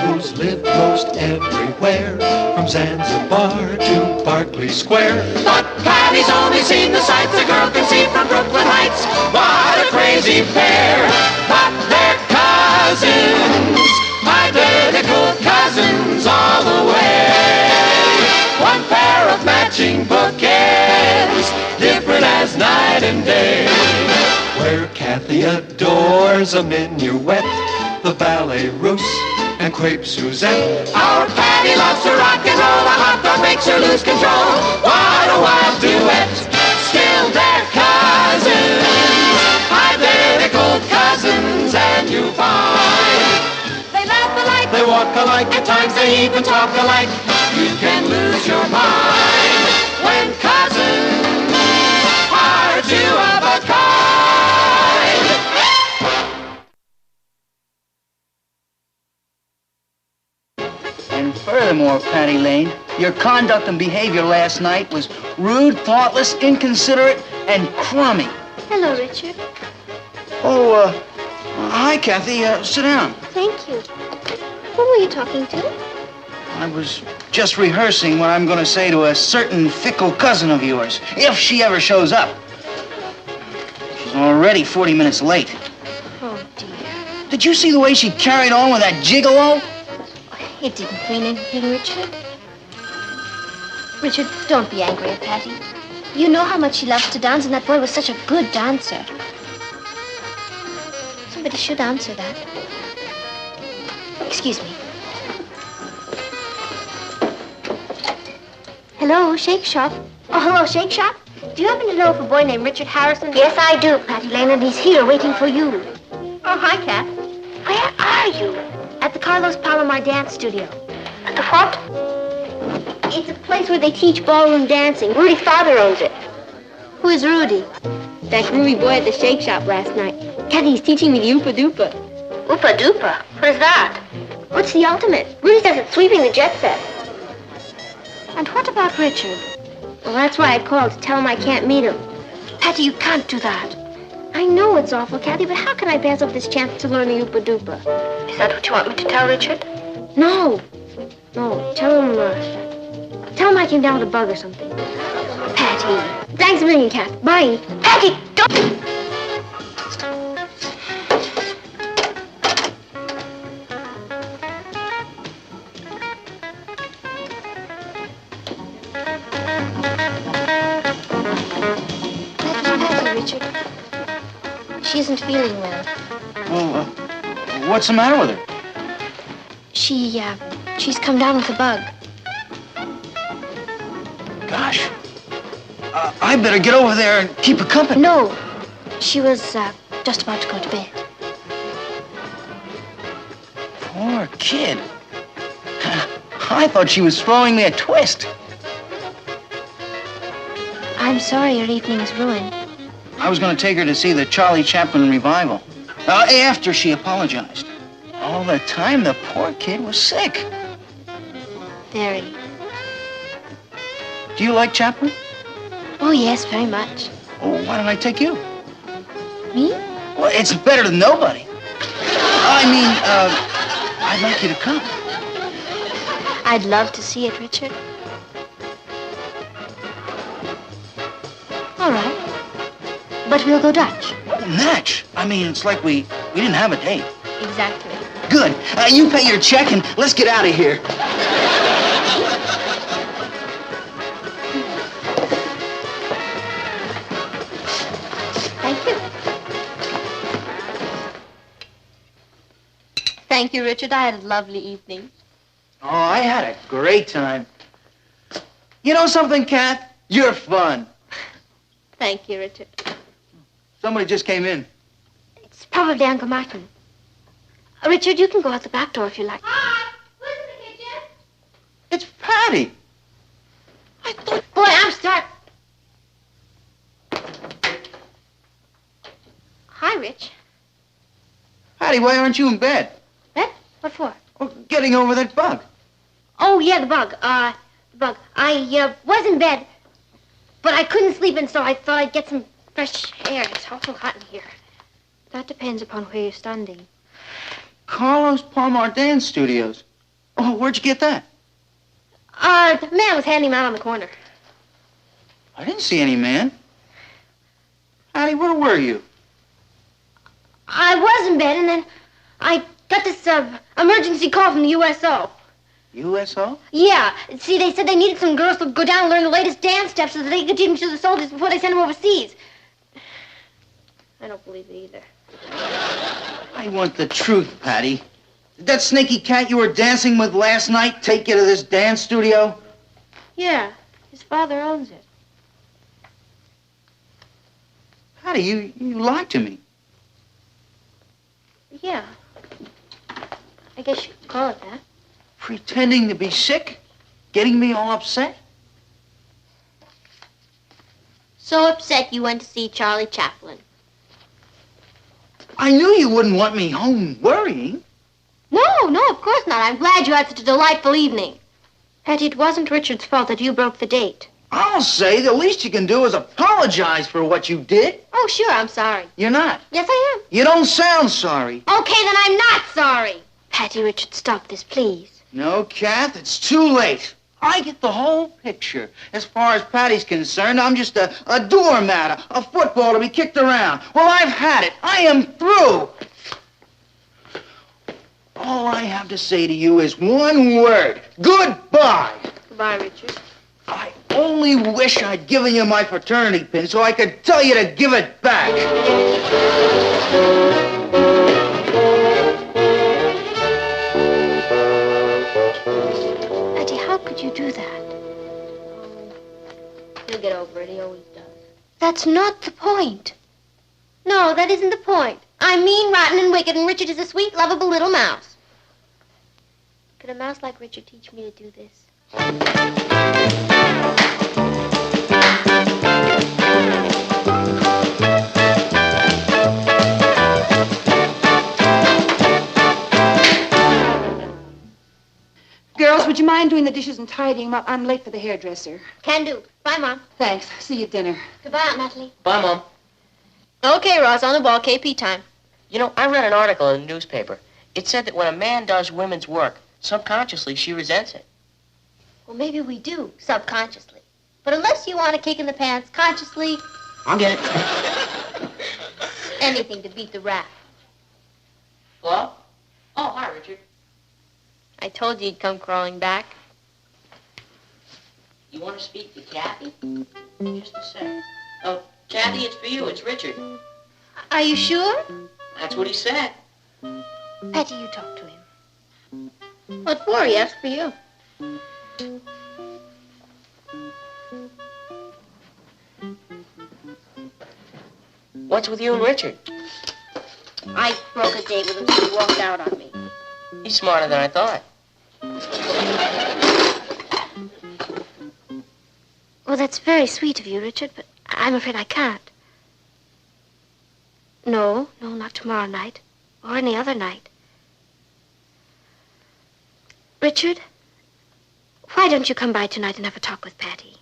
Who's lived most everywhere, from Zanzibar to Berkeley Square. But Patty's only seen the sights a girl can see from Brooklyn Heights. What a crazy pair, but they're cousins, identical cousins all the way. One pair of matching bookends, different as night and day. Where Kathy adores a minuet, the ballet russe, and crepe Suzette. Our Patty loves to rock and roll, a hot dog makes her lose control. What a wild duet, still they're cousins, identical cousins, and you find they laugh alike, they walk alike, at times they even talk alike. You can lose your mind when cousins are two of a kind. And furthermore, Patty Lane, your conduct and behavior last night was rude, thoughtless, inconsiderate, and crummy. Hello, Richard. Oh, hi, Kathy. Sit down. Thank you. Who were you talking to? I was just rehearsing what I'm going to say to a certain fickle cousin of yours, if she ever shows up. She's already 40 minutes late. Oh, dear. Did you see the way she carried on with that gigolo? It didn't mean anything, Richard. Richard, don't be angry at Patty. You know how much she loves to dance, and that boy was such a good dancer. Somebody should answer that. Excuse me. Hello, Shake Shop. Oh, hello, Shake Shop. Do you happen to know of a boy named Richard Harrison? Yes, I do, Patty Lane, and he's here waiting for you. Oh, hi, Kat. Where are you? At the Carlos Palomar Dance Studio. At the what? It's a place where they teach ballroom dancing. Rudy's father owns it. Who is Rudy? That groovy boy at the Shake Shop last night. Kathy, he's teaching me the Oopa Doopa. Oopa Doopa? What is that? What's the ultimate? Rudy does it sweeping the jet set. And what about Richard? Well, that's why I called, to tell him I can't meet him. Patty, you can't do that. I know it's awful, Kathy, but how can I pass up this chance to learn the Oopa Doopa? Is that what you want me to tell Richard? No. No, tell him I came down with a bug or something. Patty. Thanks a million, Kat. Bye. Patty, don't... Richard. She isn't feeling well. Well, what's the matter with her? She's come down with a bug. Gosh. I better get over there and keep her company. No. She was, just about to go to bed. Poor kid. I thought she was throwing me a twist. I'm sorry your evening is ruined. I was going to take her to see the Charlie Chaplin revival. After she apologized. All the time, the poor kid was sick. Very. Do you like Chaplin? Oh, yes, very much. Oh, why don't I take you? Me? Well, it's better than nobody. I mean, I'd like you to come. I'd love to see it, Richard. All right. But we'll go Dutch. Dutch? I mean, it's like we didn't have a date. Exactly. Good. You pay your check and let's get out of here. Thank you. Thank you, Richard. I had a lovely evening. Oh, I had a great time. You know something, Kath? You're fun. Thank you, Richard. Somebody just came in. It's probably Uncle Martin. Richard, you can go out the back door if you like. Hi! Who's in the kitchen? It's Patty. I thought... Boy, I'm starving. Hi, Rich. Patty, why aren't you in bed? Bed? What for? Well, getting over that bug. Oh, yeah, the bug. The bug. I was in bed, but I couldn't sleep, and so I thought I'd get some fresh air. It's awful hot in here. That depends upon where you're standing. Carlos Palmardin Studios. Oh, where'd you get that? The man was handing them out on the corner. I didn't see any man. Hattie, where were you? I was in bed, and then I got this emergency call from the USO. USO? Yeah. See, they said they needed some girls to go down and learn the latest dance steps so that they could teach them to the soldiers before they sent them overseas. I don't believe it either. I want the truth, Patty. Did that snaky cat you were dancing with last night take you to this dance studio? Yeah. His father owns it. Patty, you lied to me. Yeah. I guess you could call it that. Pretending to be sick? Getting me all upset? So upset you went to see Charlie Chaplin. I knew you wouldn't want me home worrying. No, of course not. I'm glad you had such a delightful evening. Hetty, it wasn't Richard's fault that you broke the date. I'll say the least you can do is apologize for what you did. Oh, sure, I'm sorry. You're not. Yes, I am. You don't sound sorry. Okay, then I'm not sorry. Patty, Richard, stop this, please. No, Kath, it's too late. I get the whole picture. As far as Patty's concerned, I'm just a doormat, a football to be kicked around. Well, I've had it. I am through. All I have to say to you is one word. Goodbye. Goodbye, Richard. I only wish I'd given you my fraternity pin so I could tell you to give it back. Patty, how could you do that? He'll get over it. He always does. That's not the point. No, that isn't the point. I'm mean, rotten, and wicked, and Richard is a sweet, lovable little mouse. Could a mouse like Richard teach me to do this? Girls, would you mind doing the dishes and tidying them up? I'm late for the hairdresser. Can do. Bye, Mom. Thanks. See you at dinner. Goodbye, Aunt Natalie. Bye, Mom. Okay, Ross, on the ball. KP time. You know, I read an article in the newspaper. It said that when a man does women's work, subconsciously she resents it. Well, maybe we do, subconsciously. But unless you want a kick in the pants, consciously, I'll get it. anything to beat the rap. Hello? Oh, hi, Richard. I told you he'd come crawling back. You want to speak to Kathy? Just a sec. Oh, Kathy, it's for you. It's Richard. Are you sure? That's what he said. Patty, you talk to him. What for? He asked for you. What's with you and Richard? I broke a date with him, so he walked out on me. He's smarter than I thought. Well, that's very sweet of you, Richard, but I'm afraid I can't. No, not tomorrow night, or any other night. Richard, why don't you come by tonight and have a talk with Patty?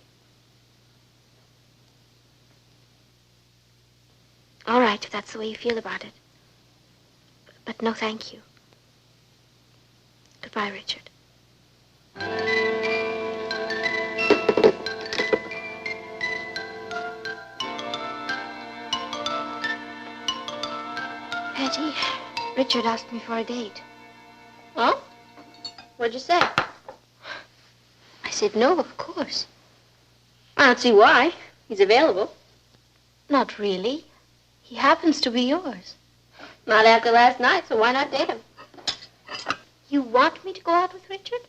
All right, if that's the way you feel about it. But no, thank you. Goodbye, Richard. Patty, Richard asked me for a date. Oh? What'd you say? I said no, of course. I don't see why. He's available. Not really. He happens to be yours. Not after last night, so why not date him? You want me to go out with Richard?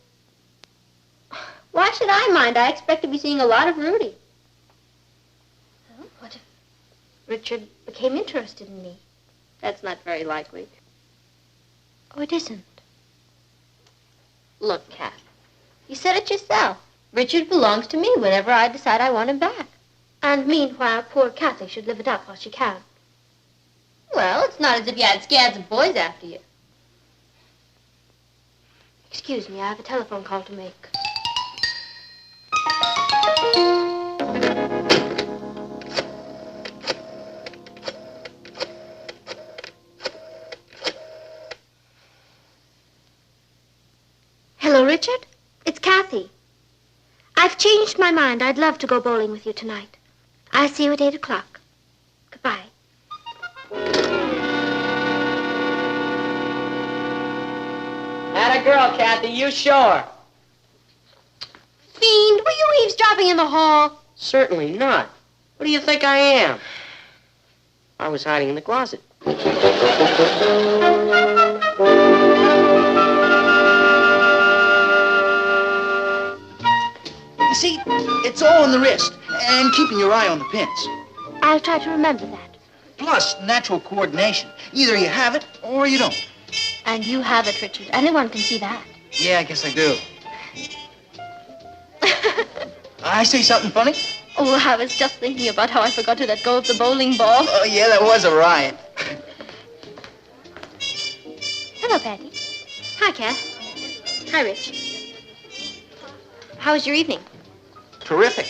Why should I mind? I expect to be seeing a lot of Rudy. Well, what if Richard became interested in me? That's not very likely. Oh, it isn't. Look, Kat, you said it yourself. Richard belongs to me whenever I decide I want him back. And meanwhile, poor Kathy should live it up while she can. Well, it's not as if you had scads of boys after you. Excuse me, I have a telephone call to make. Hello, Richard. It's Kathy. I've changed my mind. I'd love to go bowling with you tonight. I'll see you at 8 o'clock. Goodbye. Atta girl, Kathy, you sure? Fiend, were you eavesdropping in the hall? Certainly not. What do you think I am? I was hiding in the closet. You see, it's all in the wrist and keeping your eye on the pins. I'll try to remember that. Plus, natural coordination. Either you have it or you don't. And you have it, Richard. Anyone can see that. Yeah, I guess I do. I say something funny? Oh, I was just thinking about how I forgot to let go of the bowling ball. Oh, yeah, that was a riot. Hello, Patty. Hi, Kath. Hi, Rich. How was your evening? Terrific.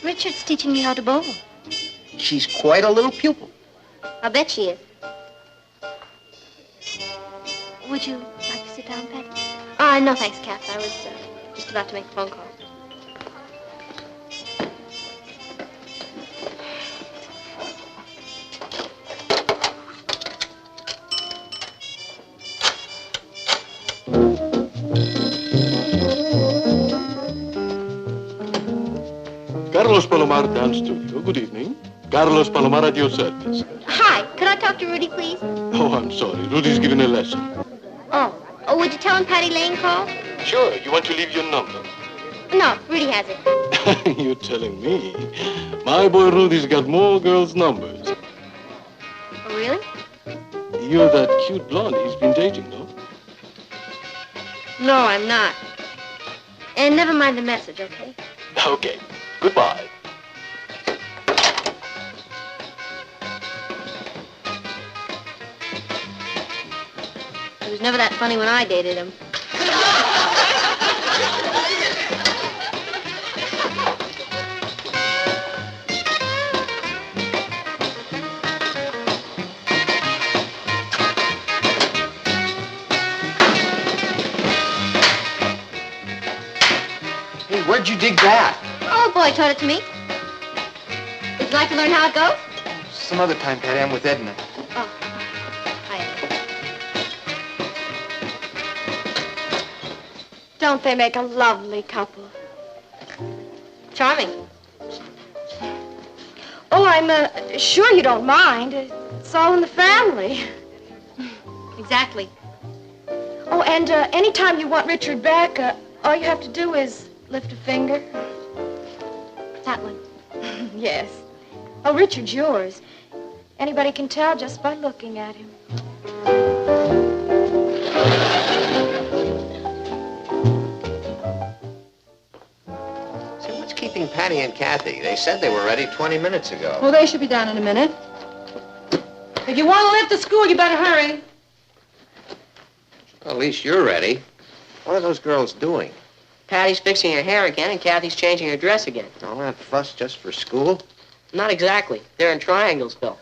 Richard's teaching me how to bowl. She's quite a little pupil. I'll bet she is. Would you like to sit down, Patty? No, thanks, Kath. I was just about to make a phone call. Carlos Palomar Dance Studio. Good evening. Carlos Palomar at your service. Hi, could I talk to Rudy, please? Oh, I'm sorry. Rudy's giving a lesson. Oh, would you tell him Patty Lane called? Sure. You want to leave your number? No, Rudy has it. You're telling me. My boy Rudy's got more girls' numbers. Oh, really? You're that cute blonde he's been dating, no? No, I'm not. And never mind the message, okay? Okay. Goodbye. He was never that funny when I dated him. Hey, where'd you dig that? Oh, boy taught it to me. Would you like to learn how it goes? Some other time, Patty. I'm with Edna. Oh, hi. Don't they make a lovely couple? Charming. Oh, I'm sure you don't mind. It's all in the family. Exactly. Oh, and anytime you want Richard back, all you have to do is lift a finger. That one. Yes. Oh, Richard's yours. Anybody can tell just by looking at him. So what's keeping Patty and Kathy? They said they were ready 20 minutes ago. Well, they should be down in a minute. If you want to lift the school, you better hurry. Well, at least you're ready. What are those girls doing? Patty's fixing her hair again, and Kathy's changing her dress again. All that fuss just for school? Not exactly. They're in triangles, Phil.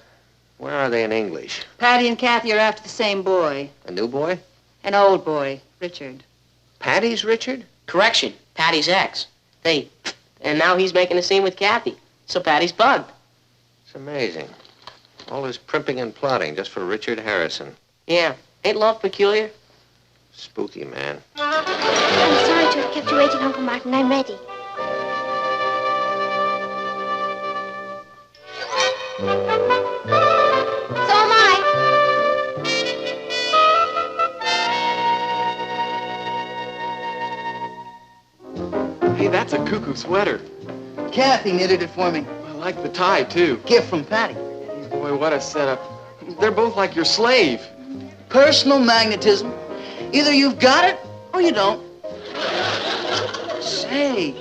Where are they in English? Patty and Kathy are after the same boy. A new boy? An old boy, Richard. Patty's Richard? Correction, Patty's ex. And now he's making a scene with Kathy. So Patty's bugged. It's amazing. All this primping and plotting just for Richard Harrison. Yeah. Ain't love peculiar? Spooky, man. I'm sorry to have kept you waiting, Uncle Martin. I'm ready. So am I. Hey, that's a cuckoo sweater. Kathy knitted it for me. I like the tie, too. Gift from Patty. Boy, what a setup. They're both like your slave. Personal magnetism. Either you've got it or you don't. Say,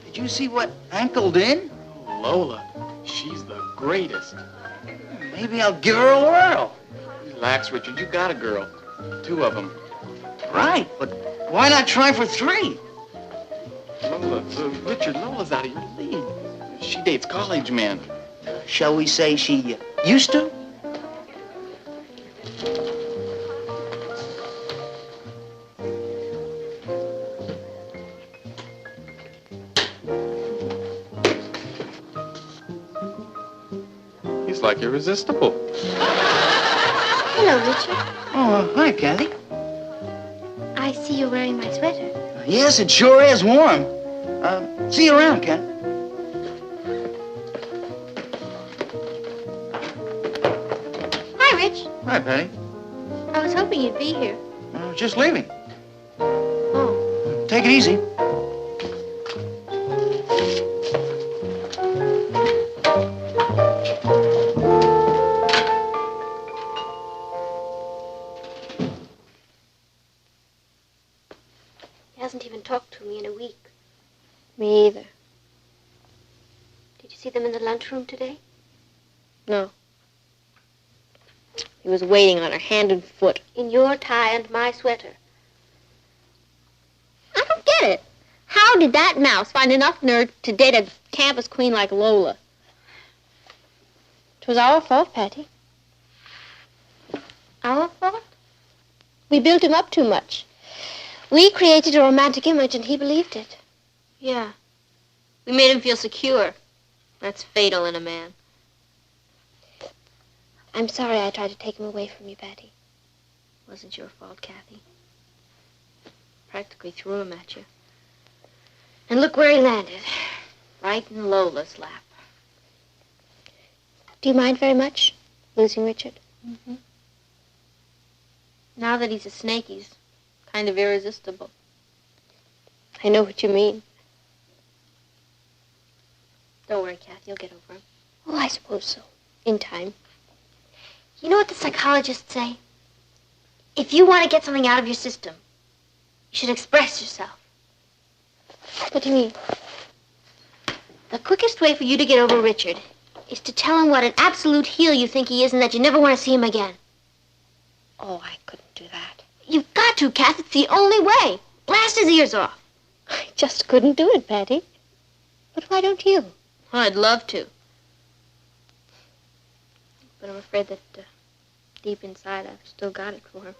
did you see what ankled in? Oh, Lola, she's the greatest. Maybe I'll give her a whirl. Relax, Richard. You got a girl. 2 of them. Right, but why not try for 3? Lola, Richard, Lola's out of your league. She dates college men. Shall we say she used to? He's like irresistible. Hello, Richard. Oh, hi, Kathy. I see you're wearing my sweater. Yes, it sure is warm. See you around, Ken. Hi, Rich. Hi, Patty. I was hoping you'd be here. I was just leaving. Oh. Take it easy. He hasn't even talked to me in a week. Me either. Did you see them in the lunchroom today? No. He was waiting on her hand and foot. In your tie and my sweater. I don't get it. How did that mouse find enough nerve to date a campus queen like Lola? It was our fault, Patty. Our fault? We built him up too much. We created a romantic image and he believed it. Yeah. We made him feel secure. That's fatal in a man. I'm sorry I tried to take him away from you, Patty. Wasn't your fault, Kathy. Practically threw him at you. And look where he landed. Right in Lola's lap. Do you mind very much losing Richard? Mm-hmm. Now that he's a snake, he's kind of irresistible. I know what you mean. Don't worry, Kathy. You'll get over him. Oh, I suppose so. In time. You know what the psychologists say? If you want to get something out of your system, you should express yourself. What do you mean? The quickest way for you to get over Richard is to tell him what an absolute heel you think he is and that you never want to see him again. Oh, I couldn't do that. You've got to, Kath. It's the only way. Blast his ears off. I just couldn't do it, Patty. But why don't you? Well, I'd love to. But I'm afraid that deep inside I've still got it for him.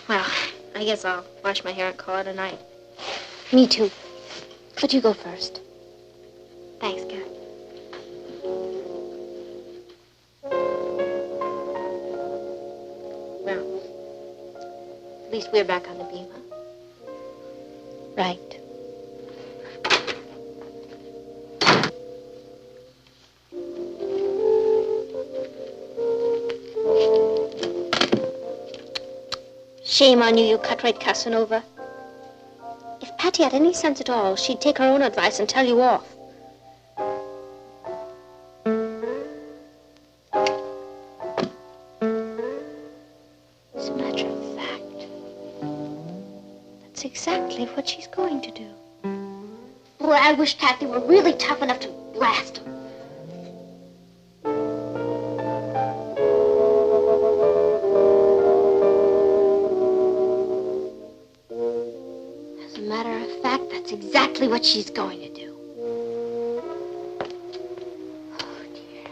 Well, I guess I'll wash my hair and call it a night. Me too. But you go first. Thanks, Kat. Well, at least we're back on the beam, huh? Right. Shame on you, you cut-rate Casanova. If Patty had any sense at all, she'd take her own advice and tell you off. As a matter of fact, that's exactly what she's going to do. Boy, I wish Kathy were really tough enough to blast him. That's exactly what she's going to do. Oh, dear.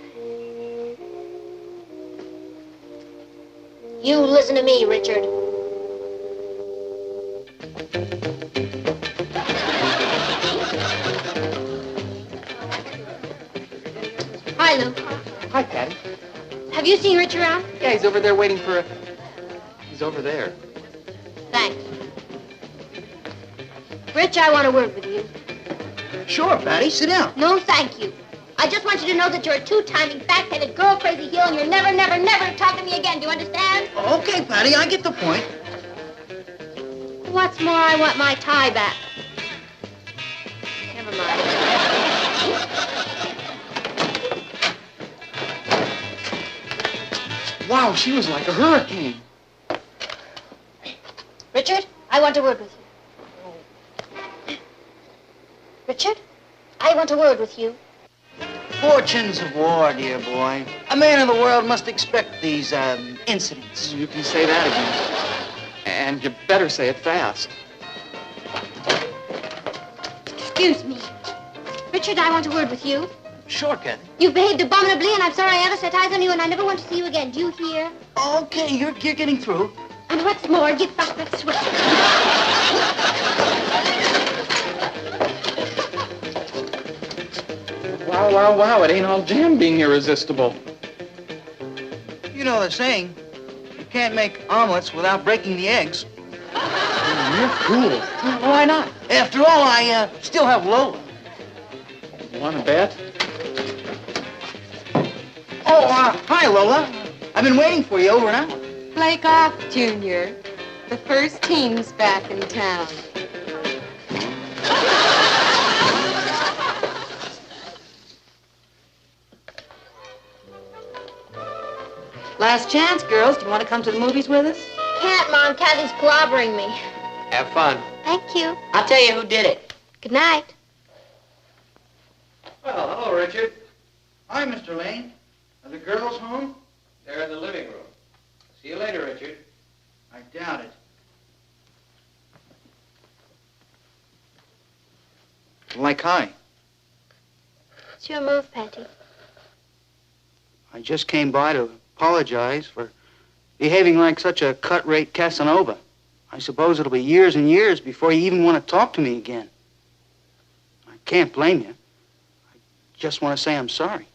You listen to me, Richard. Hi, Lou. Hi, Patty. Have you seen Rich around? Yeah, he's over there waiting for a... He's over there. Thanks. Rich, I want a word with you. Sure, Patty. Sit down. No, thank you. I just want you to know that you're a two-timing, fat-headed, girl-crazy heel, and you're never, never, never to talk to me again. Do you understand? Okay, Patty. I get the point. What's more, I want my tie back. Never mind. Wow, she was like a hurricane. Richard, I want a word with you. Richard, I want a word with you. Fortunes of war, dear boy. A man in the world must expect these, incidents. You can say that again. And you better say it fast. Excuse me. Richard, I want a word with you. Sure, Kathy. You've behaved abominably, and I'm sorry I ever set eyes on you, and I never want to see you again. Do you hear? Okay, you're getting through. And what's more, get back that switch. Wow, wow, wow. It ain't all jam being irresistible. You know the saying, you can't make omelets without breaking the eggs. You're cool. Why not? After all, I still have Lola. Want to bet? Oh, hi, Lola. I've been waiting for you over an hour. Flake off, Junior. The first team's back in town. Last chance, girls. Do you want to come to the movies with us? Can't, Mom. Kathy's clobbering me. Have fun. Thank you. I'll tell you who did it. Good night. Well, hello, Richard. Hi, Mr. Lane. Are the girls home? They're in the living room. See you later, Richard. I doubt it. Like hi. It's your move, Patty. I just came by to apologize for behaving like such a cut-rate Casanova. I suppose it'll be years and years before you even want to talk to me again. I can't blame you. I just want to say I'm sorry.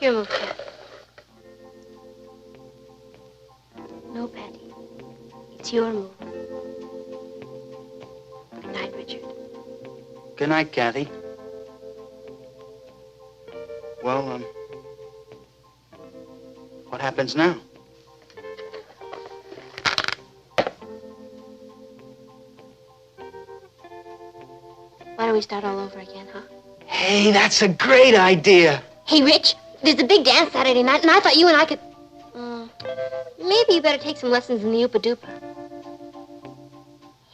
Your move, Pat. No, Patty. It's your move. Good night, Richard. Good night, Kathy. Well, what happens now? Why don't we start all over again, huh? Hey, that's a great idea. Hey, Rich, there's a big dance Saturday night, and I thought you and I could... maybe you better take some lessons in the Oopa-Doopa.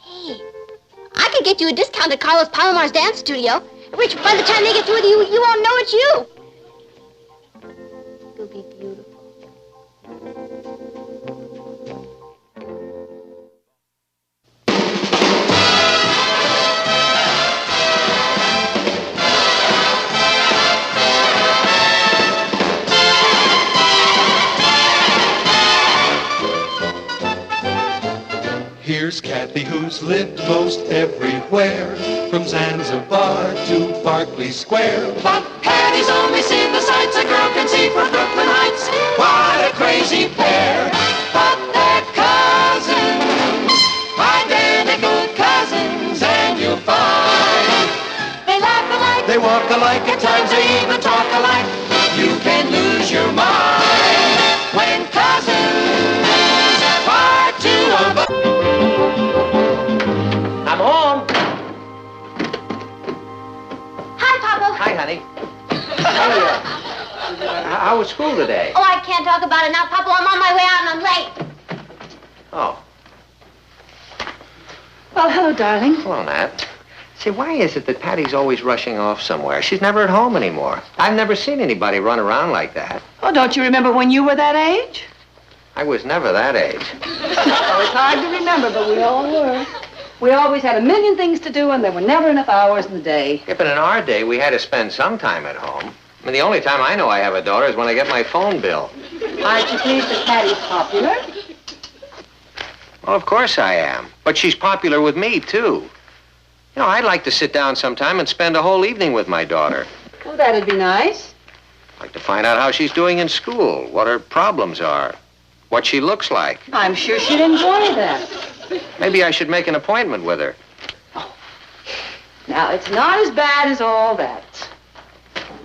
Hey, I could get you a discount at Carlos Palomar's dance studio. Rich, by the time they get through with you, you won't know it's you. You'll be beautiful. Here's Kathy, who's lived most everywhere, from Zanzibar to Berkeley Square. But Patty's only seen the sights a girl can see from Brooklyn Heights. What a crazy pair! But they're cousins, identical cousins, and you'll find they laugh alike, they walk alike, at times they even talk alike. You can lose your mind when cousins are two of us. I'm home. Hi, Papa. Hi, honey. How was school today? Oh, I can't talk about it now, Papa. I'm on my way out and I'm late. Oh, Well, hello, darling. hello, Nat. Say, why is it that Patty's always rushing off somewhere? She's never at home anymore. I've never seen anybody run around like that. Oh, don't you remember when you were that age? I was never that age. Oh, it's hard to remember, but we all were. We always had a million things to do, and there were never enough hours in the day. Yeah, but in our day, we had to spend some time at home. I mean, the only time I know I have a daughter is when I get my phone bill. Aren't you pleased that Patty's popular? Well, of course I am. But she's popular with me, too. You know, I'd like to sit down sometime and spend a whole evening with my daughter. Well, that'd be nice. I'd like to find out how she's doing in school, what her problems are, what she looks like. I'm sure she'd enjoy that. Maybe I should make an appointment with her. Now, it's not as bad as all that.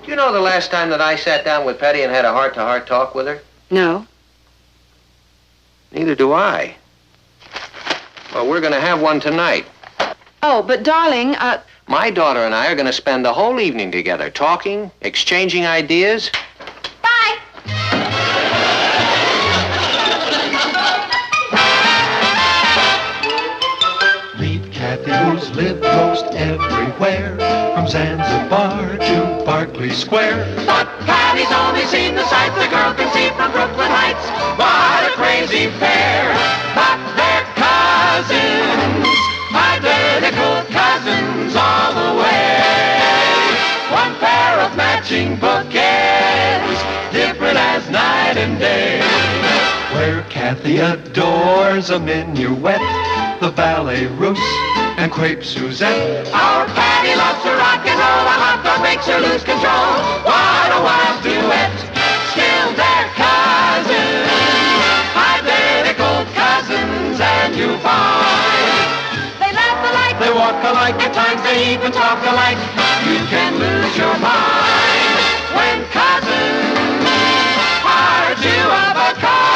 Do you know the last time that I sat down with Patty and had a heart-to-heart talk with her? No. Neither do I. Well, we're going to have one tonight. Oh, but darling, My daughter and I are going to spend the whole evening together, talking, exchanging ideas. Bye. most everywhere, from Zanzibar to Berkeley Square. But Patty's only seen the sights a girl can see from Brooklyn Heights. What a crazy pair, but they're cousins, identical cousins all the way. One pair of matching bookends, different as night and day. Where Kathy adores a minuet, the ballet russe, and crepe Suzette. Our Patty loves to rock and roll, a hot dog makes her lose control. What a wild duet, still they're cousins, identical cousins, and you find they laugh alike, they walk alike, at times they even talk alike. You can lose your mind when cousins are two of a kind.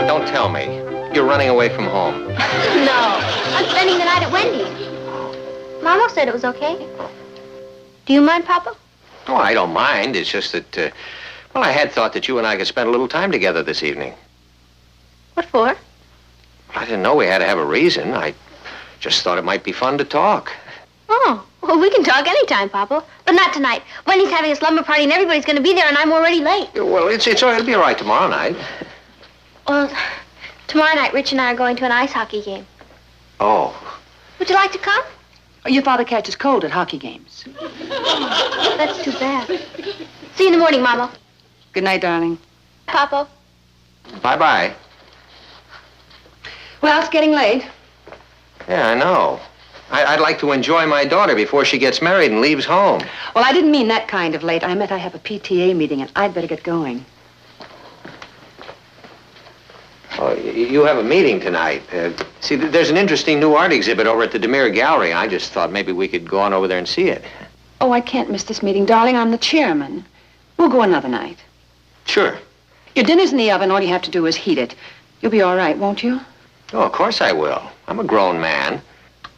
Don't tell me. You're running away from home. No, I'm spending the night at Wendy's. Mama said it was okay. Do you mind, Papa? Oh, I don't mind. It's just that, well, I had thought that you and I could spend a little time together this evening. What for? I didn't know we had to have a reason. I just thought it might be fun to talk. Oh, well, we can talk anytime, Papa. But not tonight. Wendy's having a slumber party and everybody's going to be there and I'm already late. Well, it'll be all right tomorrow night. Well, tomorrow night, Rich and I are going to an ice hockey game. Oh. Would you like to come? Your father catches cold at hockey games. That's too bad. See you in the morning, Mama. Good night, darling. Papa. Bye-bye. Well, it's getting late. Yeah, I know. I'd like to enjoy my daughter before she gets married and leaves home. Well, I didn't mean that kind of late. I meant I have a PTA meeting, and I'd better get going. Oh, you have a meeting tonight. See, there's an interesting new art exhibit over at the Demir Gallery. I just thought maybe we could go on over there and see it. Oh, I can't miss this meeting, darling. I'm the chairman. We'll go another night. Sure. Your dinner's in the oven. All you have to do is heat it. You'll be all right, won't you? Oh, of course I will. I'm a grown man.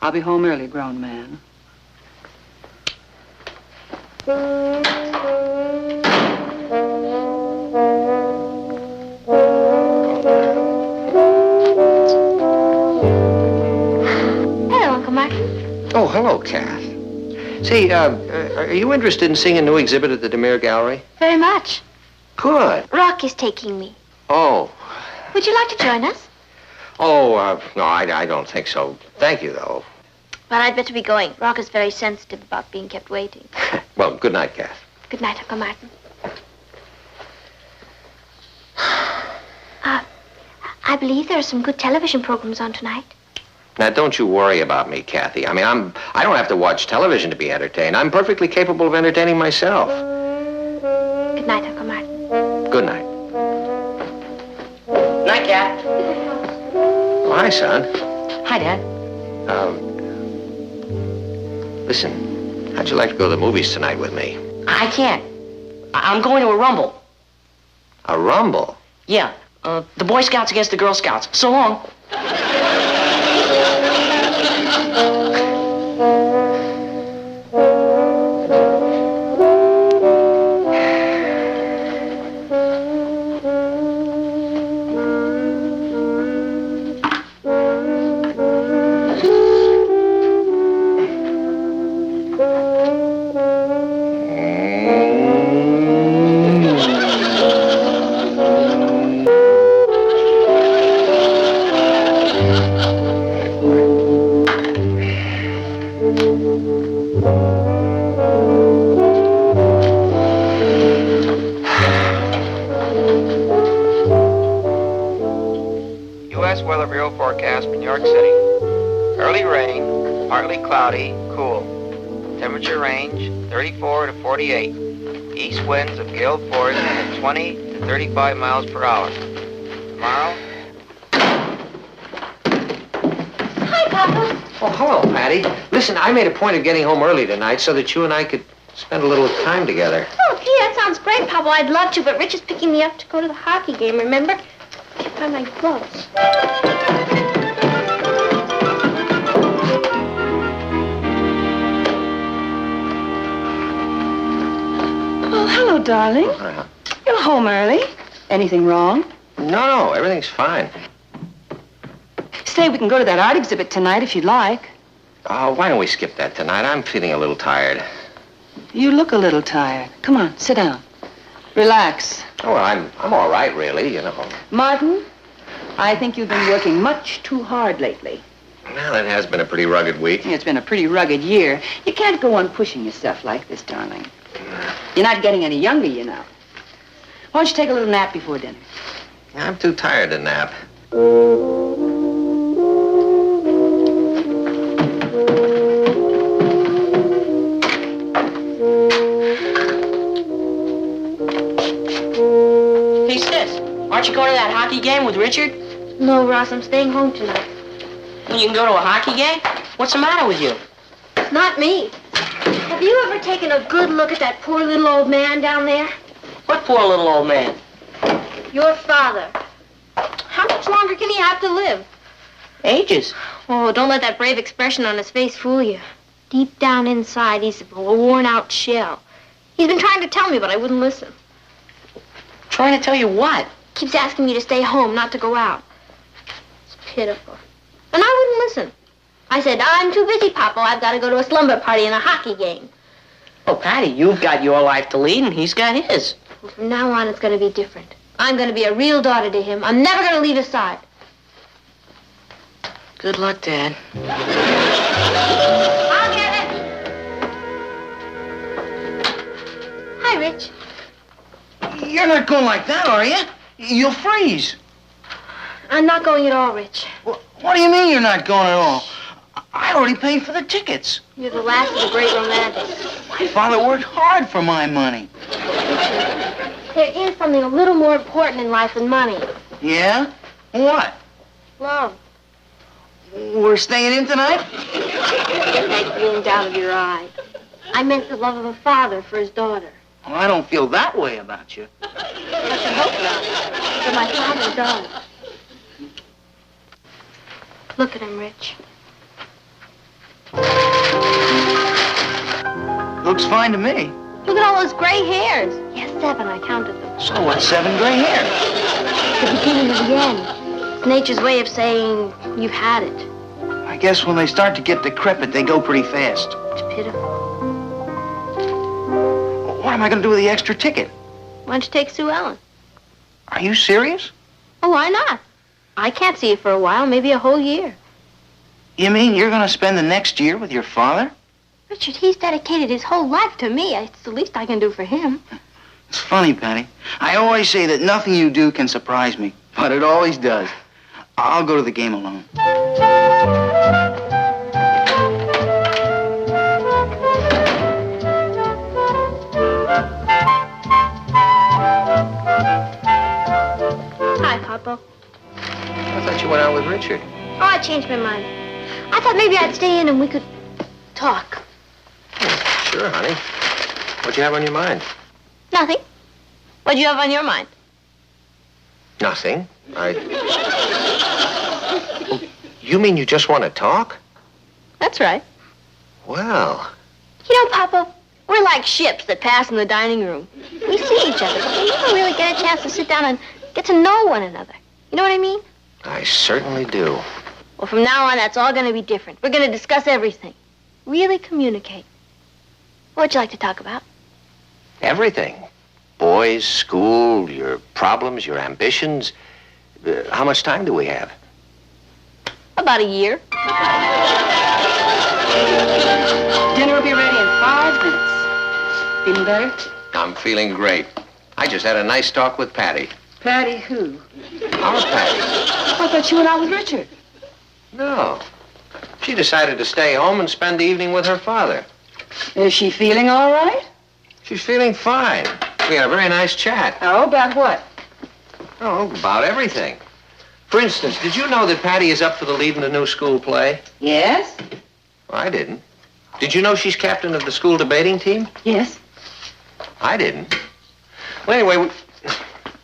I'll be home early, grown man. Hello, Uncle Martin. Oh, hello, Kath. Say, are you interested in seeing a new exhibit at the Demir Gallery? Very much. Good. Rock is taking me. Oh. Would you like to join us? Oh, no, I don't think so. Thank you, though. Well, I'd better be going. Rock is very sensitive about being kept waiting. Well, good night, Kath. Good night, Uncle Martin. I believe there are some good television programs on tonight. Now, don't you worry about me, Kathy. I mean, I don't have to watch television to be entertained. I'm perfectly capable of entertaining myself. Good night, Uncle Martin. Good night. Night, Cat. Oh, hi, son. Hi, Dad. Listen, how'd you like to go to the movies tonight with me? I can't. I'm going to a rumble. A rumble? Yeah, the Boy Scouts against the Girl Scouts. So long. U.S. Weather Bureau forecast for New York City. Early rain, partly cloudy, cool. Temperature range 34 to 48. East winds of gale force at 20 to 35 miles per hour. Tomorrow. Hi, Papa. Oh, hello, Patty. Listen, I made a point of getting home early tonight so that you and I could spend a little time together. Oh, gee, that sounds great, Papa. I'd love to, but Rich is picking me up to go to the hockey game, remember? I can't find my gloves. Oh, hello, darling. You're home early. Anything wrong? No, everything's fine. Say, we can go to that art exhibit tonight if you'd like. Oh, why don't we skip that tonight? I'm feeling a little tired. You look a little tired. Come on, sit down. Relax. Oh, well, I'm all right, really, you know. Martin, I think you've been working much too hard lately. Well, it has been a pretty rugged week. It's been a pretty rugged year. You can't go on pushing yourself like this, darling. You're not getting any younger, you know. Why don't you take a little nap before dinner? I'm too tired to nap. Hey, sis, aren't you going to that hockey game with Richard? No, Ross, I'm staying home tonight. Well, you can go to a hockey game? What's the matter with you? Not me. Have you ever taken a good look at that poor little old man down there? What poor little old man? Your father. How much longer can he have to live? Ages. Oh, don't let that brave expression on his face fool you. Deep down inside, he's a worn-out shell. He's been trying to tell me, but I wouldn't listen. Trying to tell you what? Keeps asking me to stay home, not to go out. It's pitiful. And I wouldn't listen. I said, I'm too busy, Papa. I've got to go to a slumber party and a hockey game. Oh, Patty, you've got your life to lead, and he's got his. Well, from now on, it's going to be different. I'm going to be a real daughter to him. I'm never going to leave his side. Good luck, Dad. I'll get it. Hi, Rich. You're not going like that, are you? You'll freeze. I'm not going at all, Rich. What do you mean you're not going at all? I already paid for the tickets. You're the last of the great romantics. My father worked hard for my money. There is something a little more important in life than money. Yeah? What? Love. We're staying in tonight? Get that glint out of your eye. I meant the love of a father for his daughter. Well, I don't feel that way about you. I should hope not. But my father does. Look at him, Rich. Looks fine to me. Look at all those gray hairs. Yes, 7. I counted them. So what, 7 gray hairs? The beginning of the end. It's nature's way of saying you've had it. I guess when they start to get decrepit, they go pretty fast. It's pitiful. What am I going to do with the extra ticket? Why don't you take Sue Ellen? Are you serious? Oh, why not? I can't see you for a while, maybe a whole year. You mean you're going to spend the next year with your father? Richard, he's dedicated his whole life to me. It's the least I can do for him. It's funny, Patty. I always say that nothing you do can surprise me, but it always does. I'll go to the game alone. Hi, Papa. I thought you went out with Richard. Oh, I changed my mind. I thought maybe I'd stay in and we could talk. Sure, honey. What'd you have on your mind? Nothing. What'd you have on your mind? Nothing. Oh, you mean you just want to talk? That's right. Well, You know, Papa, we're like ships that pass in the dining room. We see each other, but we never really get a chance to sit down and get to know one another. You know what I mean? I certainly do. Well, from now on, that's all going to be different. We're going to discuss everything. Really communicate. What would you like to talk about? Everything. Boys, school, your problems, your ambitions. How much time do we have? About a year. Dinner will be ready in 5 minutes. Feeling better? I'm feeling great. I just had a nice talk with Patty. Patty who? Our Patty. I thought you went out with Richard. No. She decided to stay home and spend the evening with her father. Is she feeling all right? She's feeling fine. We had a very nice chat. Oh, about what? Oh, about everything. For instance, did you know that Patty is up for the lead in the new school play? Yes? Well, I didn't. Did you know she's captain of the school debating team? Yes. I didn't. Well, anyway,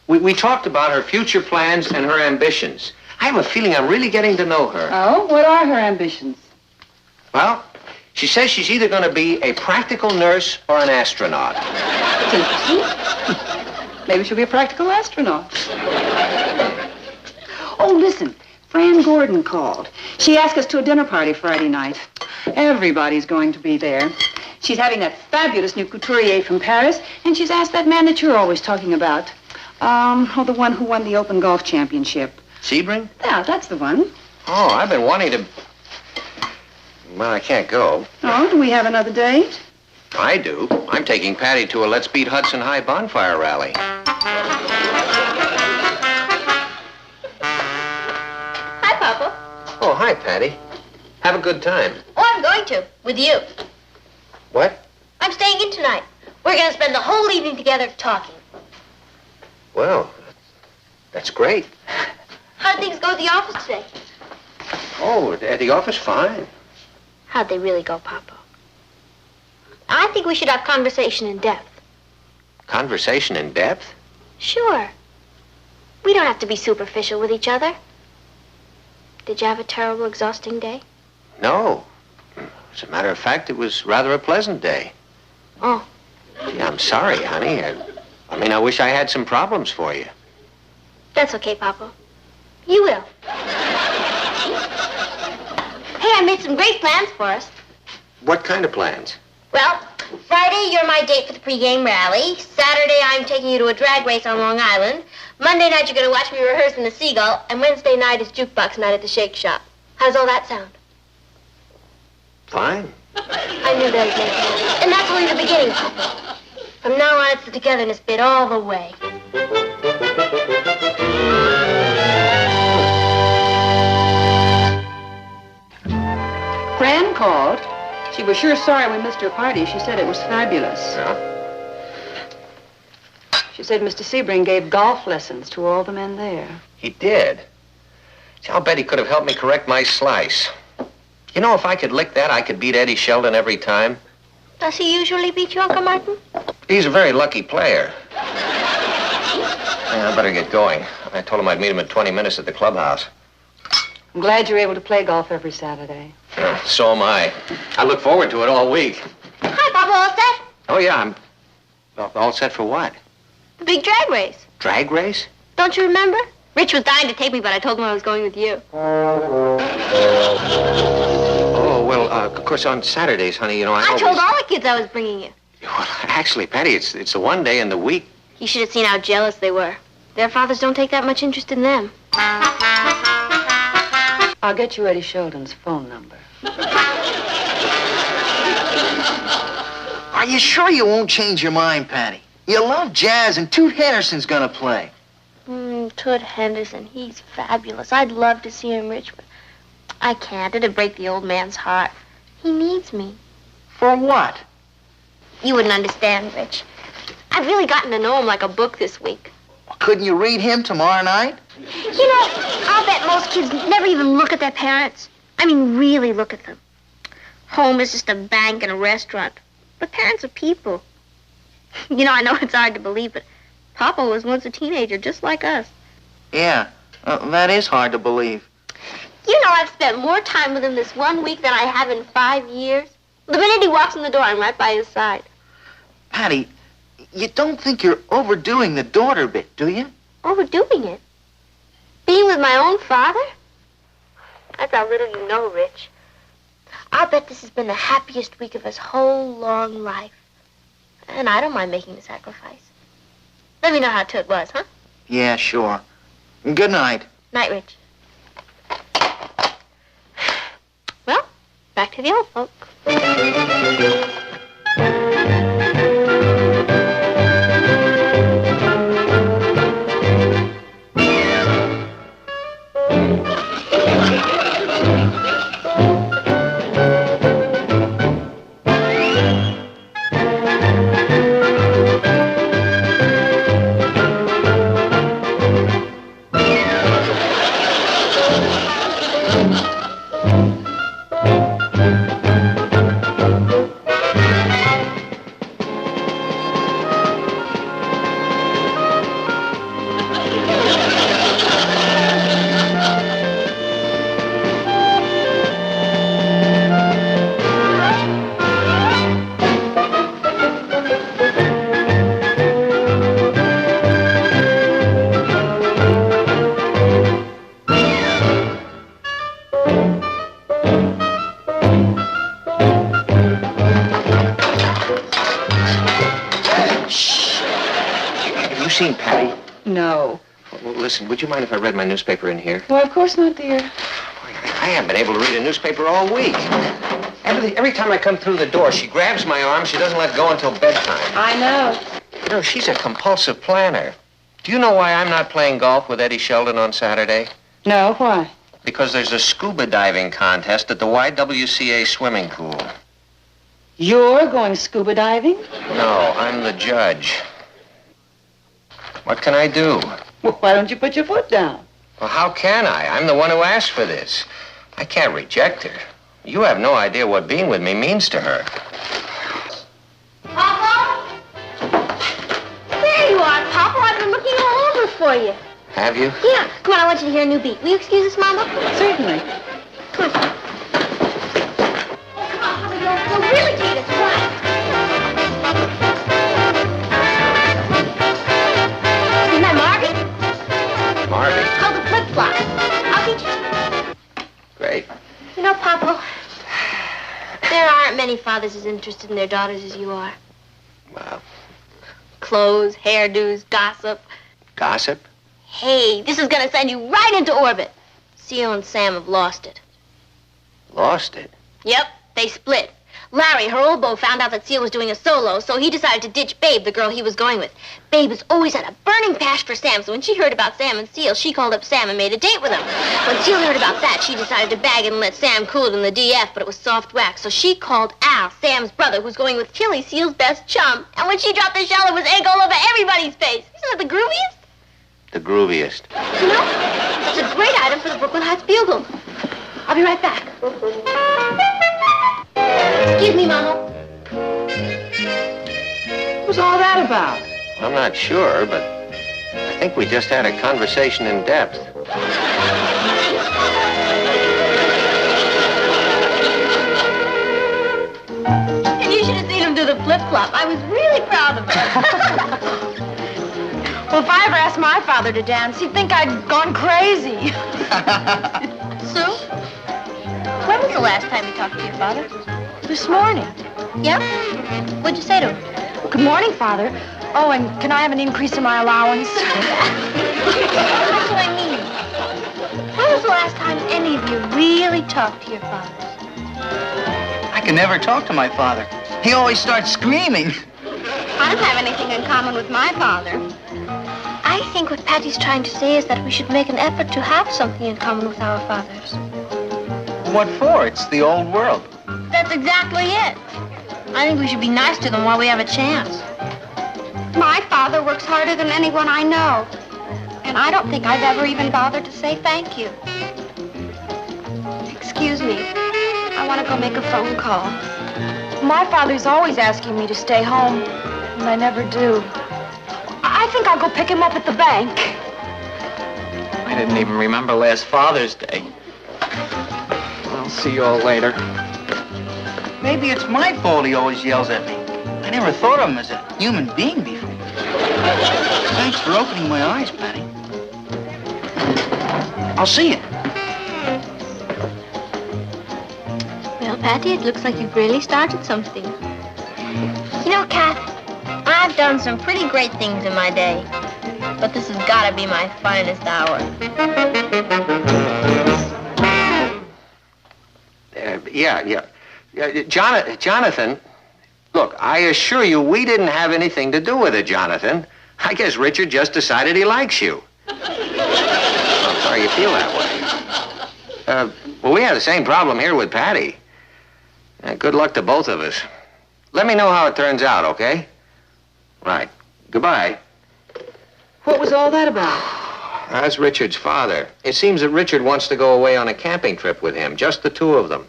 we talked about her future plans and her ambitions. I have a feeling I'm really getting to know her. Oh, what are her ambitions? Well, she says she's either going to be a practical nurse or an astronaut. That's interesting. Maybe she'll be a practical astronaut. listen. Fran Gordon called. She asked us to a dinner party Friday night. Everybody's going to be there. She's having that fabulous new couturier from Paris, and she's asked that man that you're always talking about. The one who won the Open Golf Championship. Sebring? Yeah, that's the one. Oh, I've been wanting to... Well, I can't go. Oh, do we have another date? I do. I'm taking Patty to a Let's Beat Hudson High bonfire rally. Hi, Papa. Oh, hi, Patty. Have a good time. Oh, I'm going to. With you. What? I'm staying in tonight. We're going to spend the whole evening together talking. Well, that's great. How'd things go at the office today? Oh, at the office, fine. How'd they really go, Papa? I think we should have conversation in depth. Conversation in depth? Sure. We don't have to be superficial with each other. Did you have a terrible, exhausting day? No. As a matter of fact, it was rather a pleasant day. Oh. Gee, I'm sorry, honey. I wish I had some problems for you. That's okay, Papa. You will. Hey, I made some great plans for us. What kind of plans? Well, Friday, you're my date for the pregame rally. Saturday, I'm taking you to a drag race on Long Island. Monday night, you're going to watch me rehearse in the Seagull. And Wednesday night is jukebox night at the Shake Shop. How's all that sound? Fine. I knew that would make sense. And that's only the beginning, Papa. From now on, it's the togetherness bit all the way. Fran called. She was sure sorry we missed her party. She said it was fabulous. Yeah? She said Mr. Sebring gave golf lessons to all the men there. He did. Gee, I'll bet he could have helped me correct my slice. You know, if I could lick that, I could beat Eddie Sheldon every time. Does he usually beat you, Uncle Martin? He's a very lucky player. Yeah, I better get going. I told him I'd meet him in 20 minutes at the clubhouse. I'm glad you're able to play golf every Saturday. Yeah, so am I. I look forward to it all week. Hi, Papa. All set? Oh, yeah, I'm all set for what? The big drag race. Drag race? Don't you remember? Rich was dying to take me, but I told him I was going with you. Oh, well, of course, on Saturdays, honey, you know, I told all the kids I was bringing you. Well, actually, Patty, it's the one day in the week. You should have seen how jealous they were. Their fathers don't take that much interest in them. I'll get you Eddie Sheldon's phone number. Are you sure you won't change your mind, Patty? You love jazz, and Toot Henderson's gonna play. Toot Henderson, he's fabulous. I'd love to see him, Rich, but I can't. It'd break the old man's heart. He needs me. For what? You wouldn't understand, Rich. I've really gotten to know him like a book this week. Couldn't you read him tomorrow night? You know, I'll bet most kids never even look at their parents. I mean, really look at them. Home is just a bank and a restaurant. But parents are people. You know, I know it's hard to believe, but Papa was once a teenager, just like us. Yeah, that is hard to believe. You know, I've spent more time with him this 1 week than I have in 5 years. The minute he walks in the door, I'm right by his side. Patty, you don't think you're overdoing the daughter bit, do you? Overdoing it? Being with my own father? That's how little you know, Rich. I'll bet this has been the happiest week of his whole long life. And I don't mind making the sacrifice. Let me know how Toot was, huh? Yeah, sure. Good night. Night, Rich. Well, back to the old folk. seen Patty? No. Well, listen, would you mind if I read my newspaper in here? Why, of course not, dear. I haven't been able to read a newspaper all week. Every time I come through the door, she grabs my arm. She doesn't let go until bedtime. I know. You know, she's a compulsive planner. Do you know why I'm not playing golf with Eddie Sheldon on Saturday? No, why? Because there's a scuba diving contest at the YWCA swimming pool. You're going scuba diving? No, I'm the judge. What can I do? Well, why don't you put your foot down? Well, how can I? I'm the one who asked for this. I can't reject her. You have no idea what being with me means to her. Papa? There you are, Papa. I've been looking all over for you. Have you? Yeah. Come on, I want you to hear a new beat. Will you excuse us, Mama? Certainly. Come on. Oh, come on, Papa. You'll really need us. Come on. Isn't that Marvin? Marvin. It's called the flip-flop. I'll teach you. Great. You know, Papa, there aren't many fathers as interested in their daughters as you are. Wow. Clothes, hairdos, gossip. Gossip? Hey, this is gonna send you right into orbit. Seal and Sam have lost it. Lost it? Yep, they split. Larry, her old beau, found out that Seal was doing a solo, so he decided to ditch Babe, the girl he was going with. Babe was always had a burning passion for Sam, so when she heard about Sam and Seal, she called up Sam and made a date with him. When Seal heard about that, she decided to bag it and let Sam cool it in the DF, but it was soft wax, so she called Al, Sam's brother, who's going with Tilly, Seal's best chum. And when she dropped the shell, it was egg all over everybody's face. Isn't that the grooviest? The grooviest. You know, that's a great item for the Brooklyn Heights Bugle. I'll be right back. Excuse me, Mama. What was all that about? I'm not sure, but I think we just had a conversation in depth. And you should have seen him do the flip-flop. I was really proud of him. Well, if I ever asked my father to dance, he'd think I'd gone crazy. Sue, when was the last time you talked to your father? This morning. Yeah? What'd you say to him? Good morning, Father. Oh, and can I have an increase in my allowance? That's what I mean. When was the last time any of you really talked to your fathers? I can never talk to my father. He always starts screaming. I don't have anything in common with my father. I think what Patty's trying to say is that we should make an effort to have something in common with our fathers. What for? It's the old world. That's exactly it. I think we should be nice to them while we have a chance. My father works harder than anyone I know. And I don't think I've ever even bothered to say thank you. Excuse me. I want to go make a phone call. My father's always asking me to stay home, and I never do. I think I'll go pick him up at the bank. I didn't even remember last Father's Day. I'll see you all later. Maybe it's my fault he always yells at me. I never thought of him as a human being before. Thanks for opening my eyes, Patty. I'll see you. Well, Patty, it looks like you've really started something. You know, Kath, I've done some pretty great things in my day. But this has got to be my finest hour. Yeah. Jonathan, look, I assure you we didn't have anything to do with it, Jonathan. I guess Richard just decided he likes you. I'm sorry you feel that way. Well, we have the same problem here with Patty. Good luck to both of us. Let me know how it turns out, okay? Right. Goodbye. What was all that about? That's Richard's father. It seems that Richard wants to go away on a camping trip with him, just the two of them.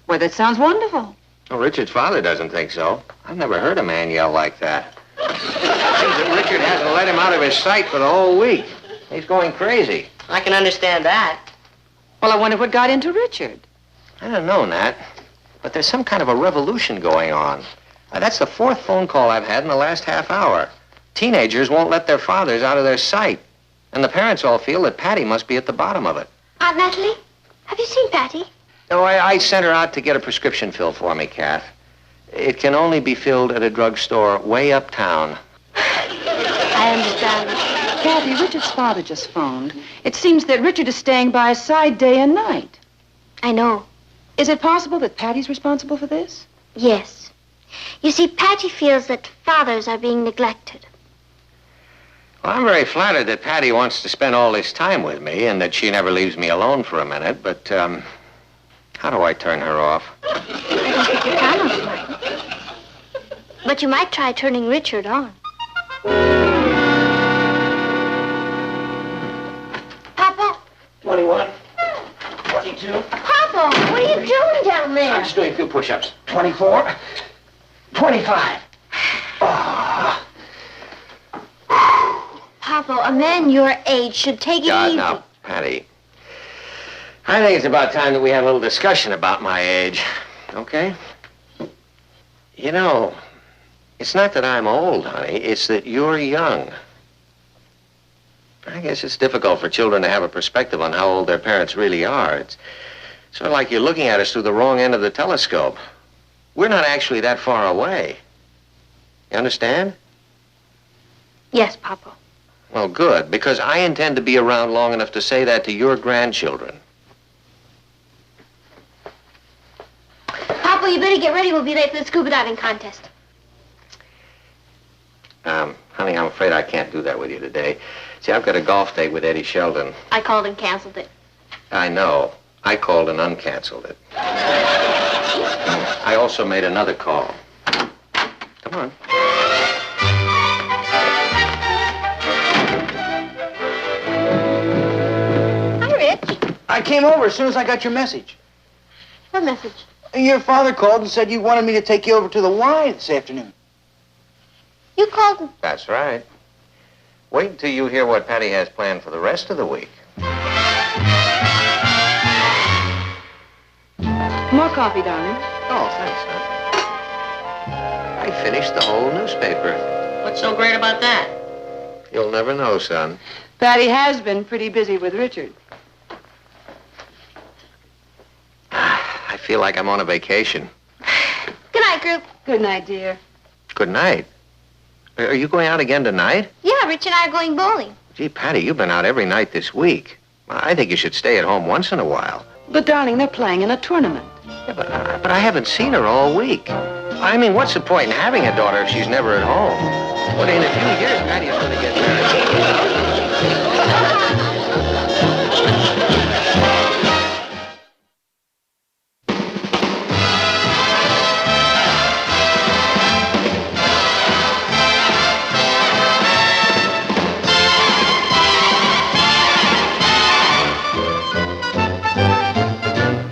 Well, that sounds wonderful. Oh, Richard's father doesn't think so. I've never heard a man yell like that. It seems that Richard hasn't let him out of his sight for the whole week. He's going crazy. I can understand that. Well, I wonder what got into Richard. I don't know, Nat, but there's some kind of a revolution going on. That's the fourth phone call I've had in the last half hour. Teenagers won't let their fathers out of their sight, and the parents all feel that Patty must be at the bottom of it. Aunt Natalie, have you seen Patty? No, I sent her out to get a prescription filled for me, Kath. It can only be filled at a drugstore way uptown. I understand. Kathy, Richard's father just phoned. It seems that Richard is staying by his side day and night. I know. Is it possible that Patty's responsible for this? Yes. You see, Patty feels that fathers are being neglected. Well, I'm very flattered that Patty wants to spend all this time with me and that she never leaves me alone for a minute, but, how do I turn her off? I don't think you can, Uncle Martin. But you might try turning Richard on. Papa? 21. 22. Papa, what are you doing down there? I'm just doing a few push-ups. 24. 25. Oh. Papa, a man your age should take it God, easy. now, Patty. I think it's about time that we have a little discussion about my age, okay? You know, it's not that I'm old, honey. It's that you're young. I guess it's difficult for children to have a perspective on how old their parents really are. It's sort of like you're looking at us through the wrong end of the telescope. We're not actually that far away. You understand? Yes, Papa. Well, good, because I intend to be around long enough to say that to your grandchildren. Papa, you better get ready. We'll be late for the scuba diving contest. Honey, I'm afraid I can't do that with you today. See, I've got a golf date with Eddie Sheldon. I called and canceled it. I know. I called and uncanceled it. I also made another call. Come on. Hi, Rich. I came over as soon as I got your message. What message? Your father called and said you wanted me to take you over to the Y this afternoon. You called him. That's right. Wait until you hear what Patty has planned for the rest of the week. More coffee, darling. Oh, thanks, son. I finished the whole newspaper. What's so great about that? You'll never know, son. Patty has been pretty busy with Richard. I feel like I'm on a vacation. Good night, group. Good night, dear. Good night. Are you going out again tonight? Yeah, Rich and I are going bowling. Gee, Patty, you've been out every night this week. I think you should stay at home once in a while. But, darling, they're playing in a tournament. Yeah, but I haven't seen her all week. I mean, what's the point in having a daughter if she's never at home? But in a few years, Patty's going to get married.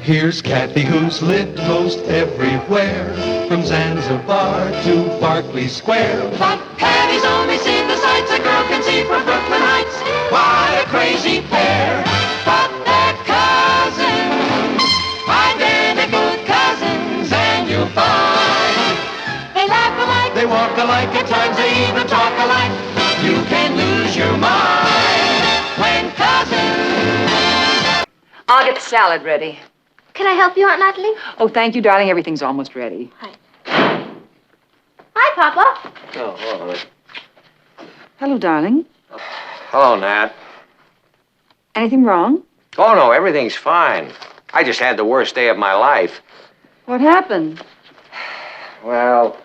Here's Kathy, who's lived most everywhere, from Zanzibar to Berkeley Square. But Patty's only seen the sights a girl can see from Brooklyn Heights. What a crazy pair! But they're cousins, identical cousins, and you'll find they laugh alike, they walk alike, at times they even talk alike. You can lose your mind when cousins. I'll get the salad ready. Can I help you, Aunt Natalie? Oh, thank you, darling. Everything's almost ready. Hi, Papa. Oh, hello, honey. Hello, darling. Hello, Nat. Anything wrong? Oh, no, everything's fine. I just had the worst day of my life. What happened? Well,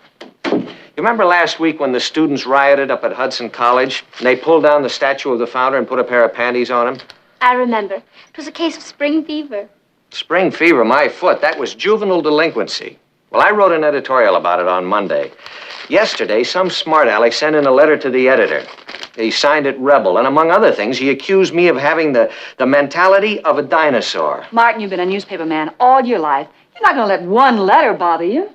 you remember last week when the students rioted up at Hudson College and they pulled down the statue of the founder and put a pair of panties on him? I remember. It was a case of spring fever. Spring fever, my foot. That was juvenile delinquency. Well, I wrote an editorial about it on Monday. Yesterday, some smart aleck sent in a letter to the editor. He signed it Rebel, and among other things, he accused me of having the mentality of a dinosaur. Martin, you've been a newspaper man all your life. You're not going to let one letter bother you.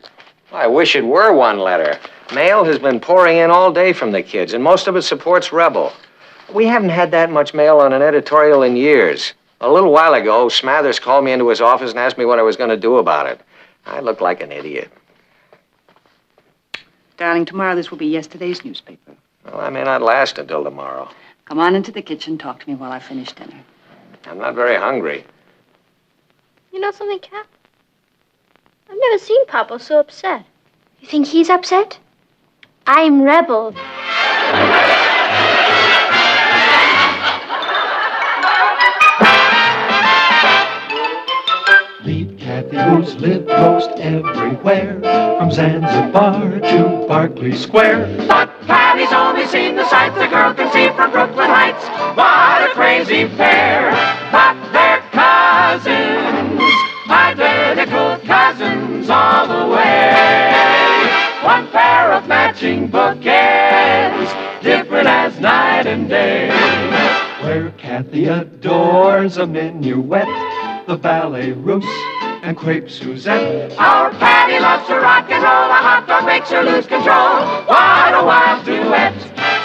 I wish it were one letter. Mail has been pouring in all day from the kids, and most of it supports Rebel. We haven't had that much mail on an editorial in years. A little while ago, Smathers called me into his office and asked me what I was going to do about it. I looked like an idiot. Darling, tomorrow this will be yesterday's newspaper. Well, I may not last until tomorrow. Come on into the kitchen. Talk to me while I finish dinner. I'm not very hungry. You know something, Cap? I've never seen Papa so upset. You think he's upset? I'm Rebel. Kathy, who's lived most everywhere, from Zanzibar to Berkeley Square. But Patty's only seen the sights a girl can see from Brooklyn Heights. What a crazy pair, but they're cousins, identical cousins all the way. One pair of matching bookends, different as night and day. Where Kathy adores a minuet, the ballet russe, and crepe Suzette. Our Patty loves to rock and roll, a hot dog makes her lose control. What a wild duet,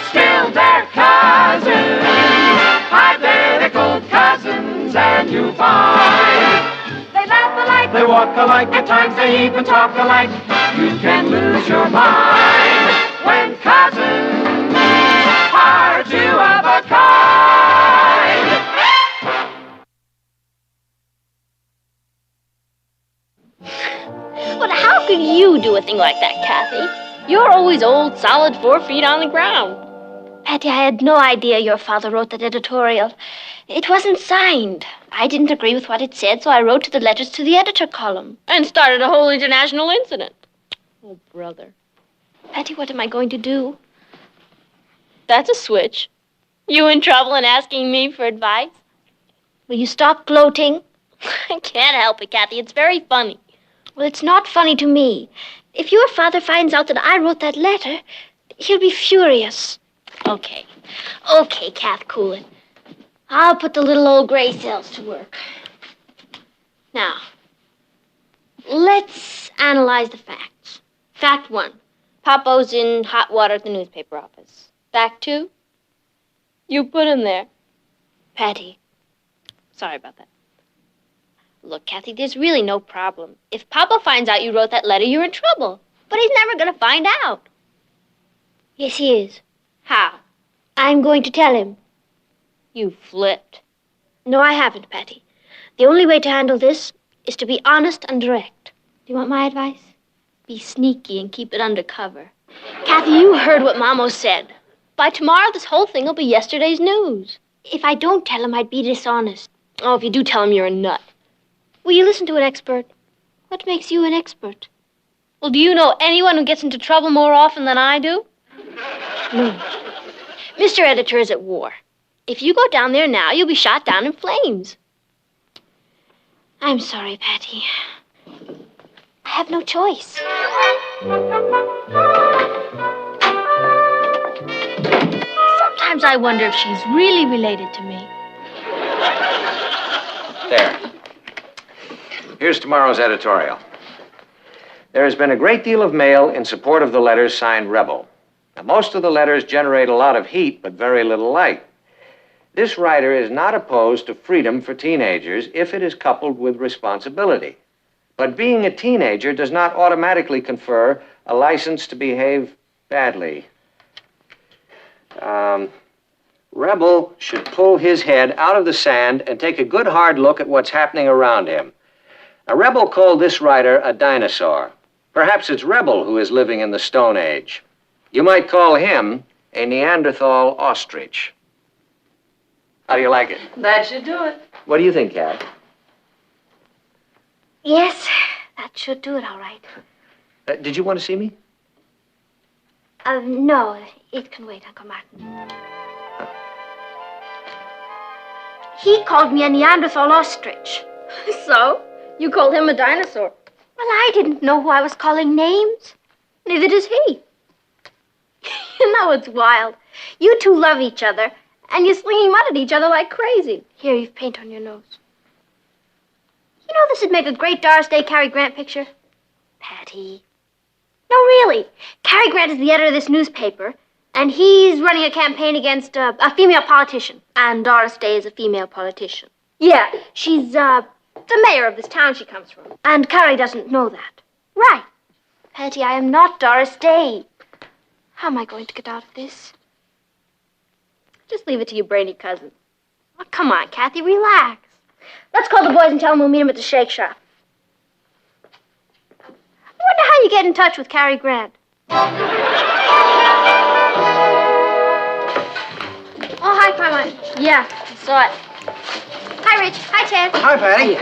still they're cousins, identical cousins, and you find they laugh alike, they walk alike, at times they even talk alike. You can lose your mind when cousins are two of a kind. But how could you do a thing like that, Kathy? You're always old, solid 4 feet on the ground. Patty, I had no idea your father wrote that editorial. It wasn't signed. I didn't agree with what it said, so I wrote to the letters to the editor column. And started a whole international incident. Oh, brother. Patty, what am I going to do? That's a switch. You in trouble and asking me for advice? Will you stop gloating? I can't help it, Kathy. It's very funny. Well, it's not funny to me. If your father finds out that I wrote that letter, he'll be furious. Okay. Okay, Kath, cool it. I'll put the little old gray cells to work. Now, let's analyze the facts. Fact 1. Papo's in hot water at the newspaper office. Fact 2. You put him there. Patty. Sorry about that. Look, Kathy, there's really no problem. If Papa finds out you wrote that letter, you're in trouble. But he's never going to find out. Yes, he is. How? I'm going to tell him. You flipped. No, I haven't, Patty. The only way to handle this is to be honest and direct. Do you want my advice? Be sneaky and keep it undercover. Kathy, you heard what Mamo said. By tomorrow, this whole thing will be yesterday's news. If I don't tell him, I'd be dishonest. Oh, if you do tell him, you're a nut. Will you listen to an expert? What makes you an expert? Well, do you know anyone who gets into trouble more often than I do? No. Mr. Editor is at war. If you go down there now, you'll be shot down in flames. I'm sorry, Patty. I have no choice. Sometimes I wonder if she's really related to me. There. Here's tomorrow's editorial. There has been a great deal of mail in support of the letters signed Rebel. Now, most of the letters generate a lot of heat, but very little light. This writer is not opposed to freedom for teenagers if it is coupled with responsibility. But being a teenager does not automatically confer a license to behave badly. Rebel should pull his head out of the sand and take a good hard look at what's happening around him. Now, Rebel called this writer a dinosaur. Perhaps it's Rebel who is living in the Stone Age. You might call him a Neanderthal ostrich. How do you like it? That should do it. What do you think, Kat? Yes, that should do it all right. Did you want to see me? No, it can wait, Uncle Martin. He called me a Neanderthal ostrich. So? You called him a dinosaur. Well, I didn't know who I was calling names. Neither does he. You know, it's wild. You two love each other, and you're slinging mud at each other like crazy. Here, you've paint on your nose. You know, this would make a great Doris Day Cary Grant picture. Patty. No, really. Cary Grant is the editor of this newspaper, and he's running a campaign against a female politician. And Doris Day is a female politician. Yeah, she's, the mayor of this town she comes from. And Cary doesn't know that. Right. Patty, I am not Doris Day. How am I going to get out of this? Just leave it to your brainy cousin. Oh, come on, Kathy, relax. Let's call the boys and tell them we'll meet him at the shake shop. I wonder how you get in touch with Cary Grant. Oh, hi, Carmine. Yeah, I saw it. Hi, Rich. Hi, Ted. Hi, Patty.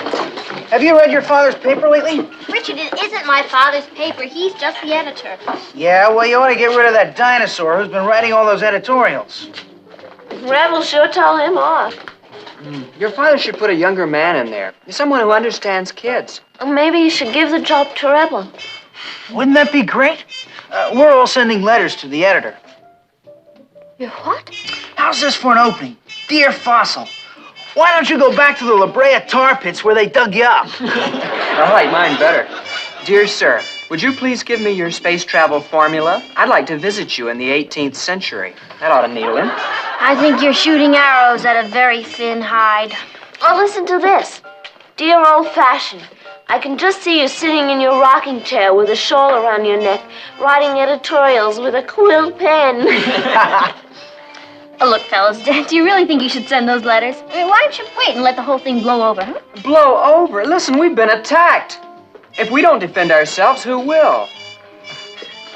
Have you read your father's paper lately? Richard, it isn't my father's paper. He's just the editor. Yeah, well, you ought to get rid of that dinosaur who's been writing all those editorials. Rebel sure tell him off. Your father should put a younger man in there. Someone who understands kids. Or maybe you should give the job to Rebel. Wouldn't that be great? We're all sending letters to the editor. You're what? How's this for an opening? Dear Fossil, why don't you go back to the La Brea tar pits where they dug you up? I like mine better. Dear sir, would you please give me your space travel formula? I'd like to visit you in the 18th century. That ought to needle him. I think you're shooting arrows at a very thin hide. Oh, listen to this. Dear old-fashioned, I can just see you sitting in your rocking chair with a shawl around your neck, writing editorials with a quill pen. Oh, look, fellas, do you really think you should send those letters? I mean, why don't you wait and let the whole thing blow over, huh? Blow over? Listen, we've been attacked. If we don't defend ourselves, who will?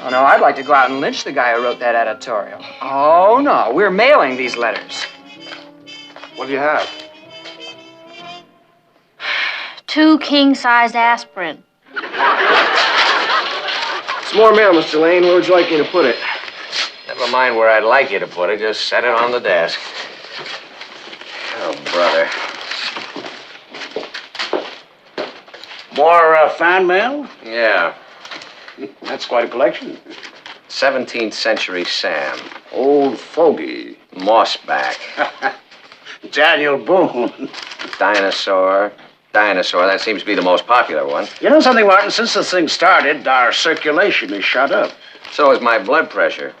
Oh, no, I'd like to go out and lynch the guy who wrote that editorial. Oh, no, we're mailing these letters. What do you have? 2 king-sized aspirin. It's more mail, Mr. Lane. Where would you like me to put it? Never mind where I'd like you to put it. Just set it on the desk. Oh, brother. More fan mail? Yeah. That's quite a collection. 17th century Sam. Old fogey. Mossback. Daniel Boone. Dinosaur. Dinosaur. That seems to be the most popular one. You know something, Martin? Since the thing started, our circulation is shot up. So is my blood pressure.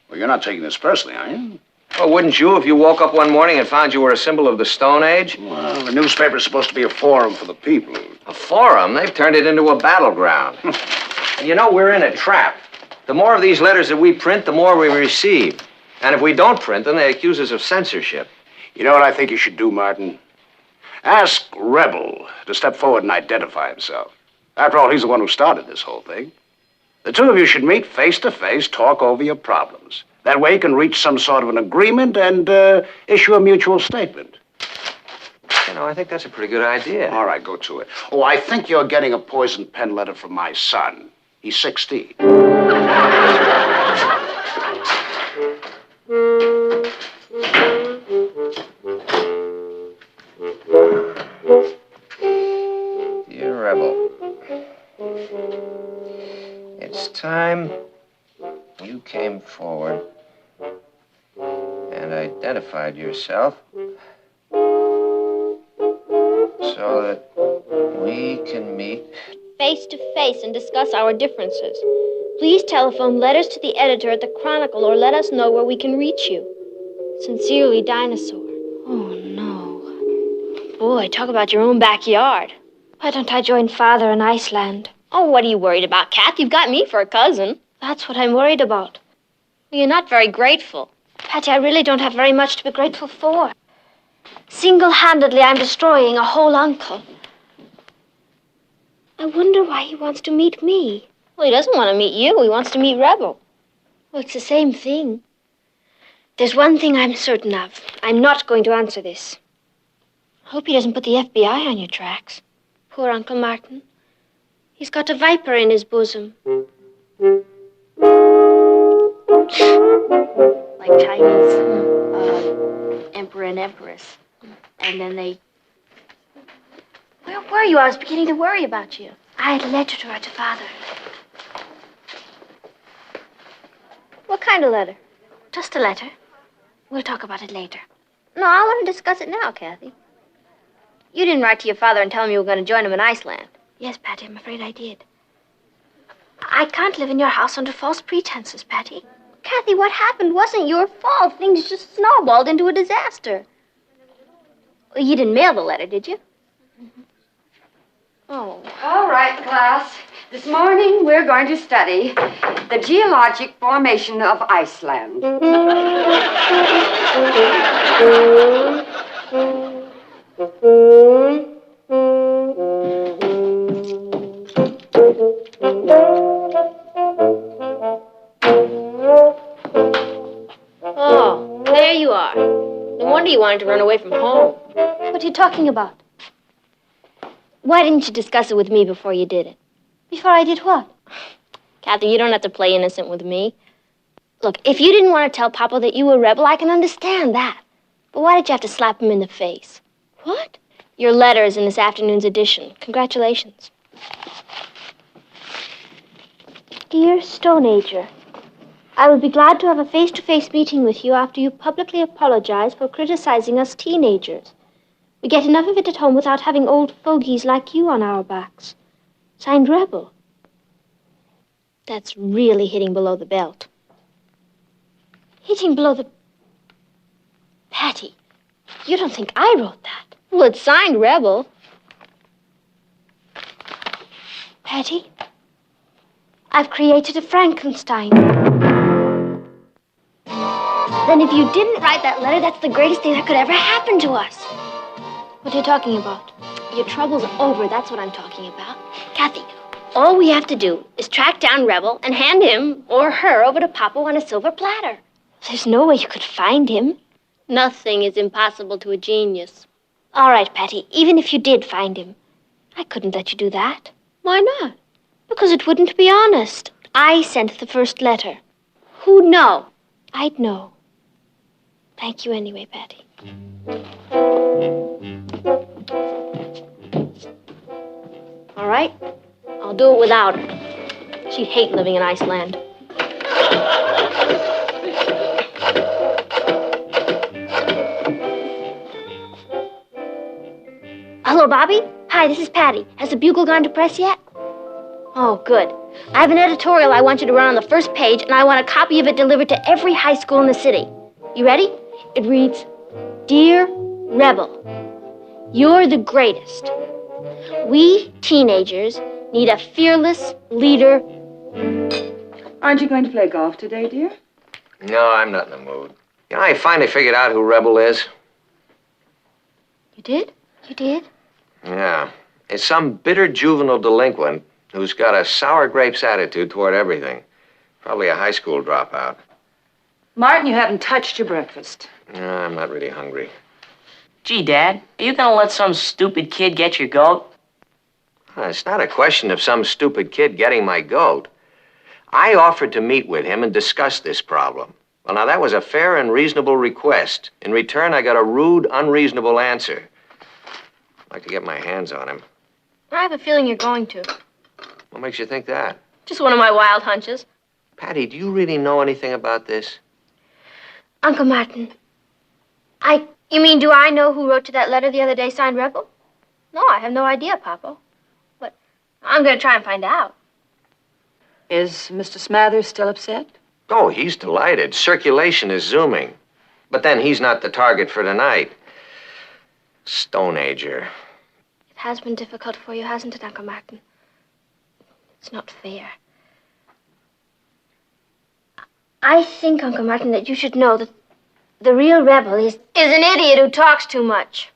Well, you're not taking this personally, are you? Well, wouldn't you if you woke up one morning and found you were a symbol of the Stone Age? Well, the newspaper's supposed to be a forum for the people. A forum? They've turned it into a battleground. And you know, we're in a trap. The more of these letters that we print, the more we receive. And if we don't print them, they accuse us of censorship. You know what I think you should do, Martin? Ask Rebel to step forward and identify himself. After all, he's the one who started this whole thing. The two of you should meet face to face, talk over your problems. That way you can reach some sort of an agreement and issue a mutual statement. You know, I think that's a pretty good idea. All right, go to it. Oh, I think you're getting a poison pen letter from my son. He's 16. Dear Rebel, it's time you came forward and identified yourself so that we can meet Face to face and discuss our differences. Please telephone letters to the editor at the Chronicle or let us know where we can reach you. Sincerely, Dinosaur. Oh, no. Boy, talk about your own backyard. Why don't I join Father in Iceland? Oh, what are you worried about, Kath? You've got me for a cousin. That's what I'm worried about. You're not very grateful. Patty, I really don't have very much to be grateful for. Single-handedly, I'm destroying a whole uncle. I wonder why he wants to meet me. Well, he doesn't want to meet you. He wants to meet Rebel. Well, it's the same thing. There's one thing I'm certain of. I'm not going to answer this. I hope he doesn't put the FBI on your tracks. Poor Uncle Martin. He's got a viper in his bosom. Like Chinese emperor and empress. And then they... Where were you? I was beginning to worry about you. I had a letter to write to Father. What kind of letter? Just a letter. We'll talk about it later. No, I want to discuss it now, Kathy. You didn't write to your father and tell him you were going to join him in Iceland. Yes, Patty, I'm afraid I did. I can't live in your house under false pretenses, Patty. Kathy, what happened wasn't your fault. Things just snowballed into a disaster. Well, you didn't mail the letter, did you? Oh. All right, class. This morning we're going to study the geologic formation of Iceland. Oh, there you are. No wonder you wanted to run away from home. What are you talking about? Why didn't you discuss it with me before you did it? Before I did what? Kathy, you don't have to play innocent with me. Look, if you didn't want to tell Papa that you were a rebel, I can understand that. But why did you have to slap him in the face? What? Your letter is in this afternoon's edition. Congratulations. Dear Stone Ager, I would be glad to have a face-to-face meeting with you after you publicly apologize for criticizing us teenagers. We get enough of it at home without having old fogies like you on our backs. Signed, Rebel. That's really hitting below the belt. Hitting below the... Patty, you don't think I wrote that? Well, it's signed Rebel. Patty, I've created a Frankenstein. Then if you didn't write that letter, that's the greatest thing that could ever happen to us. What are you talking about? Your trouble's over, that's what I'm talking about. Kathy, all we have to do is track down Rebel and hand him or her over to Papa on a silver platter. There's no way you could find him. Nothing is impossible to a genius. All right, Patty, even if you did find him, I couldn't let you do that. Why not? Because it wouldn't be honest. I sent the first letter. Who'd know? I'd know. Thank you anyway, Patty. All right, I'll do it without her. She'd hate living in Iceland. Hello, Bobby. Hi, this is Patty. Has the Bugle gone to press yet? Oh, good. I have an editorial I want you to run on the first page, and I want a copy of it delivered to every high school in the city. You ready? It reads, Dear Rebel, you're the greatest. We teenagers need a fearless leader. Aren't you going to play golf today, dear? No, I'm not in the mood. You know, I finally figured out who Rebel is. You did? You did? Yeah. It's some bitter juvenile delinquent who's got a sour grapes attitude toward everything. Probably a high school dropout. Martin, you haven't touched your breakfast. No, I'm not really hungry. Gee, Dad, are you gonna let some stupid kid get your goat? It's not a question of some stupid kid getting my goat. I offered to meet with him and discuss this problem. Well, now, that was a fair and reasonable request. In return, I got a rude, unreasonable answer. I'd like to get my hands on him. I have a feeling you're going to. What makes you think that? Just one of my wild hunches. Patty, do you really know anything about this? Uncle Martin, you mean, do I know who wrote to that letter the other day signed Rebel? No, I have no idea, Papa. But I'm going to try and find out. Is Mr. Smathers still upset? Oh, he's delighted. Circulation is zooming. But then he's not the target for tonight. Stone Ager. It has been difficult for you, hasn't it, Uncle Martin? It's not fair. I think, Uncle Martin, that you should know that the real rebel is an idiot who talks too much.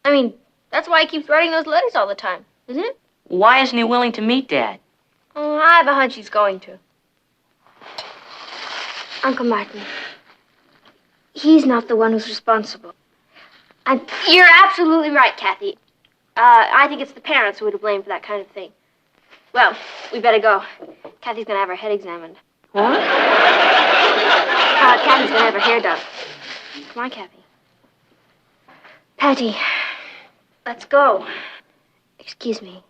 I mean, that's why he keeps writing those letters all the time, isn't it? Why isn't he willing to meet Dad? Oh, I have a hunch he's going to. Uncle Martin, he's not the one who's responsible. You're absolutely right, Kathy. I think it's the parents who are to blame for that kind of thing. Well, we better go. Kathy's going to have her head examined. What? Kathy's going to have her hair done. Come on, Kathy. Patty, let's go. Excuse me.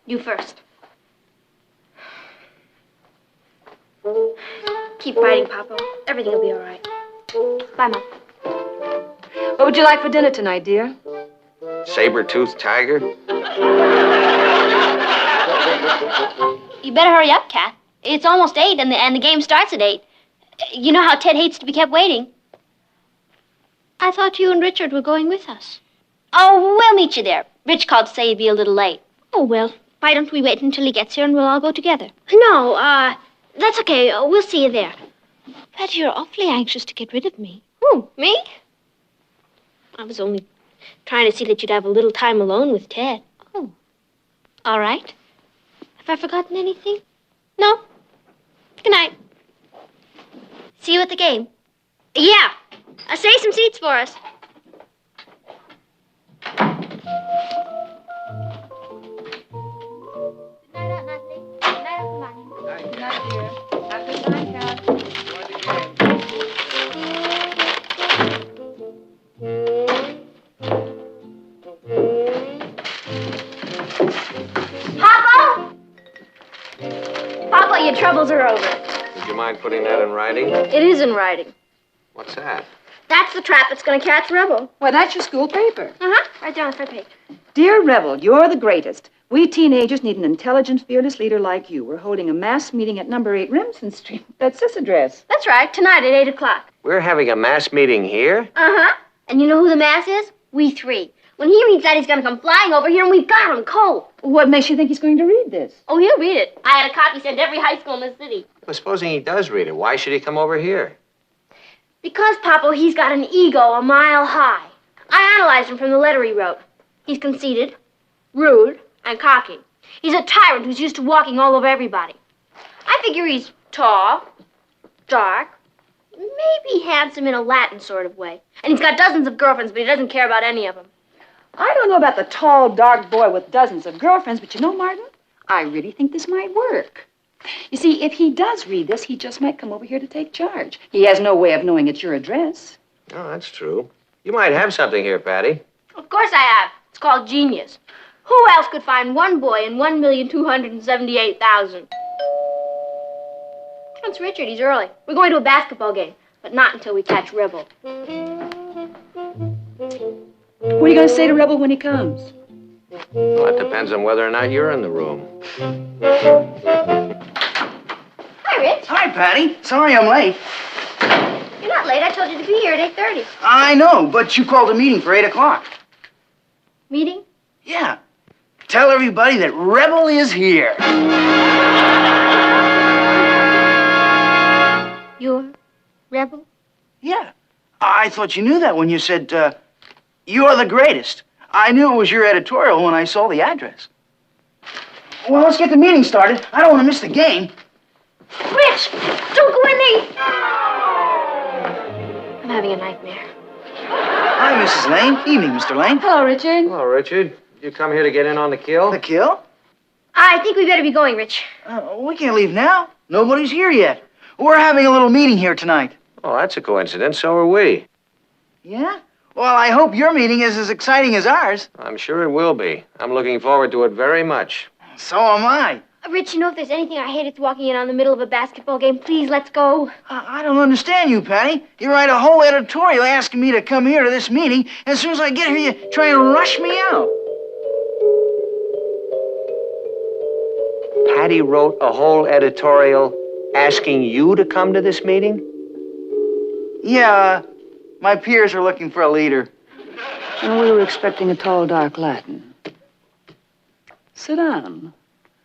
You first. Keep fighting, Papa. Everything will be all right. Bye, Mom. What would you like for dinner tonight, dear? Saber-toothed tiger? You better hurry up, Kat. It's almost 8, and the game starts at 8. You know how Ted hates to be kept waiting. I thought you and Richard were going with us. Oh, we'll meet you there. Rich called to say he'd be a little late. Oh, well, why don't we wait until he gets here and we'll all go together? No, that's okay. We'll see you there. Patty, you're awfully anxious to get rid of me. Who, me? I was only trying to see that you'd have a little time alone with Ted. Oh, all right. Have I forgotten anything? No. Good night. See you at the game. Yeah. Save some seats for us. Boy, your troubles are over. Would you mind putting that in writing? It is in writing. What's that? That's the trap that's going to catch Rebel. Why, that's your school paper. Uh-huh. Right there on the front page. Dear Rebel, you're the greatest. We teenagers need an intelligent, fearless leader like you. We're holding a mass meeting at number 8 Remsen Street. That's this address. That's right. Tonight at 8 o'clock. We're having a mass meeting here? Uh-huh. And you know who the mass is? We 3. When he reads that, he's going to come flying over here, and we've got him cold. What makes you think he's going to read this? Oh, he'll read it. I had a copy sent to every high school in the city. Well, supposing he does read it, why should he come over here? Because, Papa, he's got an ego a mile high. I analyzed him from the letter he wrote. He's conceited, rude, and cocky. He's a tyrant who's used to walking all over everybody. I figure he's tall, dark, maybe handsome in a Latin sort of way. And he's got dozens of girlfriends, but he doesn't care about any of them. I don't know about the tall, dark boy with dozens of girlfriends, but you know, Martin, I really think this might work. You see, if he does read this, he just might come over here to take charge. He has no way of knowing it's your address. Oh, that's true. You might have something here, Patty. Of course I have. It's called genius. Who else could find one boy in 1,278,000? That's Richard. He's early. We're going to a basketball game, but not until we catch Rebel. What are you going to say to Rebel when he comes? Well, that depends on whether or not you're in the room. Hi, Rich. Hi, Patty. Sorry I'm late. You're not late. I told you to be here at 8:30. I know, but you called a meeting for 8 o'clock. Meeting? Yeah. Tell everybody that Rebel is here. You're Rebel? Yeah. I thought you knew that when you said, you're the greatest. I knew it was your editorial when I saw the address. Well, let's get the meeting started. I don't want to miss the game. Rich! Don't go in there! I'm having a nightmare. Hi, Mrs. Lane. Evening, Mr. Lane. Hello, Richard. Hello, Richard. You come here to get in on the kill? The kill? I think we better be going, Rich. We can't leave now. Nobody's here yet. We're having a little meeting here tonight. Oh, that's a coincidence. So are we. Yeah? Well, I hope your meeting is as exciting as ours. I'm sure it will be. I'm looking forward to it very much. So am I. Rich, you know, if there's anything I hate, it's walking in on the middle of a basketball game. Please, let's go. I don't understand you, Patty. You write a whole editorial asking me to come here to this meeting. And as soon as I get here, you try and rush me out. Patty wrote a whole editorial asking you to come to this meeting? Yeah, my peers are looking for a leader. And we were expecting a tall, dark Latin. Sit down,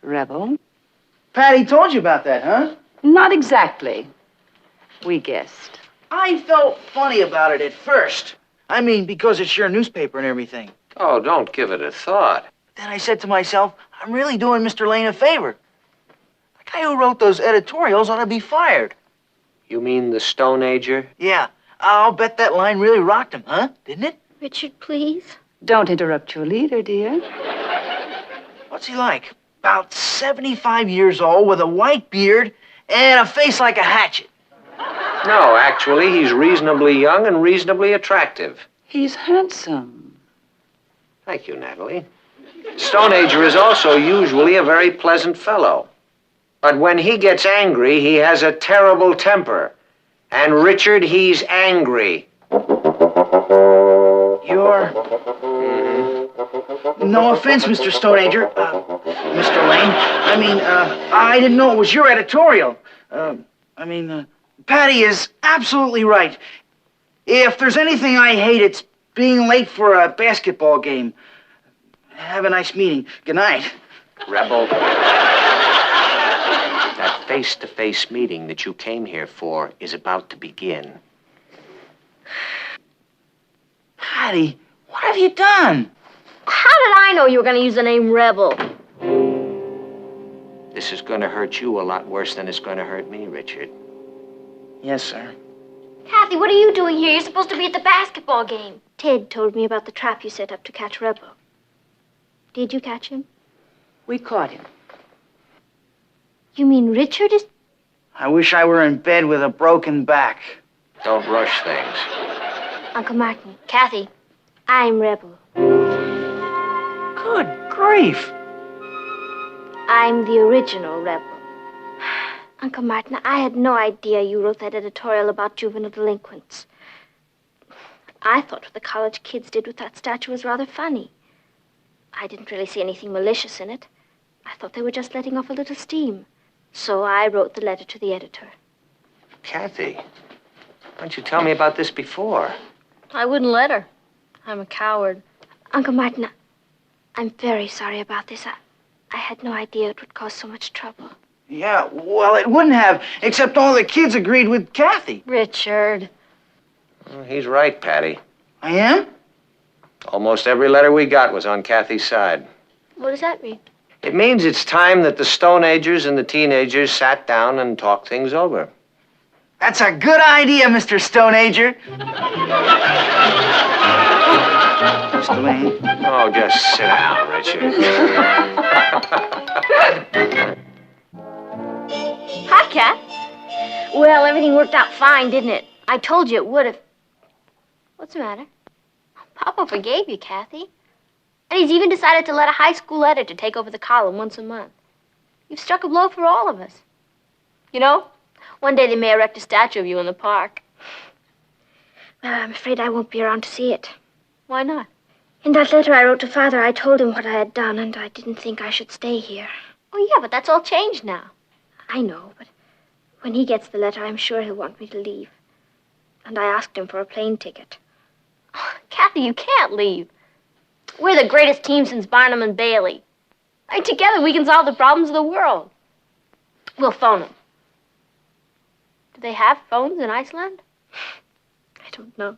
Rebel. Patty told you about that, huh? Not exactly. We guessed. I felt funny about it at first. I mean, because it's your newspaper and everything. Oh, don't give it a thought. Then I said to myself, I'm really doing Mr. Lane a favor. The guy who wrote those editorials ought to be fired. You mean the Stone Ager? Yeah, I'll bet that line really rocked him, huh? Didn't it? Richard, please. Don't interrupt your leader, dear. What's he like? About 75 years old with a white beard and a face like a hatchet. No, actually, he's reasonably young and reasonably attractive. He's handsome. Thank you, Natalie. Stone Ager is also usually a very pleasant fellow. But when he gets angry, he has a terrible temper. And Richard, he's angry. You're... No offense, Mr. Stone Ager. Mr. Lane. I didn't know it was your editorial. Patty is absolutely right. If there's anything I hate, it's being late for a basketball game. Have a nice meeting. Good night. Rebel. That face-to-face meeting that you came here for is about to begin. Patty, what have you done? How did I know you were going to use the name Rebel? This is going to hurt you a lot worse than it's going to hurt me, Richard. Yes, sir. Kathy, what are you doing here? You're supposed to be at the basketball game. Ted told me about the trap you set up to catch Rebel. Did you catch him? We caught him. You mean Richard is... I wish I were in bed with a broken back. Don't rush things. Uncle Martin, Kathy, I'm Rebel. Good grief. I'm the original Rebel. Uncle Martin, I had no idea you wrote that editorial about juvenile delinquents. I thought what the college kids did with that statue was rather funny. I didn't really see anything malicious in it. I thought they were just letting off a little steam. So I wrote the letter to the editor. Kathy, why don't you tell me about this before? I wouldn't let her. I'm a coward. Uncle Martin, I'm very sorry about this. I had no idea it would cause so much trouble. Yeah, well, it wouldn't have, except all the kids agreed with Kathy. Richard. Well, he's right, Patty. I am? Almost every letter we got was on Kathy's side. What does that mean? It means it's time that the Stone Agers and the teenagers sat down and talked things over. That's a good idea, Mr. Stone Ager. Mr. Lane. Oh, just sit down, Richard. Hi, Kat. Well, everything worked out fine, didn't it? I told you it would have. What's the matter? Papa forgave you, Kathy. And he's even decided to let a high school editor take over the column once a month. You've struck a blow for all of us. You know, one day they may erect a statue of you in the park. Well, I'm afraid I won't be around to see it. Why not? In that letter I wrote to Father, I told him what I had done, and I didn't think I should stay here. Oh, yeah, but that's all changed now. I know, but when he gets the letter, I'm sure he'll want me to leave. And I asked him for a plane ticket. Oh, Kathy, you can't leave. We're the greatest team since Barnum and Bailey. Right, together we can solve the problems of the world. We'll phone them. Do they have phones in Iceland? I don't know.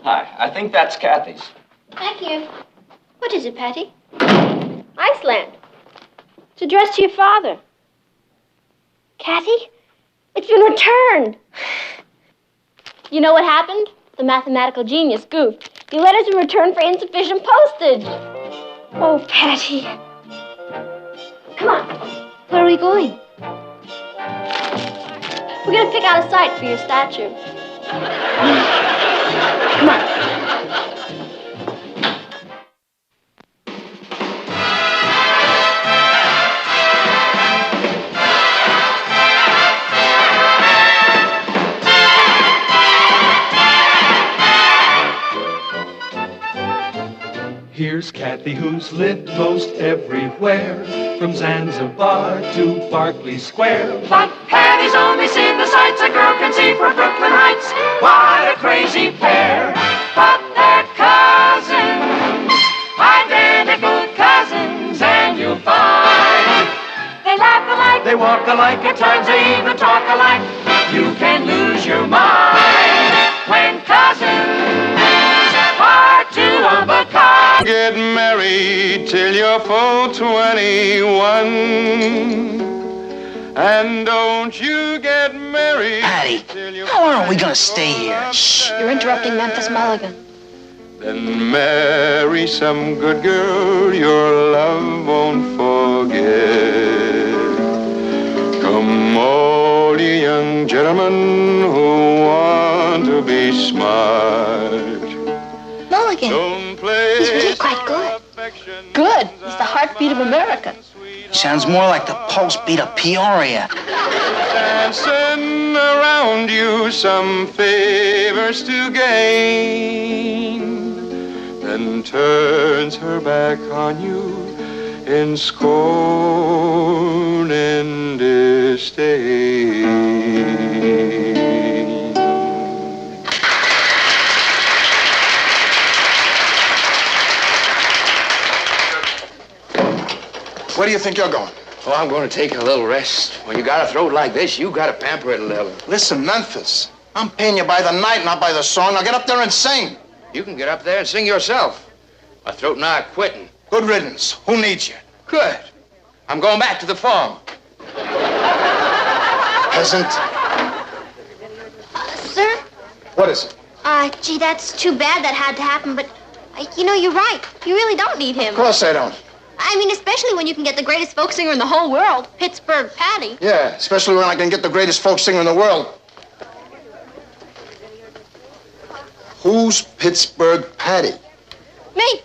Hi, I think that's Kathy's. Thank you. What is it, Patty? Iceland. It's addressed to your father. Kathy? It's been returned. You know what happened? The mathematical genius goofed. The letter's been returned for insufficient postage. Oh, Patty. Come on. Where are we going? We're going to pick out a site for your statue. Come on. Here's Kathy, who's lived most everywhere, from Zanzibar to Berkeley Square. But Patty's only seen the sights a girl can see from Brooklyn Heights. What a crazy pair! But they're cousins, identical cousins, and you'll find they laugh alike, they walk alike, at times they even talk alike. You can lose your mind when cousins are two of a kind. Get married till you're full 21. And don't you get married. Patty, how long are we going to stay here? Shh, you're interrupting Memphis Mulligan. Then marry some good girl your love won't forget. Come all you young gentlemen who want to be smart. Mulligan. Don't play. He's really quite good. Good. He's the heartbeat of America. Sounds more like the pulse beat of Peoria. Dancing around you, some favors to gain, then turns her back on you in scorn and disdain. Where do you think you're going? Oh, I'm going to take a little rest. When you got a throat like this, you got to pamper it a little. Listen, Memphis, I'm paying you by the night, not by the song. Now get up there and sing. You can get up there and sing yourself. My throat and I are quitting. Good riddance. Who needs you? Good. I'm going back to the farm. Peasant. Sir? What is it? Gee, that's too bad that had to happen, but, you know, you're right. You really don't need him. Of course I don't. I mean, especially when you can get the greatest folk singer in the whole world, Pittsburgh Patty. Yeah, especially when I can get the greatest folk singer in the world. Who's Pittsburgh Patty? Me.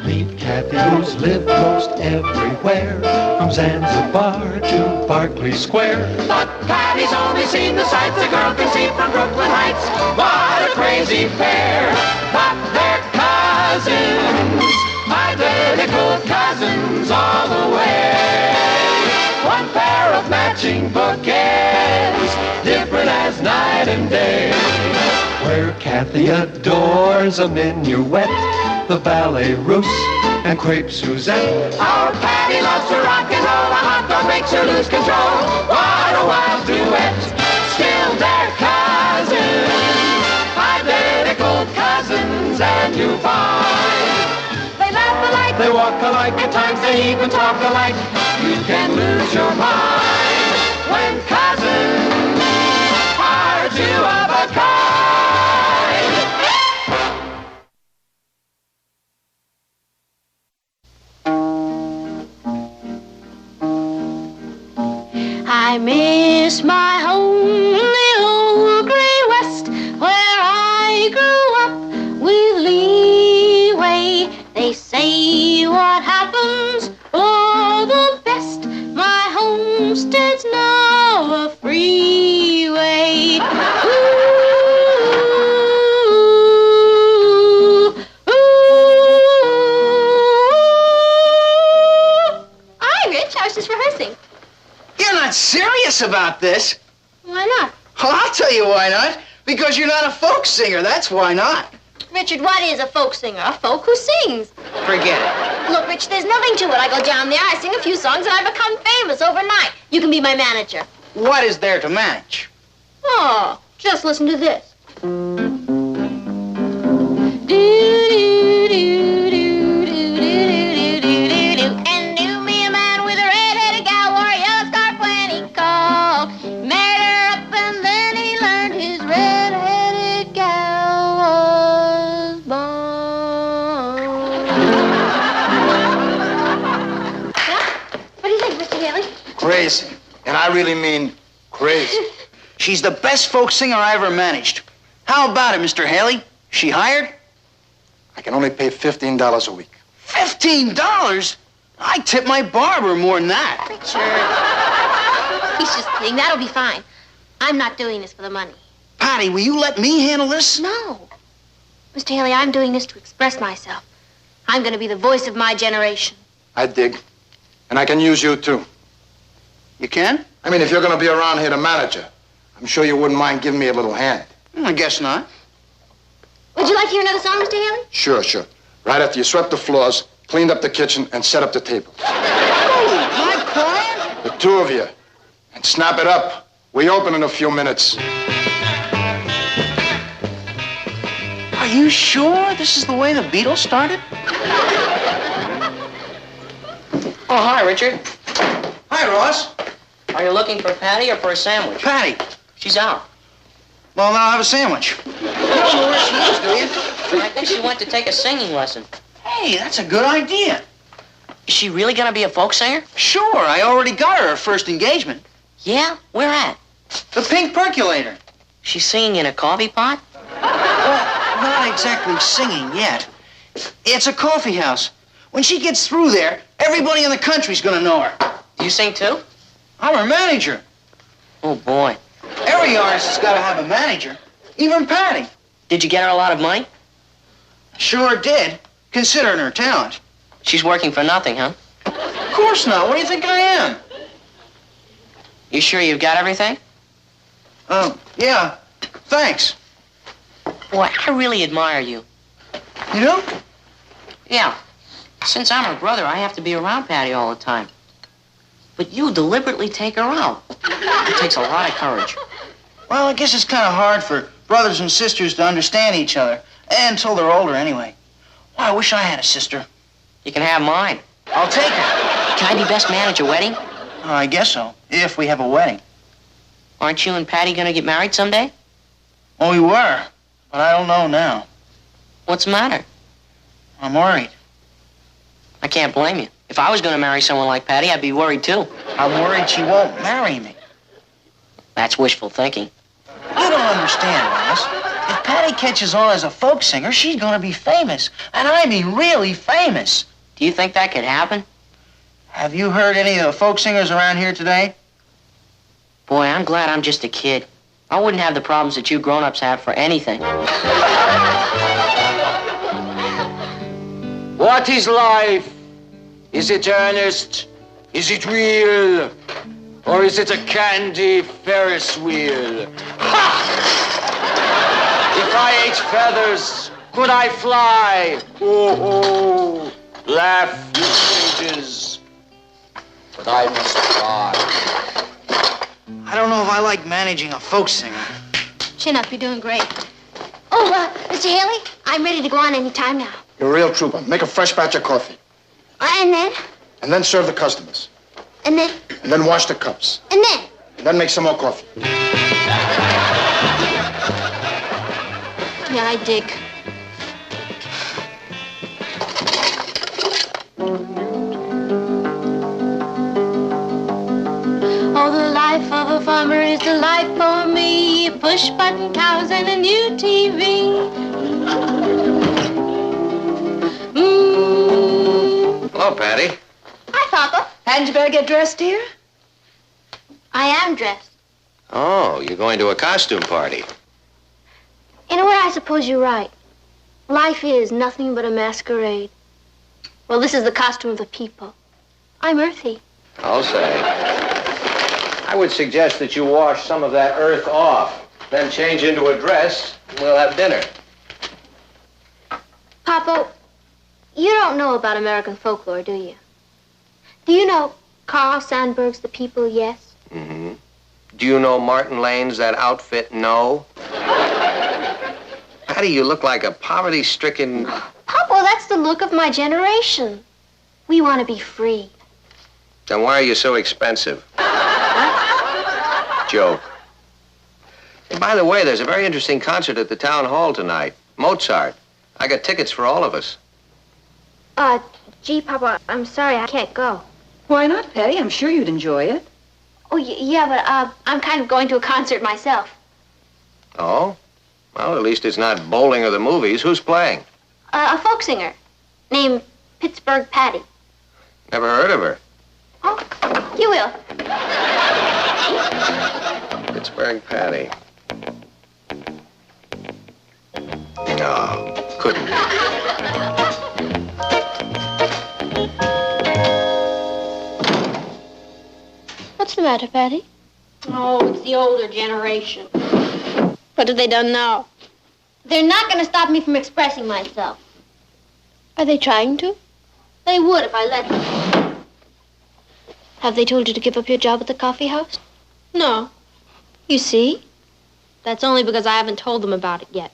Meet Kathy, who's lived most everywhere, from Zanzibar to Berkeley Square. But Patty's only seen the sights a girl can see from Brooklyn Heights. What a crazy pair! But they're cousins, identical cousins all the way. One pair of matching bookends, different as night and day. Where Kathy adores a minuet, the ballet russe, and crepe Suzette. Our Patty loves to rock and roll, a hot dog makes her lose control. What a wild duet, still they're cousins, identical cousins, and you find they laugh alike, they walk alike, at times they even talk alike. You can lose your mind when cousins are two of a kind. I miss my home in the old gray west, where I grew up with leeway. They say what happens for the best. My homestead's now a freeway. Hi, Rich. I was just rehearsing. You're not serious about this. Why not? Well, I'll tell you why not. Because you're not a folk singer, that's why not. Richard, what is a folk singer? A folk who sings. Forget it. Look, Rich, there's nothing to it. I go down there, I sing a few songs, and I become famous overnight. You can be my manager. What is there to manage? Oh, just listen to this. And knew me a man with a red-headed gal, wore a yellow scarf when he called. Married her up and then he learned his red-headed gal was born. What do you think, Mr. Haley? Crazy. And I really mean crazy. She's the best folk singer I ever managed. How about it, Mr. Haley? She hired? I can only pay $15 a week. $15? I tip my barber more than that. Richard. He's just kidding. That'll be fine. I'm not doing this for the money. Patty, will you let me handle this? No. Mr. Haley, I'm doing this to express myself. I'm going to be the voice of my generation. I dig. And I can use you, too. You can? I mean, if you're going to be around here to manage her, I'm sure you wouldn't mind giving me a little hand. I guess not. Would you like to hear another song, Mr. Haley? Sure, sure. Right after you swept the floors, cleaned up the kitchen, and set up the tables. My client? The two of you. And snap it up. We open in a few minutes. Are you sure this is the way the Beatles started? Oh, hi, Richard. Hi, Ross. Are you looking for Patty or for a sandwich? Patty. She's out. Well, then I'll have a sandwich. You don't know where she is, do you? I think she went to take a singing lesson. Hey, that's a good idea. Is she really gonna be a folk singer? Sure, I already got her first engagement. Yeah? Where at? The Pink Percolator. She's singing in a coffee pot? Well, not exactly singing yet. It's a coffee house. When she gets through there, everybody in the country's gonna know her. You sing too? I'm her manager. Oh, boy. Every artist has got to have a manager. Even Patty. Did you get her a lot of money? Sure did, considering her talent. She's working for nothing, huh? Of course not. What do you think I am? You sure you've got everything? Yeah. Thanks. Boy, I really admire you. You do? Yeah. Since I'm her brother, I have to be around Patty all the time. But you deliberately take her out. It takes a lot of courage. Well, I guess it's kind of hard for brothers and sisters to understand each other. Until they're older, anyway. Well, I wish I had a sister. You can have mine. I'll take her. Can I be best man at your wedding? I guess so, if we have a wedding. Aren't you and Patty gonna get married someday? Well, we were, but I don't know now. What's the matter? I'm worried. I can't blame you. If I was going to marry someone like Patty, I'd be worried too. I'm worried she won't marry me. That's wishful thinking. You don't understand, Ross. If Patty catches on as a folk singer, she's gonna be famous. And I mean really famous. Do you think that could happen? Have you heard any of the folk singers around here today? Boy, I'm glad I'm just a kid. I wouldn't have the problems that you grown-ups have for anything. What is life? Is it earnest? Is it real? Or is it a candy Ferris wheel? Ha! If I ate feathers, could I fly? Oh, laugh, you sages. But I must fly. I don't know if I like managing a folk singer. Chin up, you're doing great. Oh, Mr. Haley, I'm ready to go on any time now. You're a real trooper. Make a fresh batch of coffee. And then? And then serve the customers. And then? And then wash the cups. And then? And then make some more coffee. Yeah, I dig. Oh, the life of a farmer is the life for me. Push-button cows and a new TV. Hello, Patty. Hi, Papa. Hadn't you better get dressed, dear? I am dressed. Oh, you're going to a costume party. You know what? I suppose you're right. Life is nothing but a masquerade. Well, this is the costume of the people. I'm earthy. I'll say. I would suggest that you wash some of that earth off, then change into a dress, and we'll have dinner. Papa, you don't know about American folklore, do you? Do you know Carl Sandburg's The People, Yes? Mm-hmm. Do you know Martin Lane's That Outfit, No? Patty, you look like a poverty-stricken... Papa, that's the look of my generation. We want to be free. Then why are you so expensive? Joke. And by the way, there's a very interesting concert at the town hall tonight. Mozart. I got tickets for all of us. Gee, Papa, I'm sorry, I can't go. Why not, Patty? I'm sure you'd enjoy it. Oh, yeah, but I'm kind of going to a concert myself. Oh? Well, at least it's not bowling or the movies. Who's playing? A folk singer named Pittsburgh Patty. Never heard of her. Oh, you will. Pittsburgh Patty. No, couldn't. What's the matter, Patty? Oh, it's the older generation. What have they done now? They're not going to stop me from expressing myself. Are they trying to? They would if I let them. Have they told you to give up your job at the coffee house? No. You see? That's only because I haven't told them about it yet.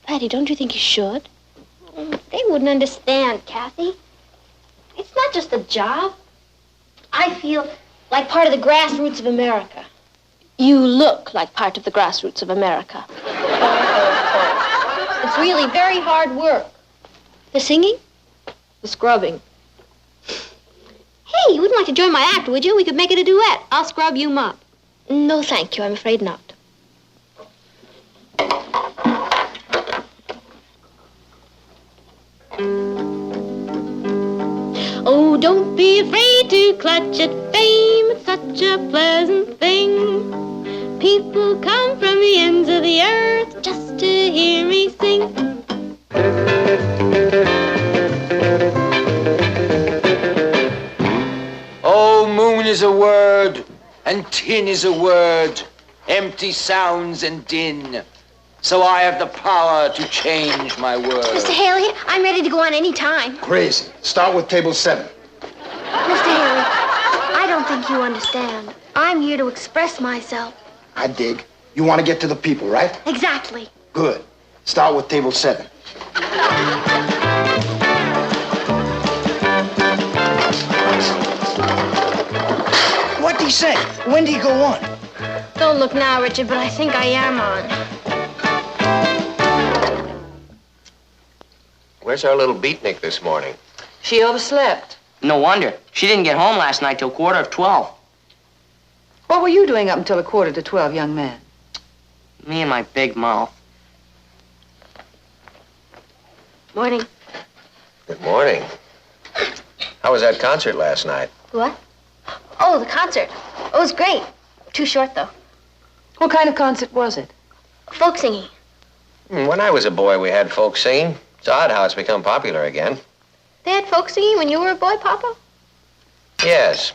Patty, don't you think you should? They wouldn't understand, Kathy. It's not just a job. I feel like part of the grassroots of America. You look like part of the grassroots of America. It's really very hard work. The singing? The scrubbing. Hey, you wouldn't like to join my act, would you? We could make it a duet. I'll scrub, you mop. No, thank you. I'm afraid not. Oh, don't be afraid to clutch at fame. It's such a pleasant thing. People come from the ends of the earth just to hear me sing. Oh, moon is a word, and tin is a word. Empty sounds and din. So I have the power to change my word. Mr. Haley, I'm ready to go on any time. Crazy. Start with table 7. Mr. Haley, I don't think you understand. I'm here to express myself. I dig. You want to get to the people, right? Exactly. Good. Start with table 7. What'd he say? When did he go on? Don't look now, Richard, but I think I am on. Where's our little beatnik this morning? She overslept. No wonder. She didn't get home last night till 11:45. What were you doing up until 11:45, young man? Me and my big mouth. Morning. Good morning. How was that concert last night? What? Oh, the concert. It was great. Too short, though. What kind of concert was it? Folk singing. When I was a boy, we had folk singing. It's odd how it's become popular again. They had folk singing when you were a boy, Papa? Yes.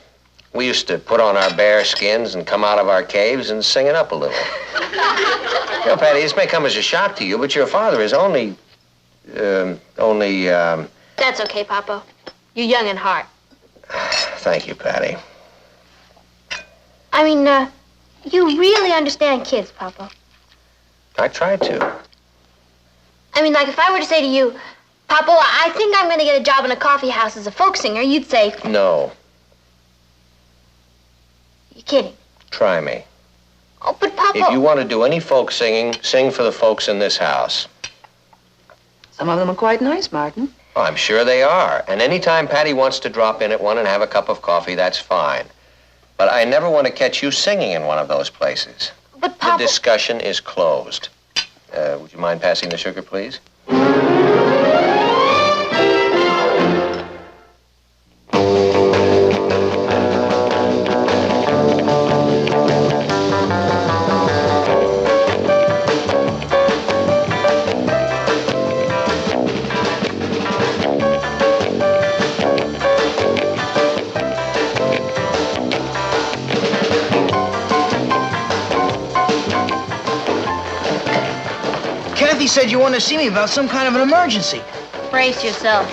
We used to put on our bear skins and come out of our caves and sing it up a little. You know, Patty, this may come as a shock to you, but your father is only... That's okay, Papa. You're young in heart. Thank you, Patty. I mean, you really understand kids, Papa. I tried to. I mean, like, if I were to say to you, Papa, I think I'm going to get a job in a coffee house as a folk singer, you'd say... No. You're kidding. Try me. Oh, but Papa... If you want to do any folk singing, sing for the folks in this house. Some of them are quite nice, Martin. Oh, I'm sure they are. And anytime Patty wants to drop in at one and have a cup of coffee, that's fine. But I never want to catch you singing in one of those places. But, Papa... The discussion is closed. Would you mind passing the sugar, please? Kathy said you wanted to see me about some kind of an emergency. Brace yourself.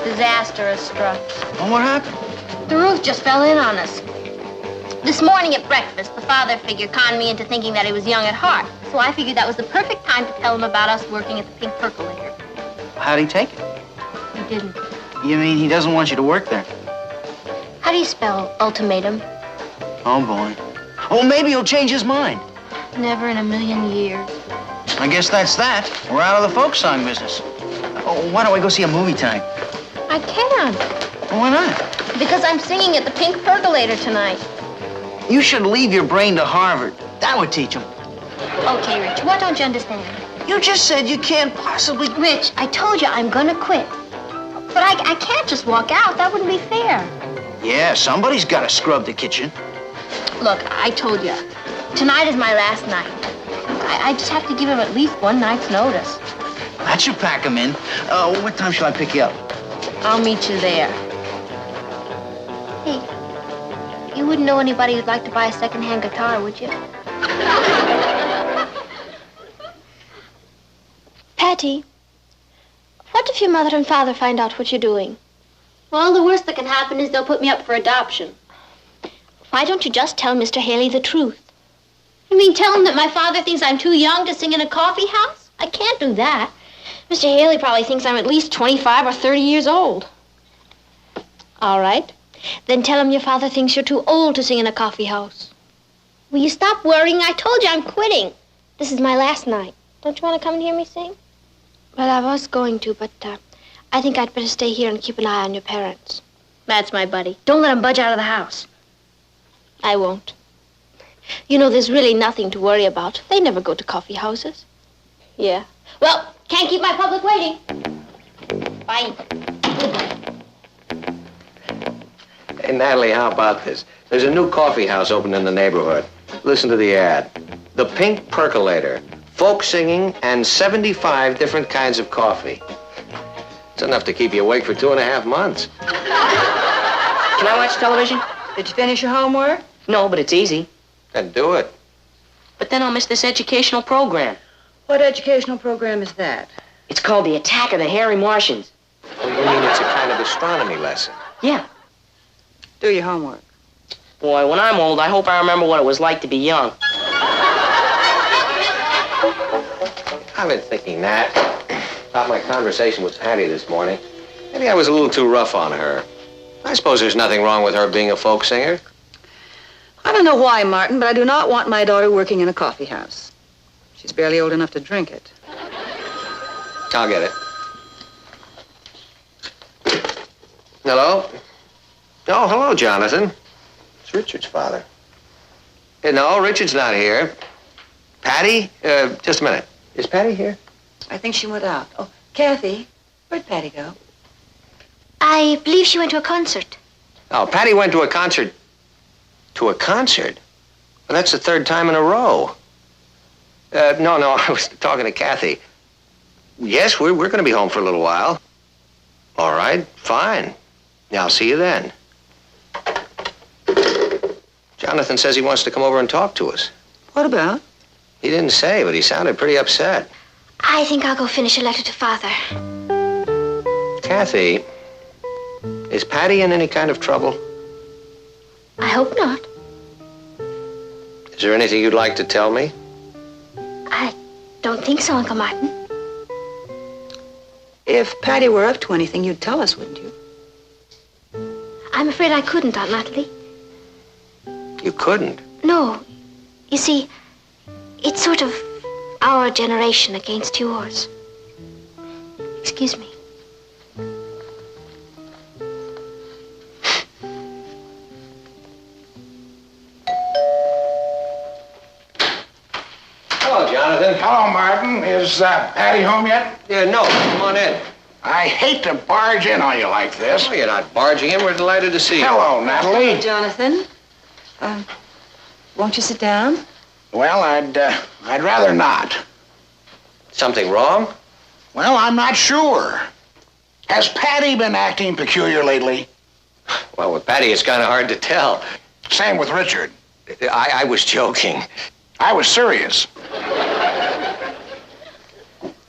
Disaster has struck. Well, what happened? The roof just fell in on us. This morning at breakfast, the father figure conned me into thinking that he was young at heart. So I figured that was the perfect time to tell him about us working at the Pink Percolator. How'd he take it? He didn't. You mean he doesn't want you to work there? How do you spell ultimatum? Oh, boy. Well, maybe he'll change his mind. Never in a million years. I guess that's that. We're out of the folk song business. Oh, why don't we go see a movie tonight? I can't. Well, why not? Because I'm singing at the Pink Percolator tonight. You should leave your brain to Harvard. That would teach him. Okay, Rich, what don't you understand? You just said you can't possibly... Rich, I told you I'm gonna quit. But I can't just walk out. That wouldn't be fair. Yeah, somebody's got to scrub the kitchen. Look, I told you. Tonight is my last night. I just have to give him at least one night's notice. That should pack him in. What time shall I pick you up? I'll meet you there. Hey, you wouldn't know anybody who'd like to buy a second-hand guitar, would you? Patty, what if your mother and father find out what you're doing? Well, the worst that can happen is they'll put me up for adoption. Why don't you just tell Mr. Haley the truth? You mean tell him that my father thinks I'm too young to sing in a coffee house? I can't do that. Mr. Haley probably thinks I'm at least 25 or 30 years old. All right. Then tell him your father thinks you're too old to sing in a coffee house. Will you stop worrying? I told you I'm quitting. This is my last night. Don't you want to come and hear me sing? Well, I was going to, but I think I'd better stay here and keep an eye on your parents. That's my buddy. Don't let them budge out of the house. I won't. You know, there's really nothing to worry about. They never go to coffee houses. Yeah. Well, can't keep my public waiting. Bye. Hey, Natalie, how about this? There's a new coffee house open in the neighborhood. Listen to the ad. The Pink Percolator. Folk singing and 75 different kinds of coffee. It's enough to keep you awake for 2.5 months. Can I watch television? Did you finish your homework? No, but it's easy. Then do it. But then I'll miss this educational program. What educational program is that? It's called The Attack of the Hairy Martians. Well, you mean it's a kind of astronomy lesson? Yeah. Do your homework. Boy, when I'm old, I hope I remember what it was like to be young. I've been thinking that about my conversation with Patty this morning. Maybe I was a little too rough on her. I suppose there's nothing wrong with her being a folk singer. I don't know why, Martin, but I do not want my daughter working in a coffee house. She's barely old enough to drink it. I'll get it. Hello? Oh, hello, Jonathan. It's Richard's father. No, Richard's not here. Patty? Just a minute. Is Patty here? I think she went out. Oh, Kathy, where'd Patty go? I believe she went to a concert. Oh, Patty went to a concert. To a concert? Well, that's the third time in a row. No, I was talking to Kathy. Yes, we're going to be home for a little while. All right, fine. Yeah, I'll see you then. Jonathan says he wants to come over and talk to us. What about? He didn't say, but he sounded pretty upset. I think I'll go finish a letter to Father. Kathy, is Patty in any kind of trouble? I hope not. Is there anything you'd like to tell me? I don't think so, Uncle Martin. If Patty were up to anything, you'd tell us, wouldn't you? I'm afraid I couldn't, Aunt Natalie. You couldn't? No. You see, it's sort of our generation against yours. Excuse me. Hello, Jonathan. Hello, Martin. Is Patty home yet? Yeah, no. Come on in. I hate to barge in on you like this. Oh, you're not barging in. We're delighted to see you. Hello, Natalie. Hello, Jonathan. Won't you sit down? Well, I'd rather not. Something wrong? Well, I'm not sure. Has Patty been acting peculiar lately? Well, with Patty, it's kind of hard to tell. Same with Richard. I was joking. I was serious.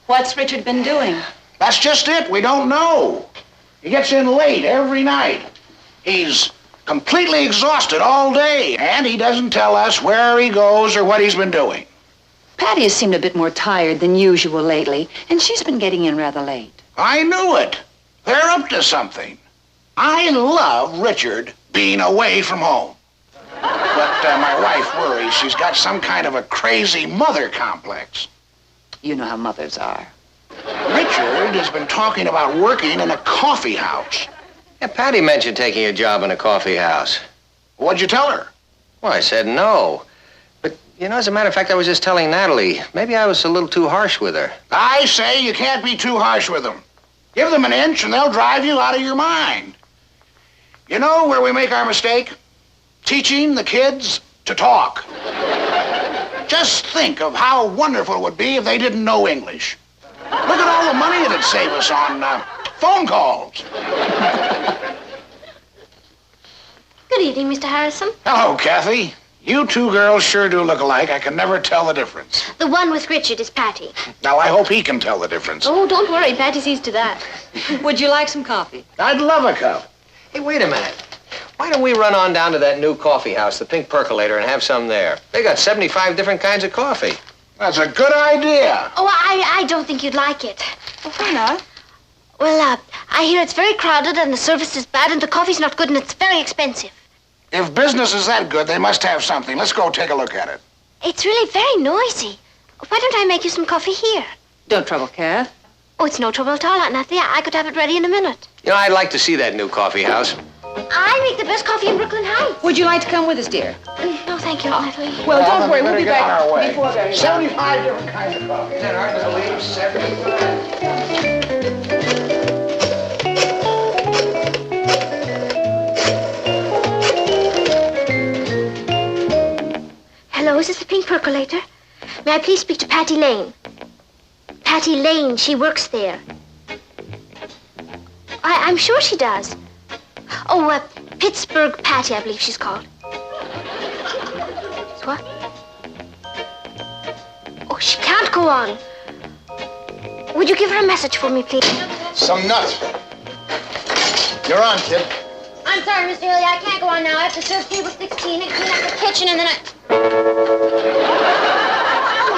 What's Richard been doing? That's just it. We don't know. He gets in late every night. He's completely exhausted all day, and he doesn't tell us where he goes or what he's been doing. Patty has seemed a bit more tired than usual lately, and she's been getting in rather late. I knew it. They're up to something. I love Richard being away from home. But my wife worries she's got some kind of a crazy mother complex. You know how mothers are. Richard has been talking about working in a coffee house. Yeah, Patty mentioned taking a job in a coffee house. What'd you tell her? Well, I said no. But, you know, as a matter of fact, I was just telling Natalie, maybe I was a little too harsh with her. I say you can't be too harsh with them. Give them an inch and they'll drive you out of your mind. You know where we make our mistake? Teaching the kids to talk. Just think of how wonderful it would be if they didn't know English. Look at all the money it'd save us on phone calls. Good evening, Mr. Harrison. Hello, Kathy. You two girls sure do look alike. I can never tell the difference. The one with Richard is Patty. Now, I hope he can tell the difference. Oh, don't worry. Patty sees to that. Would you like some coffee? I'd love a cup. Hey, wait a minute. Why don't we run on down to that new coffee house, the Pink Percolator, and have some there? They got 75 different kinds of coffee. That's a good idea. Oh, I don't think you'd like it. Well, why not? Well, I hear it's very crowded and the service is bad and the coffee's not good and it's very expensive. If business is that good, they must have something. Let's go take a look at it. It's really very noisy. Why don't I make you some coffee here? Don't trouble, Kath. Oh, it's no trouble at all, Aunt Natalie. I could have it ready in a minute. You know, I'd like to see that new coffee house. I make the best coffee in Brooklyn Heights. Would you like to come with us, dear? No, thank you, Aunt Natalie. Well, don't worry. We'll be Get on back our way. before very long. 75 different kinds of coffee. Is that hard to believe? 75? Hello, is this the Pink Percolator? May I please speak to Patty Lane? Patty Lane, she works there. I'm sure she does. Oh, Pittsburgh Patty, I believe she's called. What? Oh, she can't go on. Would you give her a message for me, please? Some nut. You're on, kid. I'm sorry, Mr. Haley. I can't go on now. I have to serve table 16 and clean up the kitchen, and then I... Oh, I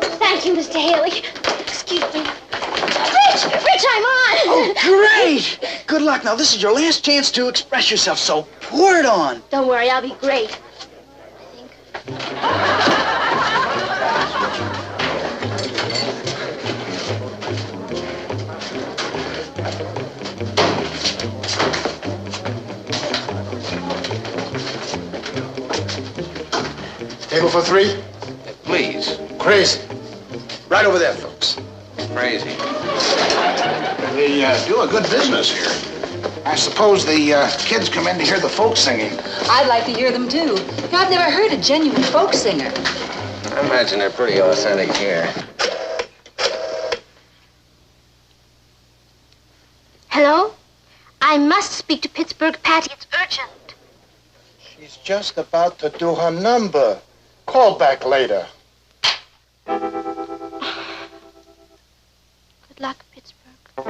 see. Thank you, Mr. Haley. Excuse me. Rich, I'm on. Oh, great. Good luck. Now, this is your last chance to express yourself, so pour it on. Don't worry, I'll be great. Table for three? Please. Crazy. Right over there, folks. Crazy. They do a good business here. I suppose the kids come in to hear the folk singing. I'd like to hear them too. I've never heard a genuine folk singer. I imagine they're pretty authentic here. Hello? I must speak to Pittsburgh Patty. It's urgent. She's just about to do her number. Call back later. Good luck, Pittsburgh.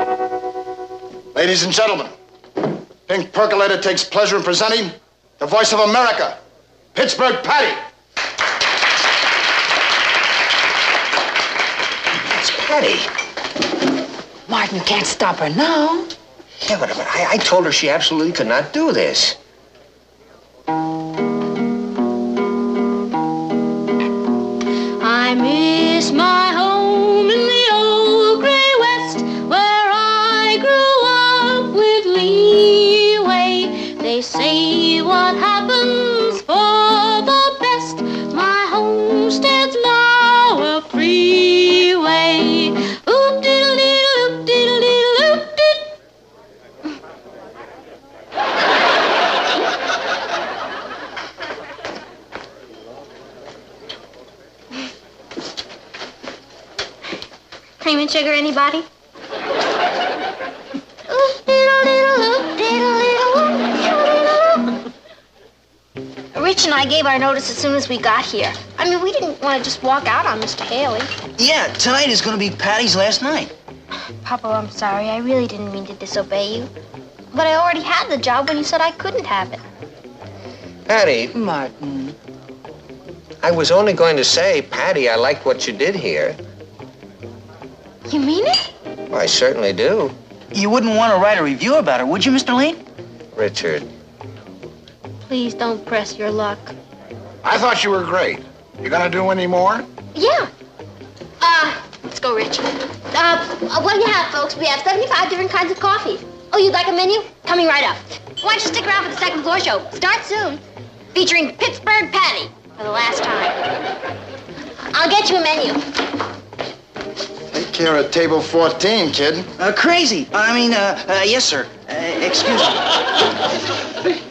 Ladies and gentlemen, Pink Percolator takes pleasure in presenting the voice of America, Pittsburgh Patty. It's Patty. Martin can't stop her now. Yeah, but I told her she absolutely could not do this. I miss my home in the old gray west, where I grew up with leeway. They say what happens for the best. My homestead's now a freeway. Oop diddle diddle oop diddle diddle oop diddle. Cream and sugar, anybody? Oop diddle diddle oop diddle diddle oop diddle. Rich and I gave our notice as soon as we got here. I mean, we didn't want to just walk out on Mr. Haley. Yeah, tonight is going to be Patty's last night. Papa, I'm sorry. I really didn't mean to disobey you. But I already had the job when you said I couldn't have it. Patty, Martin. I was only going to say, Patty, I like what you did here. You mean it? Well, I certainly do. You wouldn't want to write a review about her, would you, Mr. Lane? Richard. Please don't press your luck. I thought you were great. You gonna do any more? Yeah. Let's go, Rich. What do you have, folks? We have 75 different kinds of coffee. Oh, you'd like a menu? Coming right up. Why don't you stick around for the second floor show? Starts soon. Featuring Pittsburgh Patty for the last time. I'll get you a menu. Take care of table 14, kid. Crazy. Yes, sir. Excuse me.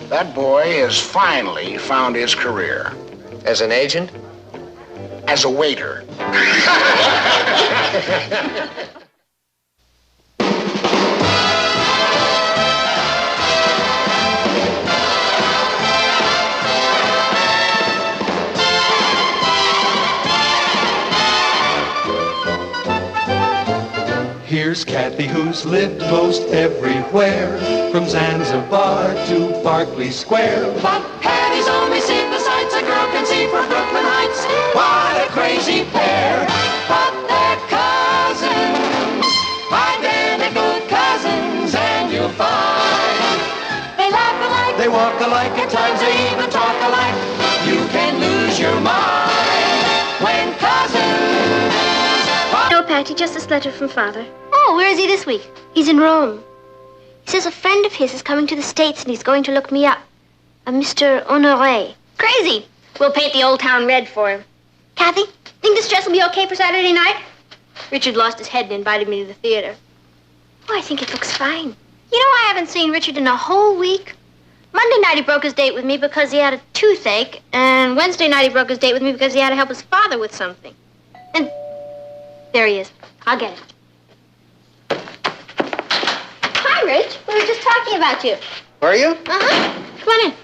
That boy has finally found his career. As an agent? As a waiter. Here's Kathy, who's lived most everywhere, from Zanzibar to Berkeley Square. But Patty's only seen the sights a girl can see from Brooklyn Heights. What a crazy pair! But they're cousins, identical cousins, and you'll find they laugh alike, they walk alike, at times they even talk alike. You can lose your mind when cousins. No, Patty, just this letter from Father. Oh, where is he this week? He's in Rome. He says a friend of his is coming to the States and he's going to look me up. A Mr. Honoré. Crazy. We'll paint the old town red for him. Kathy, think this dress will be okay for Saturday night? Richard lost his head and invited me to the theater. Oh, I think it looks fine. You know, I haven't seen Richard in a whole week. Monday night he broke his date with me because he had a toothache, and Wednesday night he broke his date with me because he had to help his father with something. And there he is. I'll get it. Hi, Rich. We were just talking about you. Are you? Uh-huh. Come on in.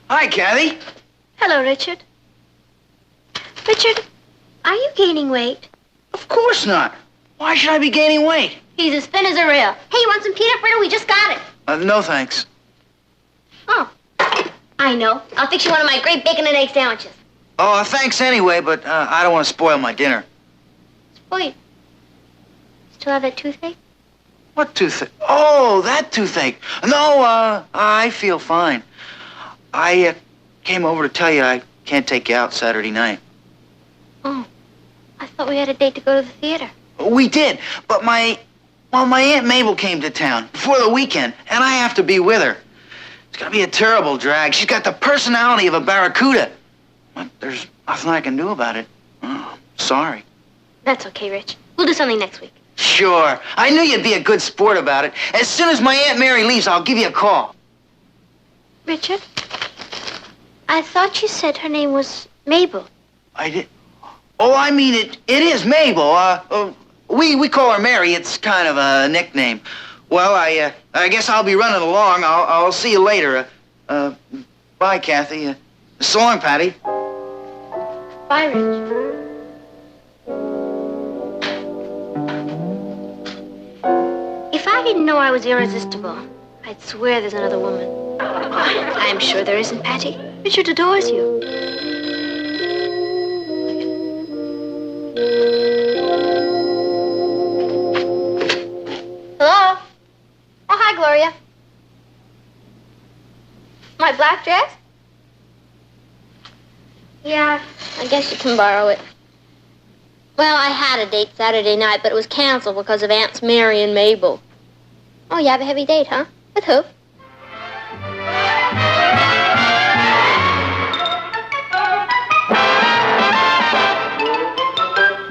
Hi, Kathy. Hello, Richard. Richard, are you gaining weight? Of course not. Why should I be gaining weight? He's as thin as a rail. Hey, you want some peanut brittle? We just got it. No, thanks. Oh, I know. I'll fix you one of my great bacon and egg sandwiches. Oh, thanks anyway, but I don't want to spoil my dinner. Wait. Still have that toothache? What toothache? Oh, that toothache. No, I feel fine. I came over to tell you I can't take you out Saturday night. Oh, I thought we had a date to go to the theater. We did, but my Aunt Mabel came to town before the weekend, and I have to be with her. It's gonna be a terrible drag. She's got the personality of a barracuda. But there's nothing I can do about it. Oh, sorry. That's okay, Rich. We'll do something next week. Sure. I knew you'd be a good sport about it. As soon as my Aunt Mary leaves, I'll give you a call. Richard, I thought you said her name was Mabel. I did. Oh, I mean, it is Mabel. We call her Mary. It's kind of a nickname. Well, I guess I'll be running along. I'll see you later. Bye, Kathy. So long, Patty. Bye, Rich. If I didn't know I was irresistible, I'd swear there's another woman. I'm sure there isn't, Patty. Richard adores you. Hello? Oh, hi, Gloria. My black dress? Yeah, I guess you can borrow it. Well, I had a date Saturday night, but it was canceled because of Aunts Mary and Mabel. Oh, you have a heavy date, huh? With who?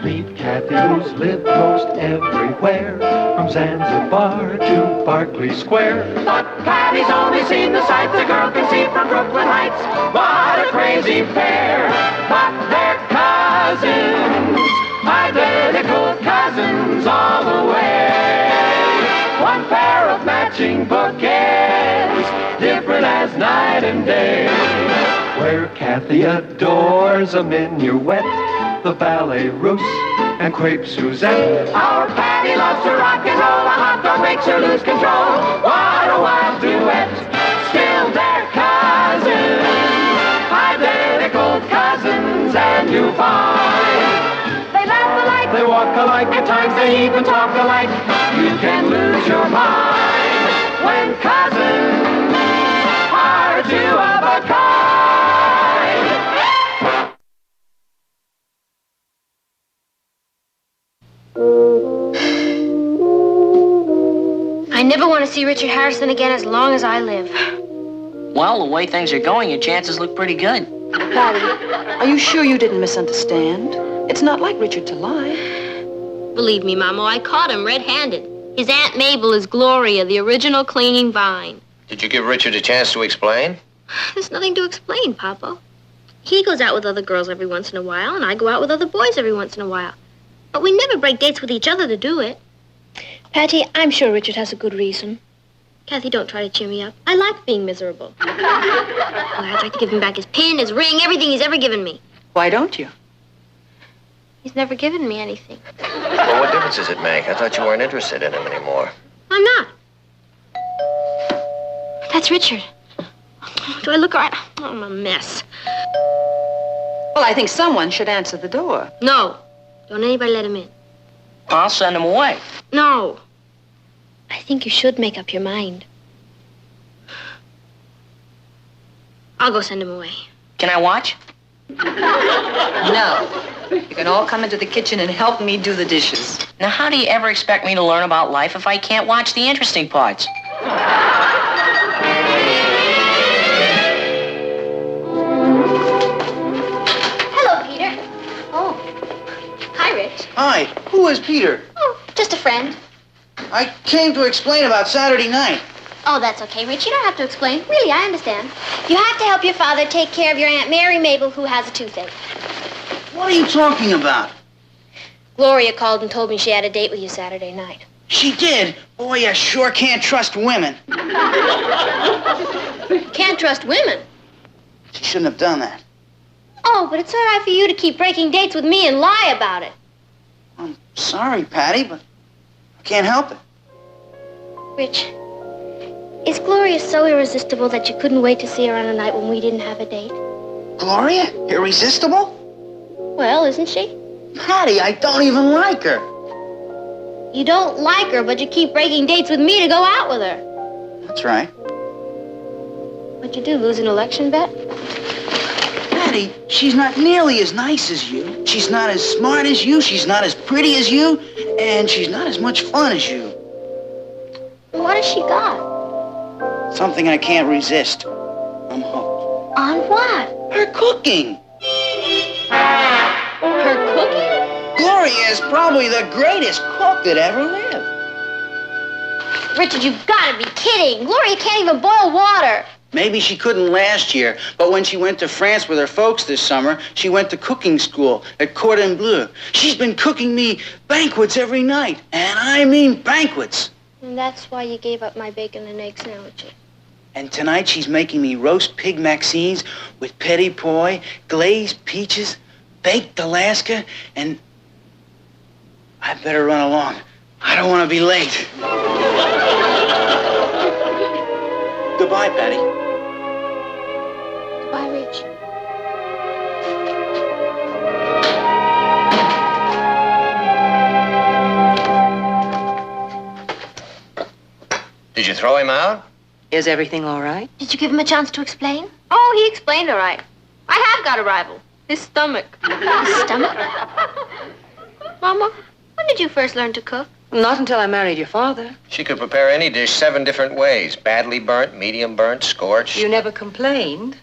Meet Kathy, who's lived most everywhere, from Zanzibar to Berkeley Square. But Patty's only seen the sights a girl can see from Brooklyn Heights. What a crazy pair! But they're cousins, identical cousins all the way. One pair of matching bouquets, different as night and day. Where Kathy adores a minuet, the ballet russe, and crepe Suzette. Our Patty loves to rock and roll, a hot dog makes her lose control. What a wild duet, still they're cousins, identical cousins, and you find they laugh alike, they walk alike, at times they even talk alike. You can lose your mind when cousins are two of a kind. I never want to see Richard Harrison again as long as I live. Well, the way things are going, your chances look pretty good. Patty, are you sure you didn't misunderstand? It's not like Richard to lie. Believe me, Mama, I caught him red-handed. His Aunt Mabel is Gloria, the original clinging vine. Did you give Richard a chance to explain? There's nothing to explain, Papa. He goes out with other girls every once in a while, and I go out with other boys every once in a while. But we never break dates with each other to do it. Patty, I'm sure Richard has a good reason. Kathy, don't try to cheer me up. I like being miserable. Well, I'd like to give him back his pin, his ring, everything he's ever given me. Why don't you? He's never given me anything. Well, what difference does it make? I thought you weren't interested in him anymore. I'm not. That's Richard. Do I look all right? Oh, I'm a mess. Well, I think someone should answer the door. No. Don't anybody let him in. I'll send him away. No. I think you should make up your mind. I'll go send him away. Can I watch? No. You can all come into the kitchen and help me do the dishes. Now, how do you ever expect me to learn about life if I can't watch the interesting parts? Hello, Peter. Oh. Hi, Rich. Hi, who is Peter? Oh, just a friend. I came to explain about Saturday night. Oh, that's okay, Rich. You don't have to explain. Really, I understand. You have to help your father take care of your Aunt Mary Mabel, who has a toothache. What are you talking about? Gloria called and told me she had a date with you Saturday night. She did? Boy, I sure can't trust women. Can't trust women. She shouldn't have done that. Oh, but it's all right for you to keep breaking dates with me and lie about it. I'm sorry, Patty, but I can't help it. Rich, is Gloria so irresistible that you couldn't wait to see her on a night when we didn't have a date? Gloria? Irresistible? Well, isn't she? Patty, I don't even like her. You don't like her, but you keep breaking dates with me to go out with her. That's right. What'd you do, lose an election bet? Patty, she's not nearly as nice as you. She's not as smart as you. She's not as pretty as you. And she's not as much fun as you. What has she got? something I can't resist. I'm hooked. On what? Her cooking. Her cooking? Gloria is probably the greatest cook that ever lived. Richard, you've got to be kidding. Gloria can't even boil water. Maybe she couldn't last year, but when she went to France with her folks this summer, she went to cooking school at Cordon Bleu. She's been cooking me banquets every night, and I mean banquets. And that's why you gave up my bacon and egg sandwiches. And tonight she's making me roast pig maxines with petit pois, glazed peaches, baked Alaska, and I better run along. I don't want to be late. Goodbye, Patty. Goodbye, Rich. Did you throw him out? Is everything all right? Did you give him a chance to explain? Oh, he explained all right. I have got a rival. His stomach. His stomach? Mama, when did you first learn to cook? Not until I married your father. She could prepare any dish 7 different ways. Badly burnt, medium burnt, scorched. You never complained.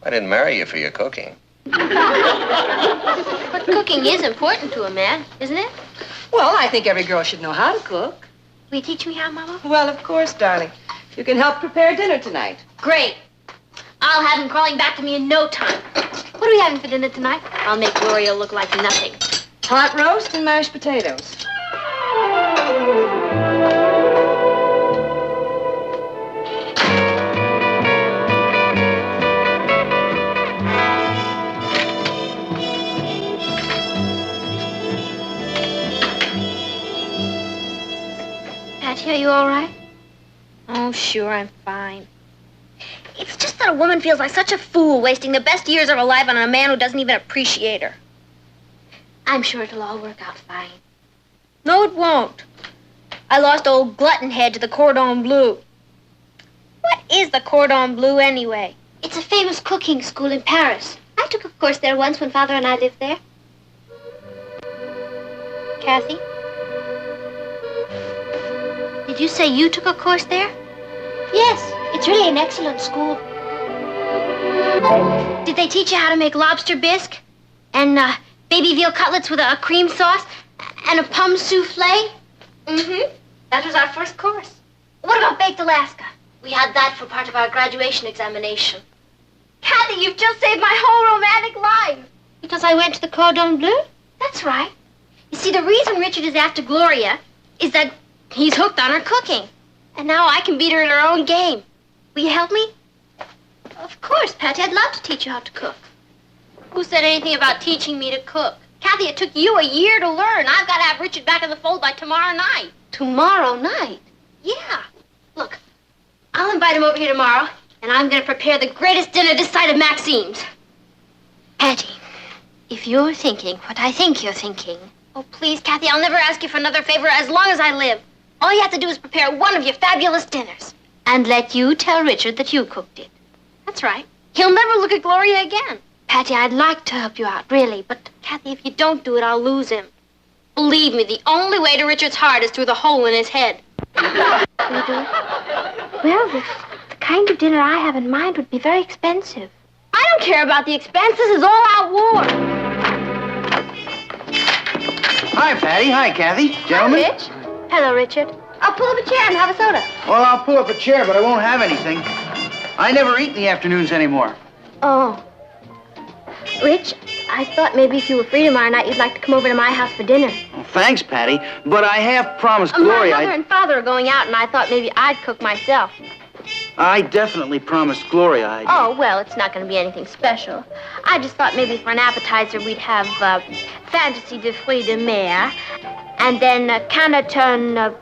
I didn't marry you for your cooking. But cooking is important to a man, isn't it? Well, I think every girl should know how to cook. Will you teach me how, Mama? Well, of course, darling. You can help prepare dinner tonight. Great. I'll have him crawling back to me in no time. What are we having for dinner tonight? I'll make Gloria look like nothing. Hot roast and mashed potatoes. Patty, are you all right? Oh, sure, I'm fine. It's just that a woman feels like such a fool wasting the best years of her life on a man who doesn't even appreciate her. I'm sure it'll all work out fine. No, it won't. I lost old Glutton Head to the Cordon Bleu. What is the Cordon Bleu, anyway? It's a famous cooking school in Paris. I took a course there once when Father and I lived there. Kathy? Did you say you took a course there? Yes, it's really an excellent school. Did they teach you how to make lobster bisque? And baby veal cutlets with a cream sauce? And a pomme souffle? Mm-hmm. That was our first course. What about baked Alaska? We had that for part of our graduation examination. Kathy, you've just saved my whole romantic life. Because I went to the Cordon Bleu? That's right. You see, the reason Richard is after Gloria is that he's hooked on her cooking. And now I can beat her in her own game. Will you help me? Of course, Patty. I'd love to teach you how to cook. Who said anything about teaching me to cook? Kathy, it took you a year to learn. I've got to have Richard back in the fold by tomorrow night. Tomorrow night? Yeah. Look, I'll invite him over here tomorrow, and I'm going to prepare the greatest dinner this side of Maxime's. Patty, if you're thinking what I think you're thinking... Oh, please, Kathy, I'll never ask you for another favor as long as I live. All you have to do is prepare one of your fabulous dinners. And let you tell Richard that you cooked it. That's right. He'll never look at Gloria again. Patty, I'd like to help you out, really. But, Kathy, if you don't do it, I'll lose him. Believe me, the only way to Richard's heart is through the hole in his head. Will you do it? Well, the kind of dinner I have in mind would be very expensive. I don't care about the expense. This is all-out war. Hi, Patty. Hi, Kathy. Gentlemen. Hi, Rich. Hello, Richard. I'll pull up a chair and have a soda. Well, I'll pull up a chair, but I won't have anything. I never eat in the afternoons anymore. Oh. Rich, I thought maybe if you were free tomorrow night, you'd like to come over to my house for dinner. Well, thanks, Patty, but I have promised Gloria... My mother and father are going out, and I thought maybe I'd cook myself. I definitely promised Gloria I'd... Oh, well, it's not going to be anything special. I just thought maybe for an appetizer we'd have fantasy de fruits de mer, and then Canneton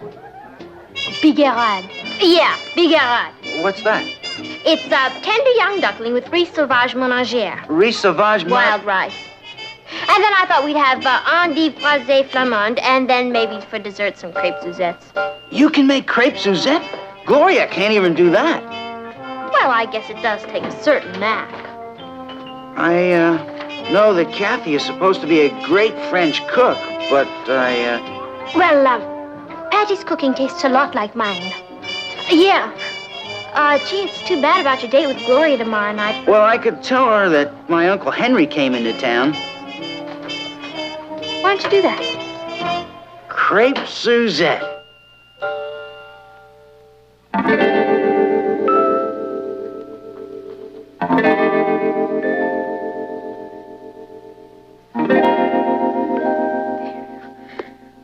bigarade. Yeah, bigarade. What's that? It's tender young duckling with riz sauvage ménagère. Riz sauvage... Wild rice. And then I thought we'd have endive braisée flamande, and then maybe for dessert some crepe Suzettes. You can make crepe Suzette? Gloria can't even do that. Well, I guess it does take a certain knack. I know that Kathy is supposed to be a great French cook, but Well, Patty's cooking tastes a lot like mine. Yeah. Gee, it's too bad about your date with Gloria tomorrow night. Well, I could tell her that my Uncle Henry came into town. Why don't you do that? Crepe Suzette.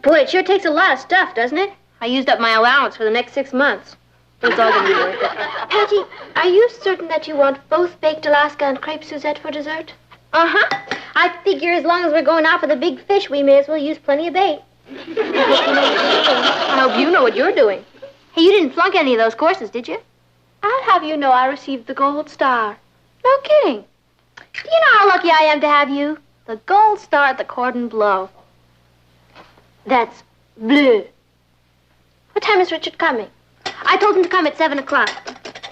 Boy, it sure takes a lot of stuff, doesn't it? I used up my allowance for the next 6 months. But it's all gonna be worth it. Patty, are you certain that you want both baked Alaska and crepe Suzette for dessert? Uh-huh. I figure as long as we're going out for the big fish, we may as well use plenty of bait. I hope you know what you're doing. Hey, you didn't flunk any of those courses, did you? I'll have you know I received the gold star. No kidding. Do you know how lucky I am to have you? The gold star at the cordon bleu. That's bleu. What time is Richard coming? I told him to come at 7 o'clock.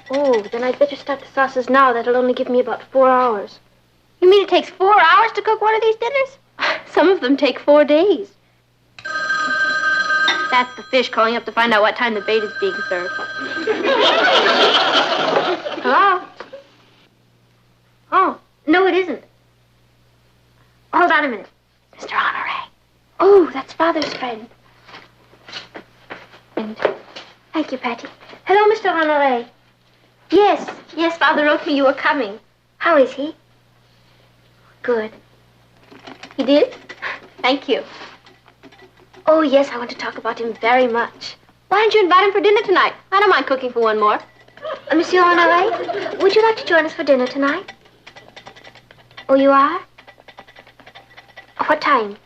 Oh, then I'd better start the sauces now. That'll only give me about 4 hours. You mean it takes 4 hours to cook one of these dinners? Some of them take 4 days. That's the fish calling up to find out what time the bait is being served. Hello? Oh, no, it isn't. Hold on a minute. Mr. Honoré. Oh, that's Father's friend. And thank you, Patty. Hello, Mr. Honoré. Yes, Father wrote me you were coming. How is he? Good. He did? Thank you. Oh, yes, I want to talk about him very much. Why don't you invite him for dinner tonight? I don't mind cooking for one more. Monsieur Honoré, would you like to join us for dinner tonight? Oh, you are? What time?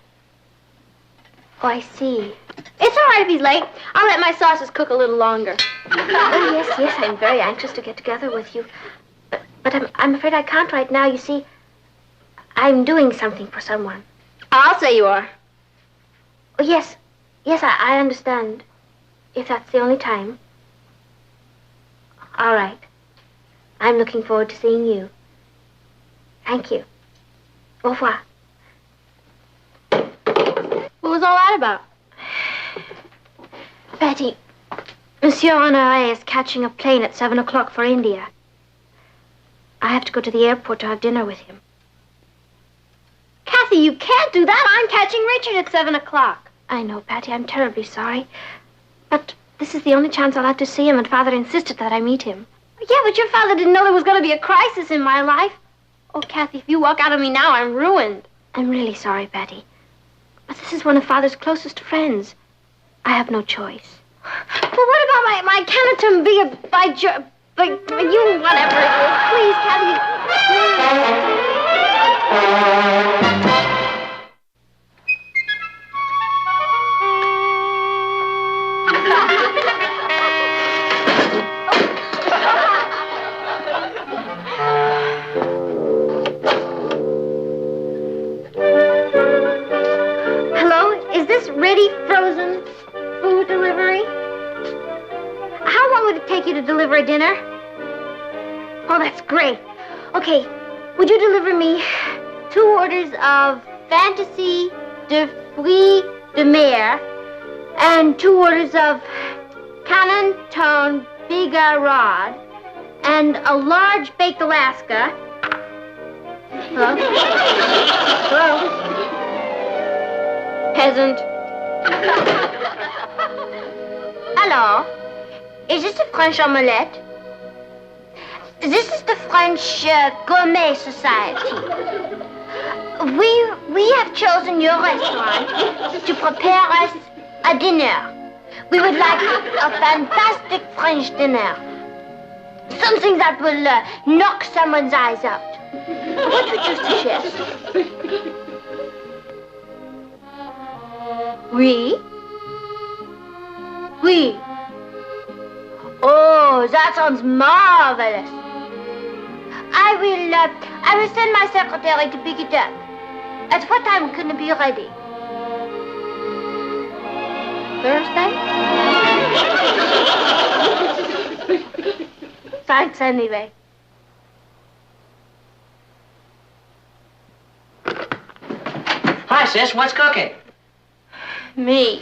Oh, I see. It's all right if he's late. I'll let my sauces cook a little longer. Oh, yes, I'm very anxious to get together with you. But I'm afraid I can't right now. You see, I'm doing something for someone. I'll say you are. Oh, yes, I understand. If that's the only time. All right. I'm looking forward to seeing you. Thank you. Au revoir. What was all that about? Betty, Monsieur Honoré is catching a plane at 7 o'clock for India. I have to go to the airport to have dinner with him. Kathy, you can't do that. I'm catching Richard at 7 o'clock. I know, Patty. I'm terribly sorry. But this is the only chance I'll have to see him, and Father insisted that I meet him. Yeah, but your father didn't know there was going to be a crisis in my life. Oh, Kathy, if you walk out on me now, I'm ruined. I'm really sorry, Patty. But this is one of Father's closest friends. I have no choice. But what about my Canatum by you, whatever it is. Please, Kathy. Hello? Is this ready frozen food delivery? How long would it take you to deliver a dinner? Oh, that's great. Okay, would you deliver me 2 orders of Fantasy de Fruits de Mer and 2 orders of Canton Bigarade and a large baked Alaska? Hello? Hello? Peasant. Hello? Is this the French omelette? This is the French Gourmet Society. We have chosen your restaurant to prepare us a dinner. We would like a fantastic French dinner. Something that will knock someone's eyes out. What would you suggest? Oui? Oui. Oh, that sounds marvelous. I will send my secretary to pick it up. At what time can it be ready? Thursday? Thanks anyway. Hi, sis. What's cooking? Me.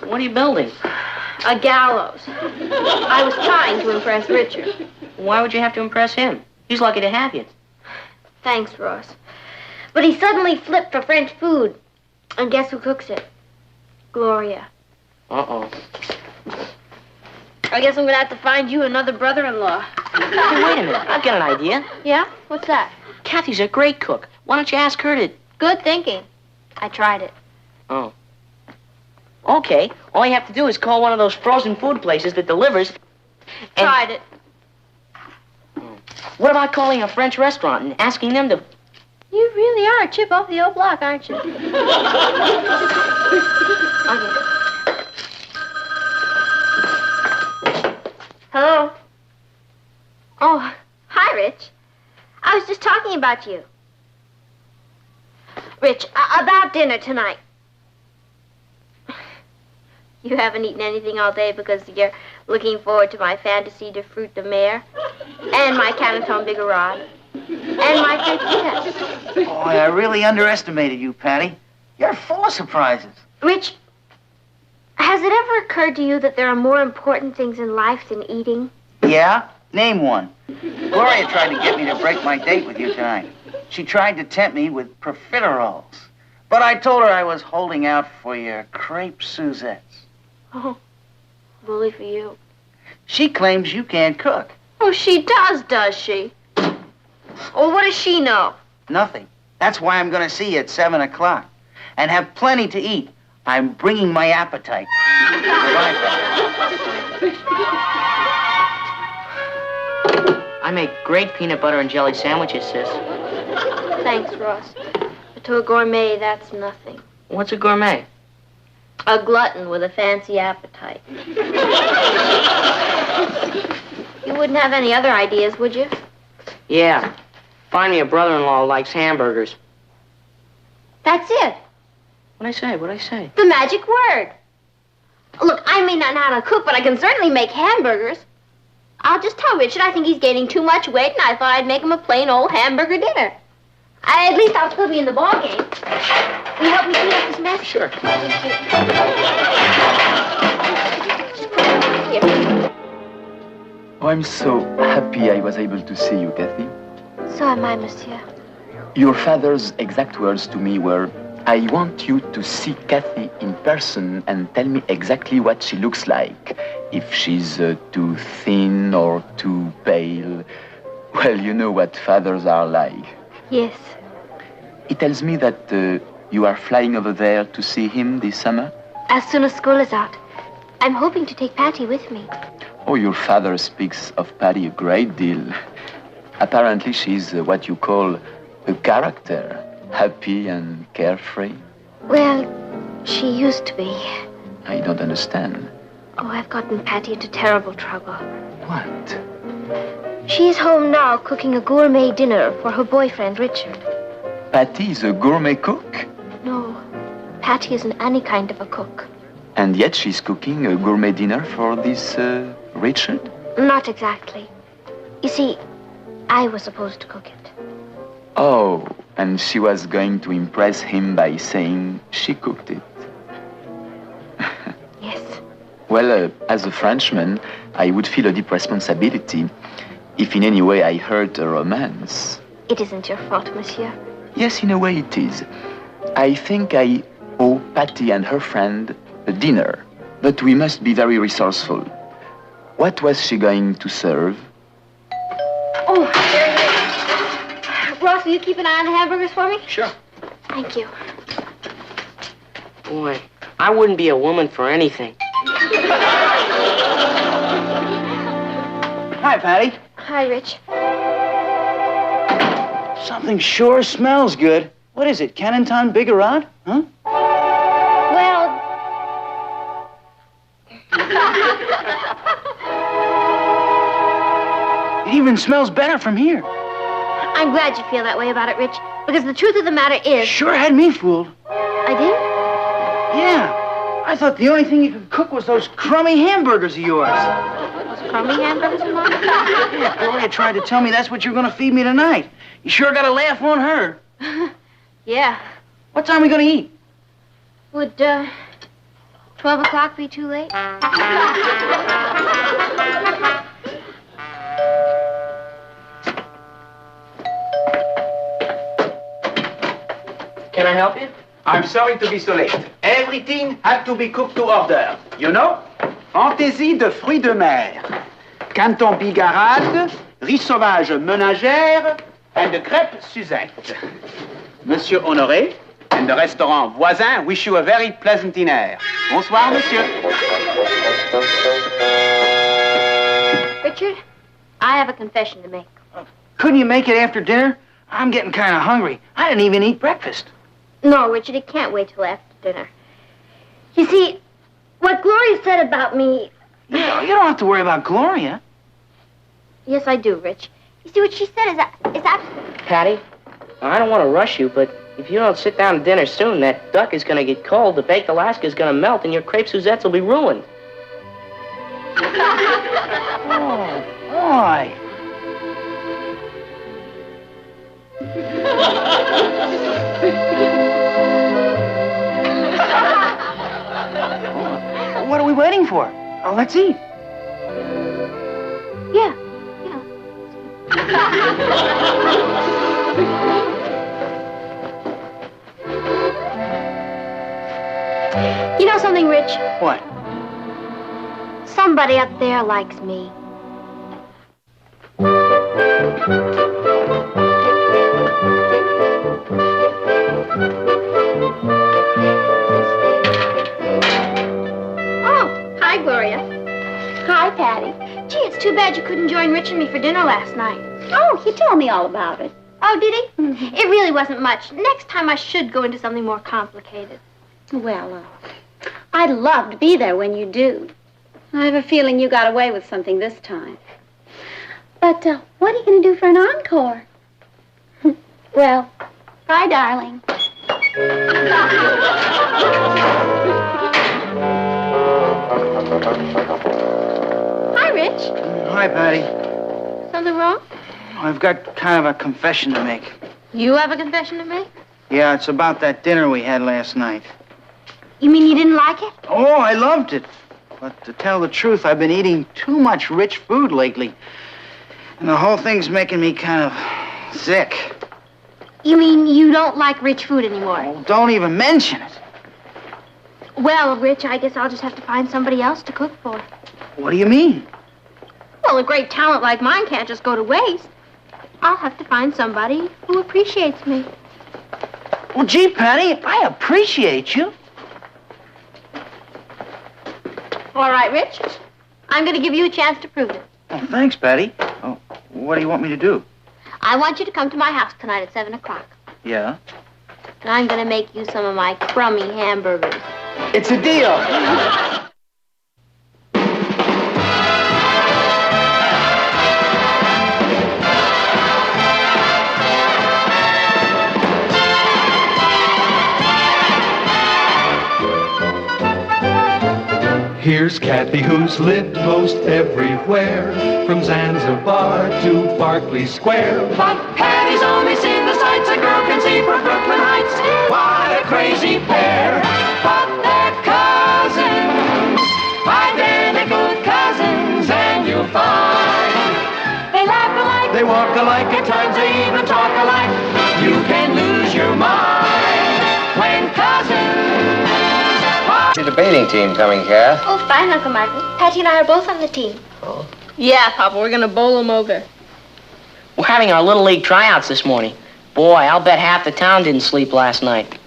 What are you building? A gallows. I was trying to impress Richard. Why would you have to impress him? He's lucky to have you. Thanks, Ross. But he suddenly flipped for French food. And guess who cooks it? Gloria. Uh-oh. I guess I'm gonna have to find you another brother-in-law. Hey, wait a minute. I've got an idea. Yeah? What's that? Kathy's a great cook. Why don't you ask her to... Good thinking. I tried it. Oh. Okay. All you have to do is call one of those frozen food places that delivers. And... Tried it. What about calling a French restaurant and asking them to... You really are a chip off the old block, aren't you? Okay. Hello? Oh, hi, Rich. I was just talking about you. Rich, about dinner tonight. You haven't eaten anything all day because you're looking forward to my fantasy de fruit de mer and my Casanova bigarade and my frittata. Boy, I really underestimated you, Patty. You're full of surprises. Rich, has it ever occurred to you that there are more important things in life than eating? Yeah? Name one. Gloria tried to get me to break my date with you tonight. She tried to tempt me with profiteroles. But I told her I was holding out for your crepe Suzettes. Oh, bully for you. She claims you can't cook. Oh, she does she? Well, what does she know? Nothing. That's why I'm going to see you at 7 o'clock. And have plenty to eat. I'm bringing my appetite. I make great peanut butter and jelly sandwiches, sis. Thanks, Ross. But to a gourmet, that's nothing. What's a gourmet? A glutton with a fancy appetite. You wouldn't have any other ideas, would you? Yeah. Find me a brother-in-law who likes hamburgers. That's it. What'd I say? The magic word. Look, I may not know how to cook, but I can certainly make hamburgers. I'll just tell Richard I think he's gaining too much weight, and I thought I'd make him a plain old hamburger dinner. At least I'll still be in the ballgame. Will you help me clean up this mess? Sure. Here. Oh, I'm so happy I was able to see you, Kathy. So am I, monsieur. Your father's exact words to me were, I want you to see Kathy in person and tell me exactly what she looks like. If she's too thin or too pale. Well, you know what fathers are like. Yes. He tells me that you are flying over there to see him this summer. As soon as school is out. I'm hoping to take Patty with me. Oh, your father speaks of Patty a great deal. Apparently, she's what you call a character. Happy and carefree. Well, she used to be. I don't understand. Oh, I've gotten Patty into terrible trouble. What? She's home now cooking a gourmet dinner for her boyfriend, Richard. Patty is a gourmet cook? No, Patty isn't any kind of a cook. And yet she's cooking a gourmet dinner for this Richard? Not exactly. You see, I was supposed to cook it. Oh, and she was going to impress him by saying she cooked it. Yes. Well, as a Frenchman, I would feel a deep responsibility if in any way I hurt a romance. It isn't your fault, monsieur. Yes, in a way it is. I think I owe Patty and her friend a dinner, but we must be very resourceful. What was she going to serve? Oh, there it is. Ross, will you keep an eye on the hamburgers for me? Sure. Thank you. Boy, I wouldn't be a woman for anything. Hi, Patty. Hi, Rich. Something sure smells good. What is it, Casanova bigarade? Huh? Well... It even smells better from here. I'm glad you feel that way about it, Rich, because the truth of the matter is... Sure had me fooled. I did? Yeah. I thought the only thing you could cook was those crummy hamburgers of yours. Those crummy hamburgers of mine? Yeah, Gloria tried to tell me that's what you're going to feed me tonight. You sure got a laugh on her. Yeah. What time are we going to eat? Would 12 o'clock be too late? Can I help you? I'm sorry to be so late. Everything had to be cooked to order. You know? Fantaisie de fruits de mer, canton bigarade, riz sauvage ménagère, and crêpes Suzette. Monsieur Honoré and the restaurant voisin wish you a very pleasant dinner. Bonsoir, monsieur. Richard, I have a confession to make. Couldn't you make it after dinner? I'm getting kind of hungry. I didn't even eat breakfast. No, Richard, it can't wait till after dinner. You see, what Gloria said about me... You don't have to worry about Gloria. Yes, I do, Rich. You see, what she said is absolutely... Patty, I don't want to rush you, but if you don't sit down to dinner soon, that duck is going to get cold, the baked Alaska is going to melt, and your crepe Suzettes will be ruined. Oh, boy. What are we waiting for? Oh, let's eat. Yeah. You know something, Rich? What? Somebody up there likes me. Oh, hi, Gloria. Hi, Patty. Gee, it's too bad you couldn't join Rich and me for dinner last night. Oh, he told me all about it. Oh, did he? Mm-hmm. It really wasn't much. Next time I should go into something more complicated. Well, I'd love to be there when you do. I have a feeling you got away with something this time. But what are you going to do for an encore? Well, bye, darling. Hi, Rich. Hi, Patty. Something wrong? I've got kind of a confession to make. You have a confession to make? Yeah, it's about that dinner we had last night. You mean you didn't like it? Oh, I loved it. But to tell the truth, I've been eating too much rich food lately. And the whole thing's making me kind of sick. You mean you don't like rich food anymore? Oh, don't even mention it. Well, Rich, I guess I'll just have to find somebody else to cook for. What do you mean? Well, a great talent like mine can't just go to waste. I'll have to find somebody who appreciates me. Well, gee, Patty, I appreciate you. All right, Rich. I'm going to give you a chance to prove it. Oh, thanks, Patty. Oh, what do you want me to do? I want you to come to my house tonight at 7 o'clock. Yeah? And I'm going to make you some of my crummy hamburgers. It's a deal. Here's Kathy, who's lived most everywhere, from Zanzibar to Berkeley Square. But Patty's only seen the sights a girl can see from Brooklyn Heights. What a crazy pair! But they're cousins, identical cousins, and you'll find they laugh alike, they walk alike, at times they even talk alike. You can lose your mind when cousins. Your debating team coming, Kath? Oh, fine, Uncle Martin. Patty and I are both on the team. Oh. Yeah, Papa, we're going to bowl them over. We're having our Little League tryouts this morning. Boy, I'll bet half the town didn't sleep last night. Papa,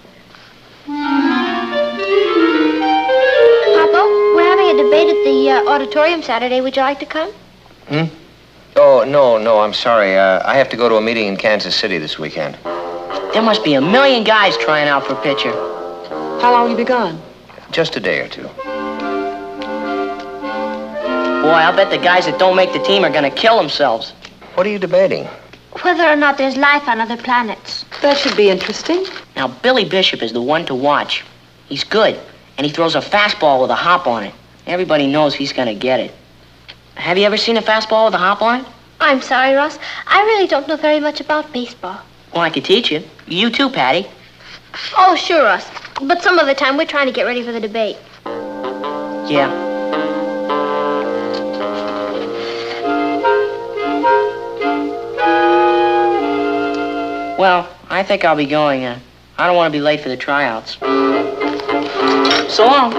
we're having a debate at the auditorium Saturday. Would you like to come? Oh, no, I'm sorry. I have to go to a meeting in Kansas City this weekend. There must be 1 million guys trying out for pitcher. How long you be gone? Just a day or two. Boy, I'll bet the guys that don't make the team are going to kill themselves. What are you debating? Whether or not there's life on other planets. That should be interesting. Now, Billy Bishop is the one to watch. He's good, and he throws a fastball with a hop on it. Everybody knows he's going to get it. Have you ever seen a fastball with a hop on it? I'm sorry, Ross. I really don't know very much about baseball. Well, I could teach you. You too, Patty. Oh, sure, Ross. But some other time we're trying to get ready for the debate. Yeah. Well, I think I'll be going. I don't want to be late for the tryouts. So long.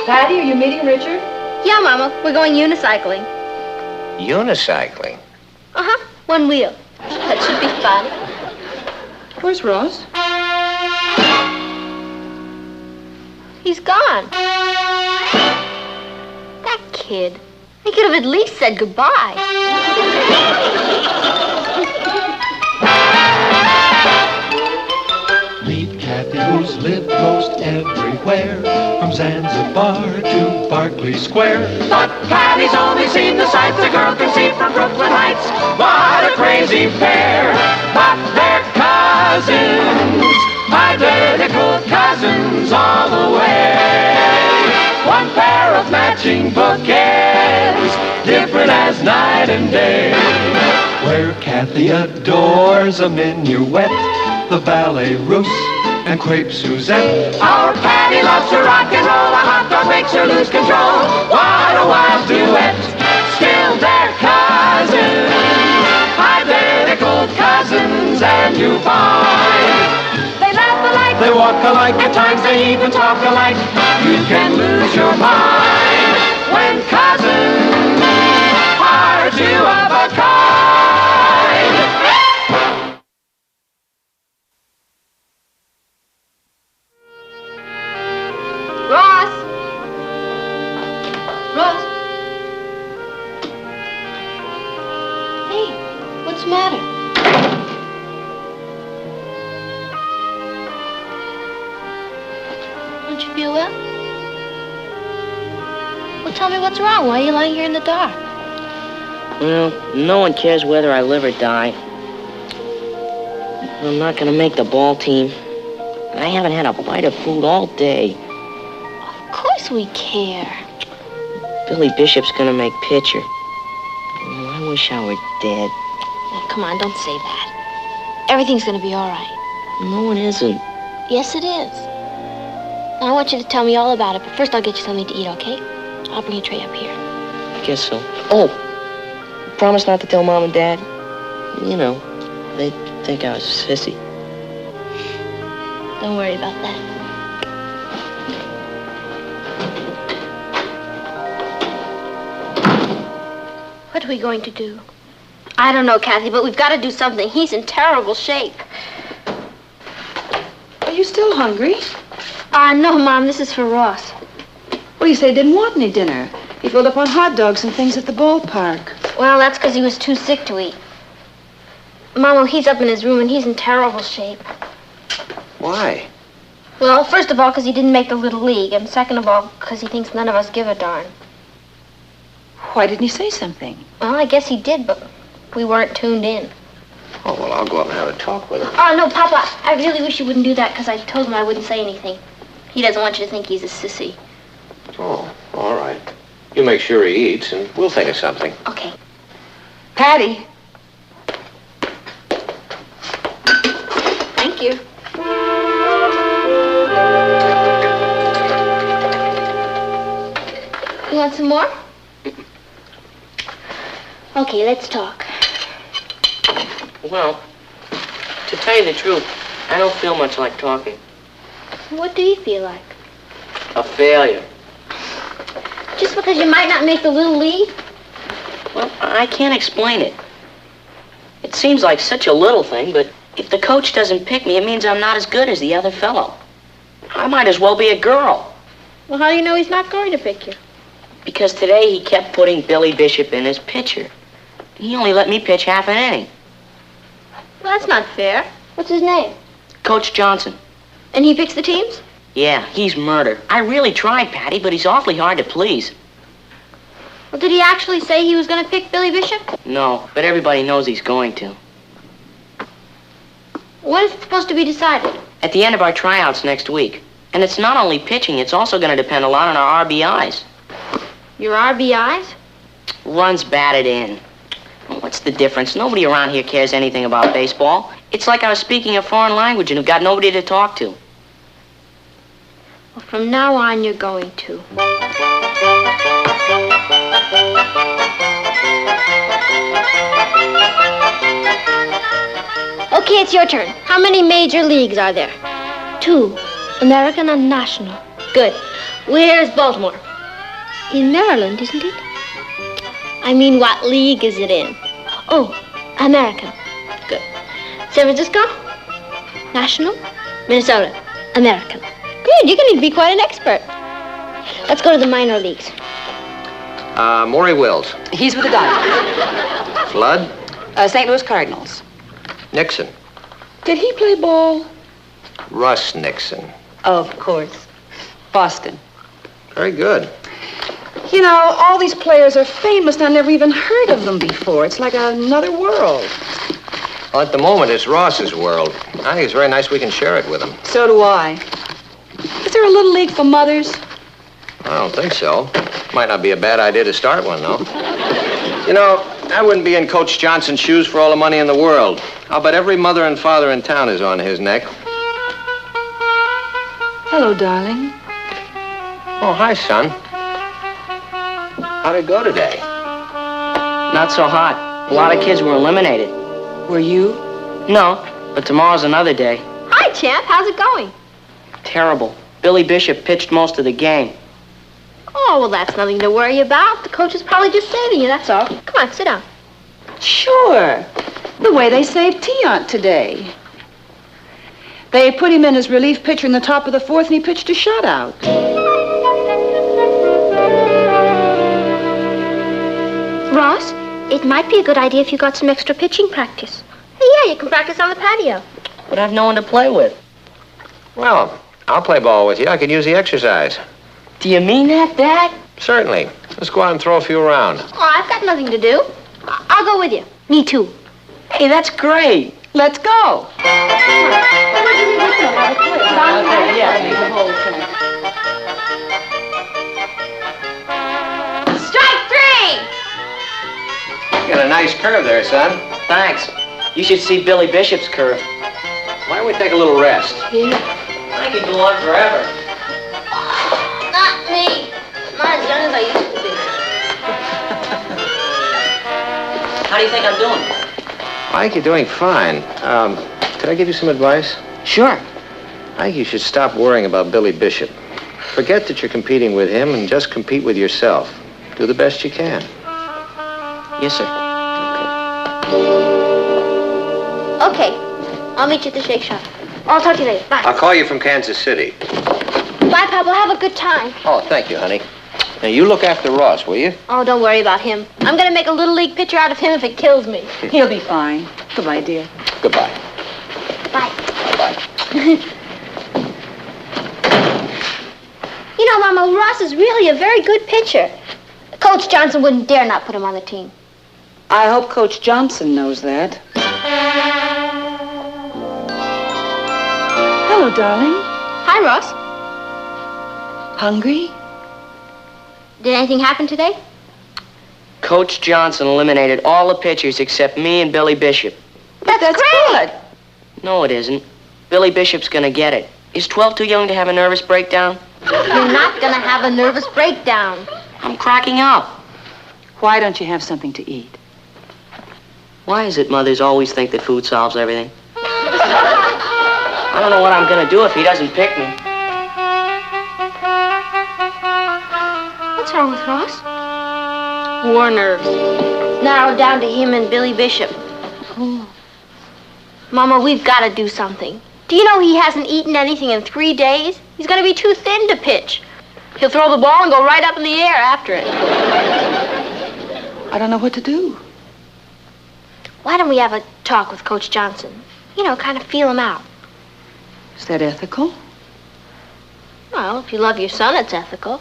Patty, are you meeting Richard? Yeah, Mama. We're going unicycling. Unicycling? Uh-huh. One wheel. That should be fun. Where's Ross? He's gone. That kid. He could have at least said goodbye. Meet Kathy, who's lived most everywhere, from Zanzibar to Berkeley Square. But Kathy's only seen the sights a girl can see from Brooklyn Heights. What a crazy pair! But they're cousins, identical cousins all the way. One pair of matching bookends, different as night and day. Where Kathy adores a minuet, the ballet russe, and crepe Suzette. Our Patty loves to rock and roll, a hot dog makes her lose control. What a wild duet, still they're cousins, identical cousins, and you find they laugh alike, they walk alike, at times they even talk alike. You can lose your mind when cousins are two of a kind. Ross! Ross! Hey, what's the matter? Don't you feel well? Well, tell me what's wrong. Why are you lying here in the dark? Well, no one cares whether I live or die. I'm not gonna make the ball team. I haven't had a bite of food all day. Of course we care. Billy Bishop's gonna make pitcher. Oh, I wish I were dead. Oh, come on, don't say that. Everything's gonna be all right. No, it isn't. Yes, it is. Now, I want you to tell me all about it, but first I'll get you something to eat, okay? I'll bring a tray up here. I guess so. Oh, promise not to tell Mom and Dad. You know, they'd think I was a sissy. Don't worry about that. What are we going to do? I don't know, Kathy, but we've got to do something. He's in terrible shape. Are you still hungry? No, Mom, this is for Ross. Well, you said he didn't want any dinner. He filled up on hot dogs and things at the ballpark. Well, that's because he was too sick to eat. Mama, he's up in his room and he's in terrible shape. Why? Well, first of all, because he didn't make the Little League, and second of all, because he thinks none of us give a darn. Why didn't he say something? Well, I guess he did, but we weren't tuned in. Oh, well, I'll go up and have a talk with him. Oh, no, Papa, I really wish you wouldn't do that, because I told him I wouldn't say anything. He doesn't want you to think he's a sissy. Oh, all right. You make sure he eats, and we'll think of something. Okay. Patty. Thank you. You want some more? Okay, let's talk. Well, to tell you the truth, I don't feel much like talking. What do you feel like? A failure. Just because you might not make the Little League? Well, I can't explain it. It seems like such a little thing, but if the coach doesn't pick me, it means I'm not as good as the other fellow. I might as well be a girl. Well, how do you know he's not going to pick you? Because today he kept putting Billy Bishop in as pitcher. He only let me pitch half an inning. Well, that's not fair. What's his name? Coach Johnson. And he picks the teams? Yeah, he's murder. I really tried, Patty, but he's awfully hard to please. Well, did he actually say he was going to pick Billy Bishop? No, but everybody knows he's going to. When is it supposed to be decided? At the end of our tryouts next week. And it's not only pitching, it's also going to depend a lot on our RBIs. Your RBIs? Runs batted in. What's the difference? Nobody around here cares anything about baseball. It's like I was speaking a foreign language and have got nobody to talk to. Well, from now on, you're going to. Okay, it's your turn. How many major leagues are there? 2. American and National. Good. Where's Baltimore? In Maryland, isn't it? I mean, what league is it in? Oh, American. Good. San Francisco? National? Minnesota? American. Good, you're going to be quite an expert. Let's go to the minor leagues. Maury Wills. He's with the Dodgers. Flood. St. Louis Cardinals. Nixon. Did he play ball? Russ Nixon. Of course. Boston. Very good. You know, all these players are famous, and I never even heard of them before. It's like another world. Well, at the moment, it's Ross's world. I think it's very nice we can share it with him. So do I. Is there a little league for mothers? I don't think so. Might not be a bad idea to start one, though. You know, I wouldn't be in Coach Johnson's shoes for all the money in the world. I'll bet every mother and father in town is on his neck. Hello, darling. Oh, hi, son. How'd it go today? Not so hot. A lot of kids were eliminated. Were you? No, but tomorrow's another day. Hi, champ. How's it going? Terrible. Billy Bishop pitched most of the game. Oh, well, that's nothing to worry about. The coach is probably just saving you, that's all. Come on, sit down. Sure. The way they saved Tiant today. They put him in as relief pitcher in the top of the 4th, and he pitched a shutout. Ross, it might be a good idea if you got some extra pitching practice. Hey, yeah, you can practice on the patio. But I've no one to play with. Well, I'll play ball with you. I could use the exercise. Do you mean that, Dad? Certainly. Let's go out and throw a few around. Oh, I've got nothing to do. I'll go with you. Me too. Hey, that's great. Let's go. Strike 3! You got a nice curve there, son. Thanks. You should see Billy Bishop's curve. Why don't we take a little rest? Yeah. I could go on forever. Not me. Not as young as I used to be. How do you think I'm doing? I think you're doing fine. Could I give you some advice? Sure. I think you should stop worrying about Billy Bishop. Forget that you're competing with him and just compete with yourself. Do the best you can. Yes, sir. Okay. I'll meet you at the shake shop. I'll talk to you later. Bye. I'll call you from Kansas City. Bye, Papa. Have a good time. Oh, thank you, honey. Now, you look after Ross, will you? Oh, don't worry about him. I'm going to make a little league pitcher out of him if it kills me. He'll be fine. Goodbye, dear. Goodbye. Bye. Bye-bye. You know, Mama, Ross is really a very good pitcher. Coach Johnson wouldn't dare not put him on the team. I hope Coach Johnson knows that. Hello, darling. Hi, Ross. Hungry? Did anything happen today? Coach Johnson eliminated all the pitchers except me and Billy Bishop. That's great. Good. No, it isn't. Billy Bishop's gonna get it. Is 12 too young to have a nervous breakdown? You're not going to have a nervous breakdown. I'm cracking up. Why don't you have something to eat? Why is it mothers always think that food solves everything? I don't know what I'm gonna do if he doesn't pick me. What's wrong with Ross? War nerves. Narrowed down to him and Billy Bishop. Oh. Mama, we've got to do something. Do you know he hasn't eaten anything in 3 days? He's going to be too thin to pitch. He'll throw the ball and go right up in the air after it. I don't know what to do. Why don't we have a talk with Coach Johnson? You know, kind of feel him out. Is that ethical? Well, if you love your son, it's ethical.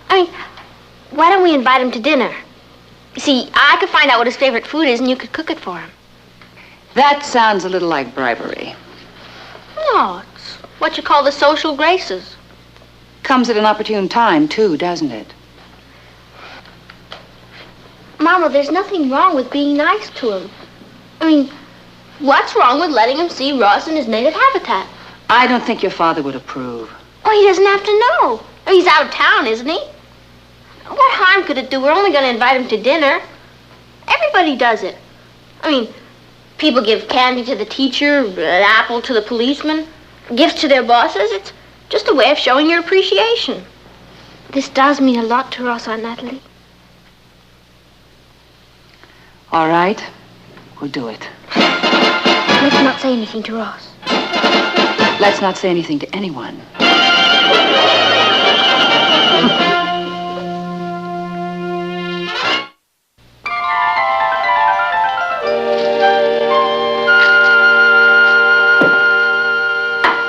I mean, why don't we invite him to dinner? You see, I could find out what his favorite food is and you could cook it for him. That sounds a little like bribery. No, it's what you call the social graces. Comes at an opportune time, too, doesn't it? Mama, there's nothing wrong with being nice to him. I mean, what's wrong with letting him see Ross in his native habitat? I don't think your father would approve. Oh, he doesn't have to know. Oh, he's out of town, isn't he? What harm could it do? We're only going to invite him to dinner. Everybody does it. I mean, people give candy to the teacher, an apple to the policeman, gifts to their bosses. It's just a way of showing your appreciation. This does mean a lot to Ross, Aunt Natalie. All right. We'll do it. Let's not say anything to Ross. Let's not say anything to anyone.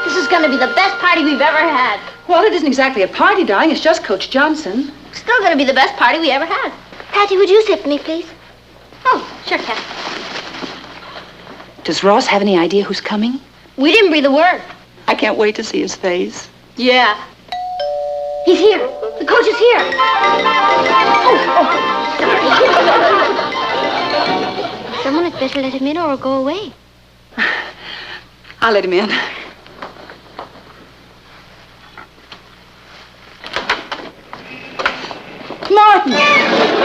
This is going to be the best party we've ever had. Well, it isn't exactly a party, darling. It's just Coach Johnson. Still going to be the best party we ever had. Patty, would you sit for me, please? Oh, sure, Kat. Does Ross have any idea who's coming? We didn't breathe a word. I can't wait to see his face. Yeah. He's here. The coach is here. Oh, someone had better let him in or go away. I'll let him in. Martin!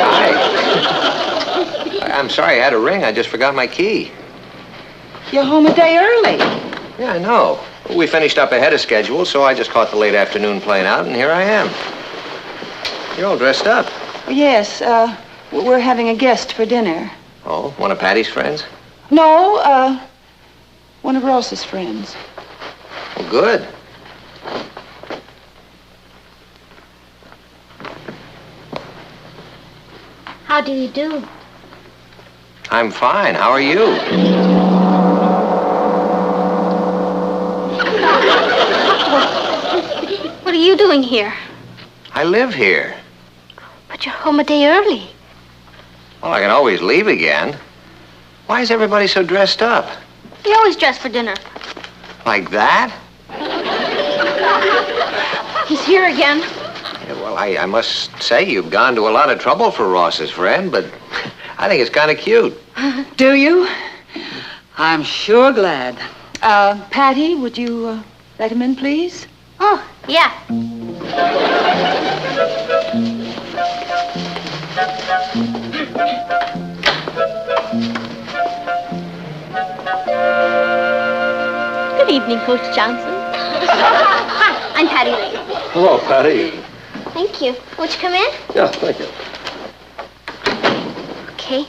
Hi. I'm sorry, I had a ring. I just forgot my key. You're home a day early. Yeah, I know. We finished up ahead of schedule, so I just caught the late afternoon plane out, and here I am. You're all dressed up. Yes, we're having a guest for dinner. Oh, one of Patty's friends? No, one of Ross's friends. Well, good. How do you do? I'm fine. How are you? What are you doing here? I live here. But you're home a day early. Well, I can always leave again. Why is everybody so dressed up? You always dress for dinner. Like that? He's here again. Yeah, well, I must say you've gone to a lot of trouble for Ross's friend, but I think it's kind of cute. Do you? I'm sure glad. Patty, would you let him in, please? Oh, yeah. Good evening, Coach Johnson. Hi, I'm Patty Lane. Hello, Patty. Thank you. Won't you come in? Yeah, thank you. Okay.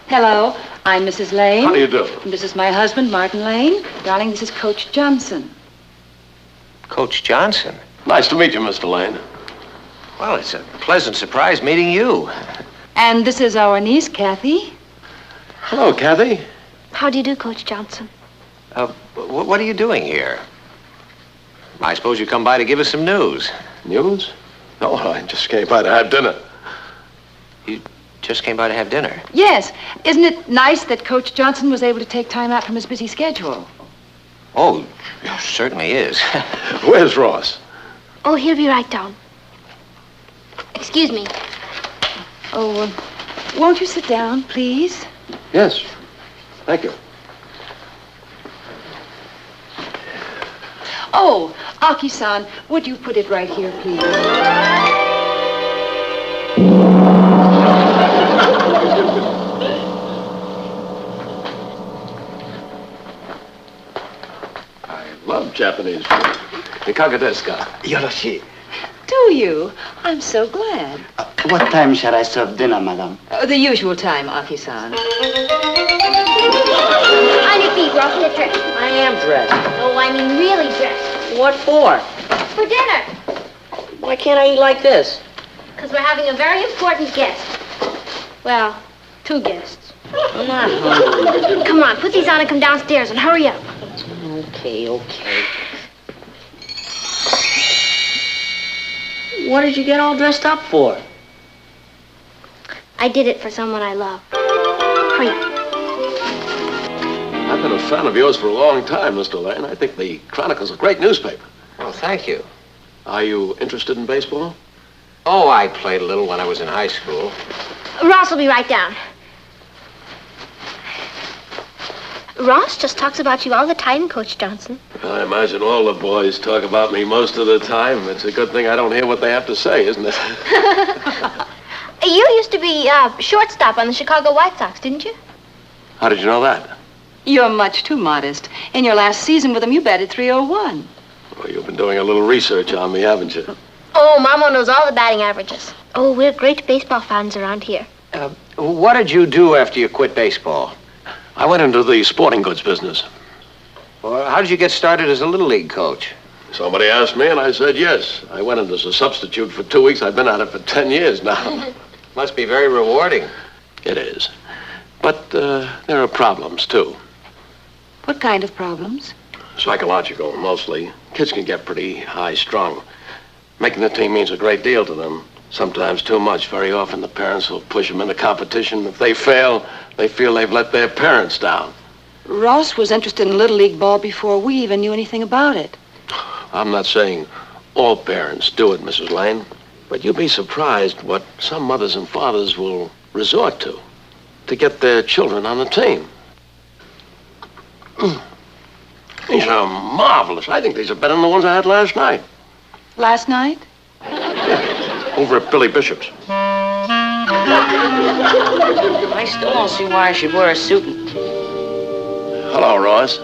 Hello, I'm Mrs. Lane. How do you do? And this is my husband, Martin Lane. Darling, this is Coach Johnson. Coach Johnson? Nice to meet you, Mr. Lane. Well, it's a pleasant surprise meeting you. And this is our niece, Kathy. Hello, Kathy. How do you do, Coach Johnson? What are you doing here? I suppose you come by to give us some news. News? No, I just came by to have dinner. You just came by to have dinner? Yes. Isn't it nice that Coach Johnson was able to take time out from his busy schedule? Oh, it certainly is. Where's Ross? Oh, he'll be right down. Excuse me. Oh, won't you sit down, please? Yes. Thank you. Oh, Aki-san, would you put it right here, please? I love Japanese food. Ikaga desu ka? Yoroshi. Do you? I'm so glad. What time shall I serve dinner, madam? The usual time, Aki-san. On your feet, Ross. Get dressed. I am dressed. Oh, I mean really dressed. What for? For dinner. Why can't I eat like this? Because we're having a very important guest. Well, two guests. I'm not hungry. Come on, put these on and come downstairs and hurry up. Okay. What did you get all dressed up for? I did it for someone I love. Hurry up. I've been a fan of yours for a long time, Mr. Lane. I think the Chronicle's a great newspaper. Well, thank you. Are you interested in baseball? Oh, I played a little when I was in high school. Ross will be right down. Ross just talks about you all the time, Coach Johnson. I imagine all the boys talk about me most of the time. It's a good thing I don't hear what they have to say, isn't it? You used to be shortstop on the Chicago White Sox, didn't you? How did you know that? You're much too modest. In your last season with them, you batted .301. Well, you've been doing a little research on me, haven't you? Oh, Mama knows all the batting averages. Oh, we're great baseball fans around here. What did you do after you quit baseball? I went into the sporting goods business. Well, how did you get started as a Little League coach? Somebody asked me, and I said yes. I went in as a substitute for 2 weeks. I've been at it for 10 years now. Must be very rewarding. It is. But there are problems, too. What kind of problems? Psychological, mostly. Kids can get pretty high-strung. Making the team means a great deal to them. Sometimes too much. Very often the parents will push them into competition. If they fail, they feel they've let their parents down. Ross was interested in Little League ball before we even knew anything about it. I'm not saying all parents do it, Mrs. Lane, but you'd be surprised what some mothers and fathers will resort to get their children on the team. These are marvelous. I think these are better than the ones I had last night. Last night? Yeah, over at Billy Bishop's. I still don't see why I should wear a suit. Hello, Ross.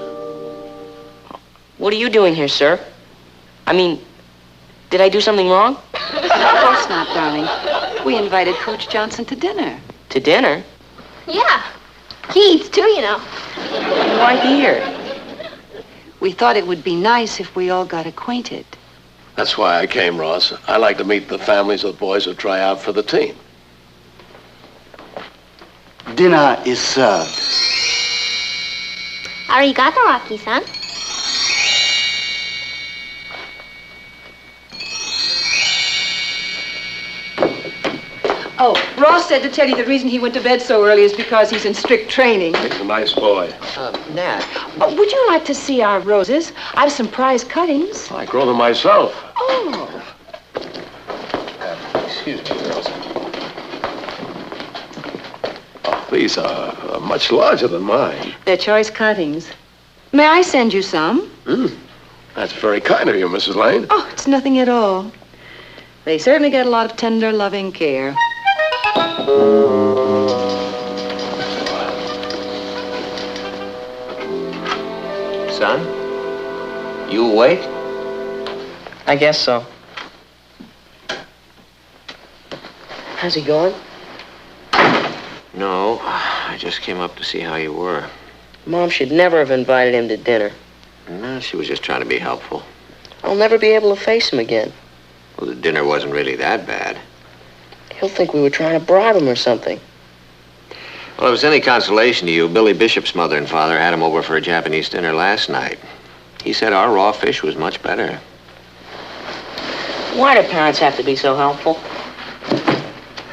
What are you doing here, sir? I mean, did I do something wrong? Of course not, darling. We invited Coach Johnson to dinner. To dinner? Yeah. He eats too, you know. Why here? We thought it would be nice if we all got acquainted. That's why I came, Ross. I like to meet the families of the boys who try out for the team. Dinner is served. Arigato, Aki-san. Oh, Ross said to tell you the reason he went to bed so early is because he's in strict training. He's a nice boy. Nat. Would you like to see our roses? I've some prize cuttings. I grow them myself. Oh. Excuse me, girls. Oh, these are much larger than mine. They're choice cuttings. May I send you some? That's very kind of you, Mrs. Lane. Oh, it's nothing at all. They certainly get a lot of tender, loving care. Son, you awake? I guess so. How's he going? No, I just came up to see how you were. Mom should never have invited him to dinner. No, she was just trying to be helpful. I'll never be able to face him again. Well, the dinner wasn't really that bad. He'll think we were trying to bribe him or something. Well, if it's any consolation to you, Billy Bishop's mother and father had him over for a Japanese dinner last night. He said our raw fish was much better. Why do parents have to be so helpful?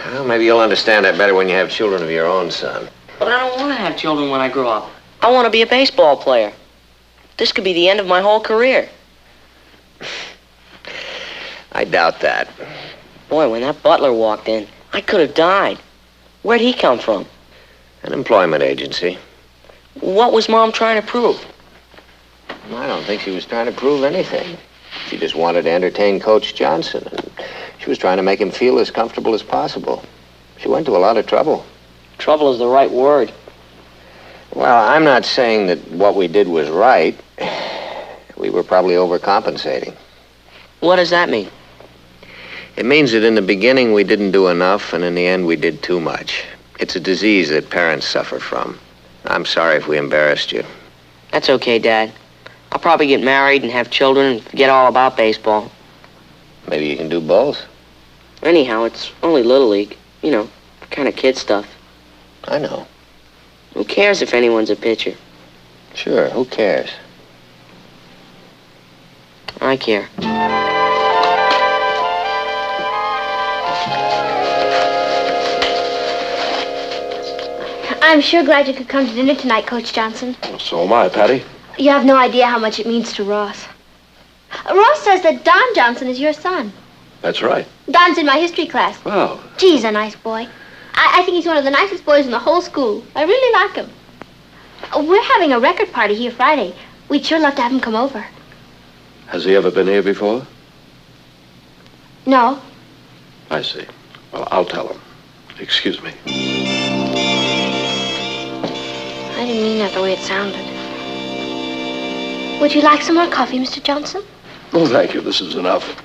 Well, maybe you'll understand that better when you have children of your own, son. But I don't want to have children when I grow up. I want to be a baseball player. This could be the end of my whole career. I doubt that. Boy, when that butler walked in, I could have died. Where'd he come from? An employment agency. What was Mom trying to prove? I don't think she was trying to prove anything. She just wanted to entertain Coach Johnson, and she was trying to make him feel as comfortable as possible. She went to a lot of trouble. Trouble is the right word. Well, I'm not saying that what we did was right. We were probably overcompensating. What does that mean? It means that in the beginning we didn't do enough, and in the end we did too much. It's a disease that parents suffer from. I'm sorry if we embarrassed you. That's okay, Dad. I'll probably get married and have children and forget all about baseball. Maybe you can do both. Anyhow, it's only Little League. You know, kind of kid stuff. I know. Who cares if anyone's a pitcher? Sure, who cares? I care. I'm sure glad you could come to dinner tonight, Coach Johnson. Well, so am I, Patty. You have no idea how much it means to Ross. Ross says that Don Johnson is your son. That's right. Don's in my history class. Oh. Gee, he's a nice boy. I think he's one of the nicest boys in the whole school. I really like him. We're having a record party here Friday. We'd sure love to have him come over. Has he ever been here before? No. I see. Well, I'll tell him. Excuse me. I didn't mean that the way it sounded. Would you like some more coffee, Mr. Johnson? Oh, thank you. This is enough.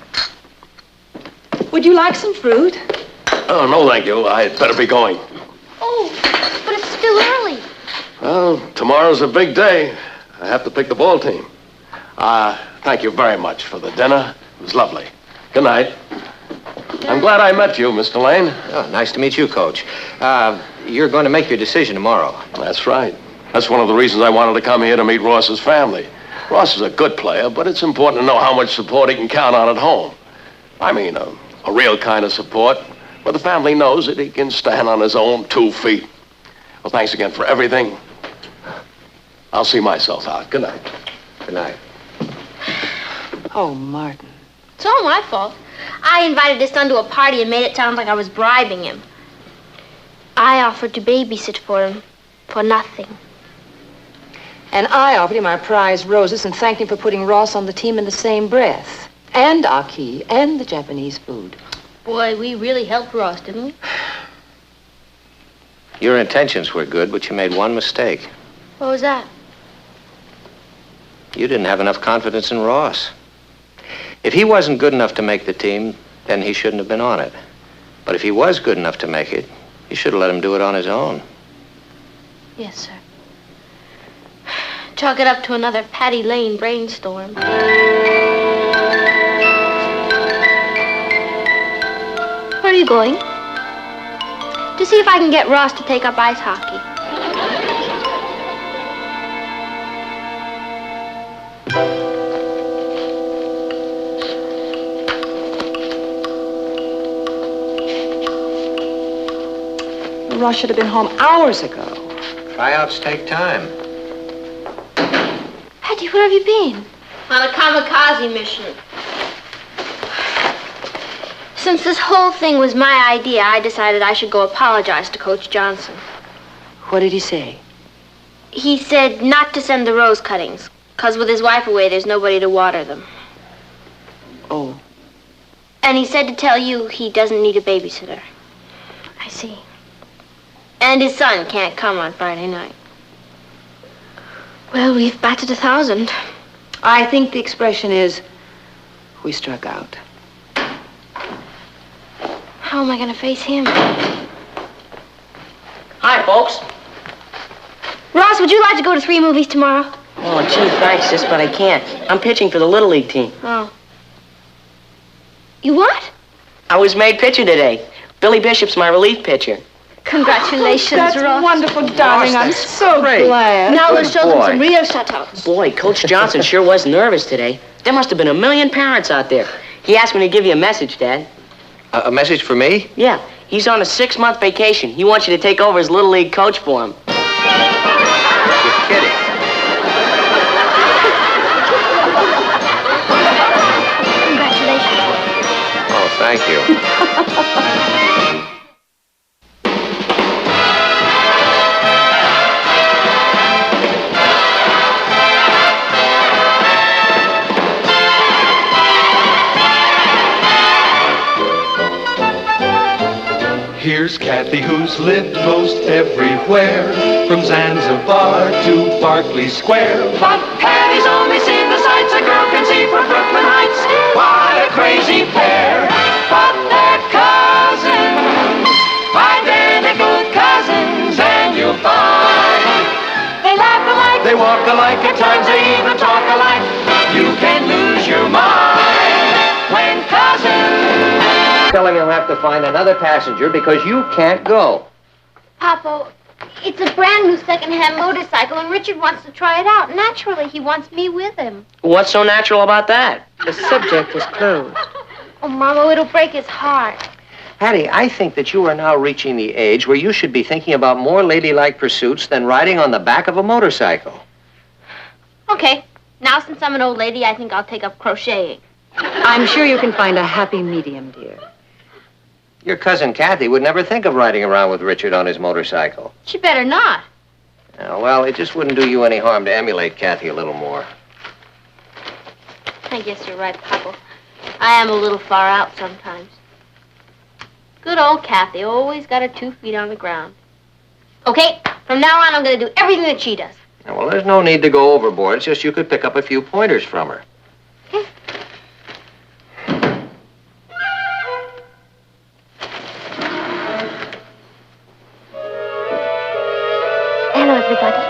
Would you like some fruit? Oh, no, thank you. I'd better be going. Oh, but it's still early. Well, tomorrow's a big day. I have to pick the ball team. Thank you very much for the dinner. It was lovely. Good night. I'm glad I met you, Mr. Lane. Oh, nice to meet you, Coach. You're going to make your decision tomorrow. That's right. That's one of the reasons I wanted to come here to meet Ross's family. Ross is a good player, but it's important to know how much support he can count on at home. I mean, a real kind of support where the family knows that he can stand on his own 2 feet. Well, thanks again for everything. I'll see myself out. Good night. Good night. Oh, Martin. It's all my fault. I invited his son to a party and made it sound like I was bribing him. I offered to babysit for him for nothing. And I offered him my prize roses and thanked him for putting Ross on the team in the same breath. And Aki, and the Japanese food. Boy, we really helped Ross, didn't we? Your intentions were good, but you made one mistake. What was that? You didn't have enough confidence in Ross. If he wasn't good enough to make the team, then he shouldn't have been on it. But if he was good enough to make it, you should have let him do it on his own. Yes, sir. Chalk it up to another Patty Lane brainstorm. Where are you going? To see if I can get Ross to take up ice hockey. Ross should have been home hours ago. Tryouts take time. Patty, where have you been? On a kamikaze mission. Since this whole thing was my idea, I decided I should go apologize to Coach Johnson. What did he say? He said not to send the rose cuttings, 'cause with his wife away, there's nobody to water them. Oh. And he said to tell you he doesn't need a babysitter. I see. And his son can't come on Friday night. Well, we've batted 1,000. I think the expression is, we struck out. How am I going to face him? Hi, folks. Ross, would you like to go to 3 movies tomorrow? Oh, gee, thanks, sis, but I can't. I'm pitching for the Little League team. Oh. You what? I was made pitcher today. Billy Bishop's my relief pitcher. Congratulations, That's Ross. wonderful, darling. Ross, I'm that's so glad. Now let's show them some real shutouts. Boy, Coach Johnson sure was nervous today. There must have been 1,000,000 parents out there. He asked me to give you a message, Dad. A message for me? Yeah, he's on a 6-month vacation. He wants you to take over as Little League coach for him. You're kidding. Congratulations. Oh, thank you. Here's Kathy, who's lived most everywhere, from Zanzibar to Berkeley Square. But Patty's only seen the sights a girl can see from Brooklyn Heights. What a crazy pair! But they're cousins, identical cousins, and you'll find they laugh alike, they walk alike, at times they even talk alike. You can lose your mind when cousins. Tell him he'll have to find another passenger because you can't go. Papa, it's a brand new second-hand motorcycle, and Richard wants to try it out. Naturally, he wants me with him. What's so natural about that? The subject is closed. Oh, Mama, it'll break his heart. Hattie, I think that you are now reaching the age where you should be thinking about more ladylike pursuits than riding on the back of a motorcycle. Okay. Now, since I'm an old lady, I think I'll take up crocheting. I'm sure you can find a happy medium, dear. Your cousin Kathy would never think of riding around with Richard on his motorcycle. She better not. Well, it just wouldn't do you any harm to emulate Kathy a little more. I guess you're right, Papa. I am a little far out sometimes. Good old Kathy, always got her 2 feet on the ground. Okay, from now on, I'm going to do everything that she does. Well, there's no need to go overboard. It's just you could pick up a few pointers from her. Hello, everybody.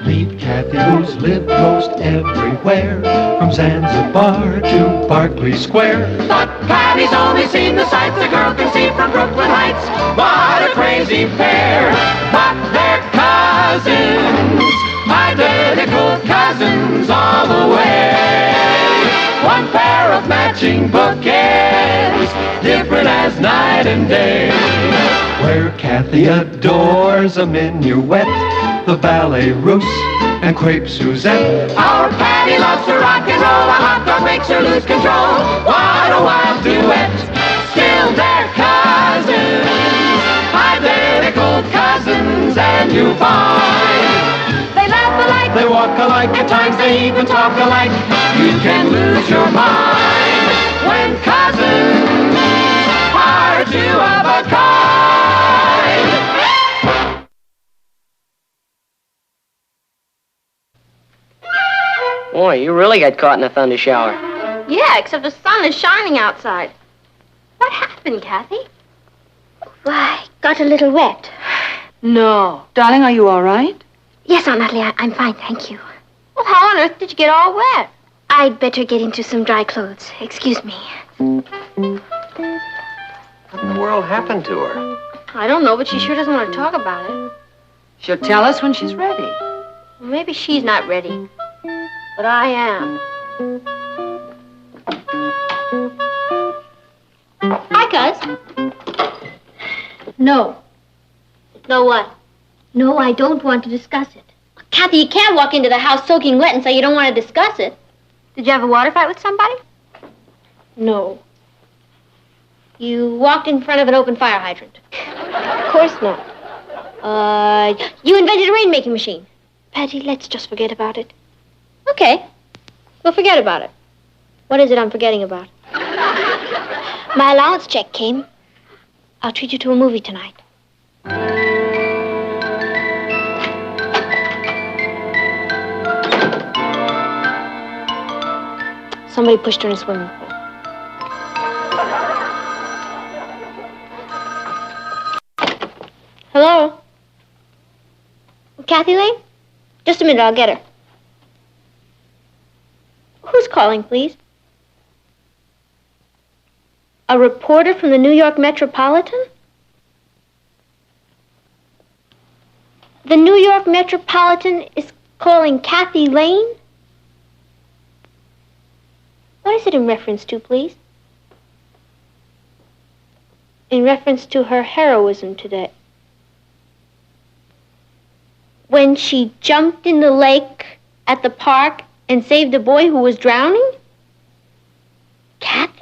Meet Kathy, who's lived most everywhere, from Zanzibar to Berkeley Square. But Kathy's only seen the sights a girl can see from Brooklyn Heights. What a crazy pair! But they're cousins, identical cousins all the way. One pair of matching bouquets, different as night and day. Where Kathy adores a minuet, the ballet russe, and crepe Suzette. Our Patty loves to rock and roll, a hot dog makes her lose control. What a wild duet, still they're cousins, identical cousins, and you find they laugh alike, they walk alike, at times they even talk alike. You can lose your mind when cousins are two of a kind. Boy, you really got caught in a thunder shower. Yeah, except the sun is shining outside. What happened, Kathy? Why, got a little wet. No. Darling, are you all right? Yes, Aunt Natalie, I'm fine, thank you. Well, how on earth did you get all wet? I'd better get into some dry clothes. Excuse me. What in the world happened to her? I don't know, but she sure doesn't want to talk about it. She'll tell us when she's ready. Well, maybe she's not ready, but I am. Hi, Cuz. No. No what? No, I don't want to discuss it. Kathy, you can't walk into the house soaking wet and say you don't want to discuss it. Did you have a water fight with somebody? No. You walked in front of an open fire hydrant? Of course not. You invented a rainmaking machine? Patty, let's just forget about it. Okay. We'll forget about it. What is it I'm forgetting about? My allowance check came. I'll treat you to a movie tonight. Somebody pushed her in a swimming pool. Hello? Kathy Lane? Just a minute, I'll get her. Who's calling, please? A reporter from the New York Metropolitan? The New York Metropolitan is calling Kathy Lane? What is it in reference to, please? In reference to her heroism today. When she jumped in the lake at the park and saved a boy who was drowning? Kathy?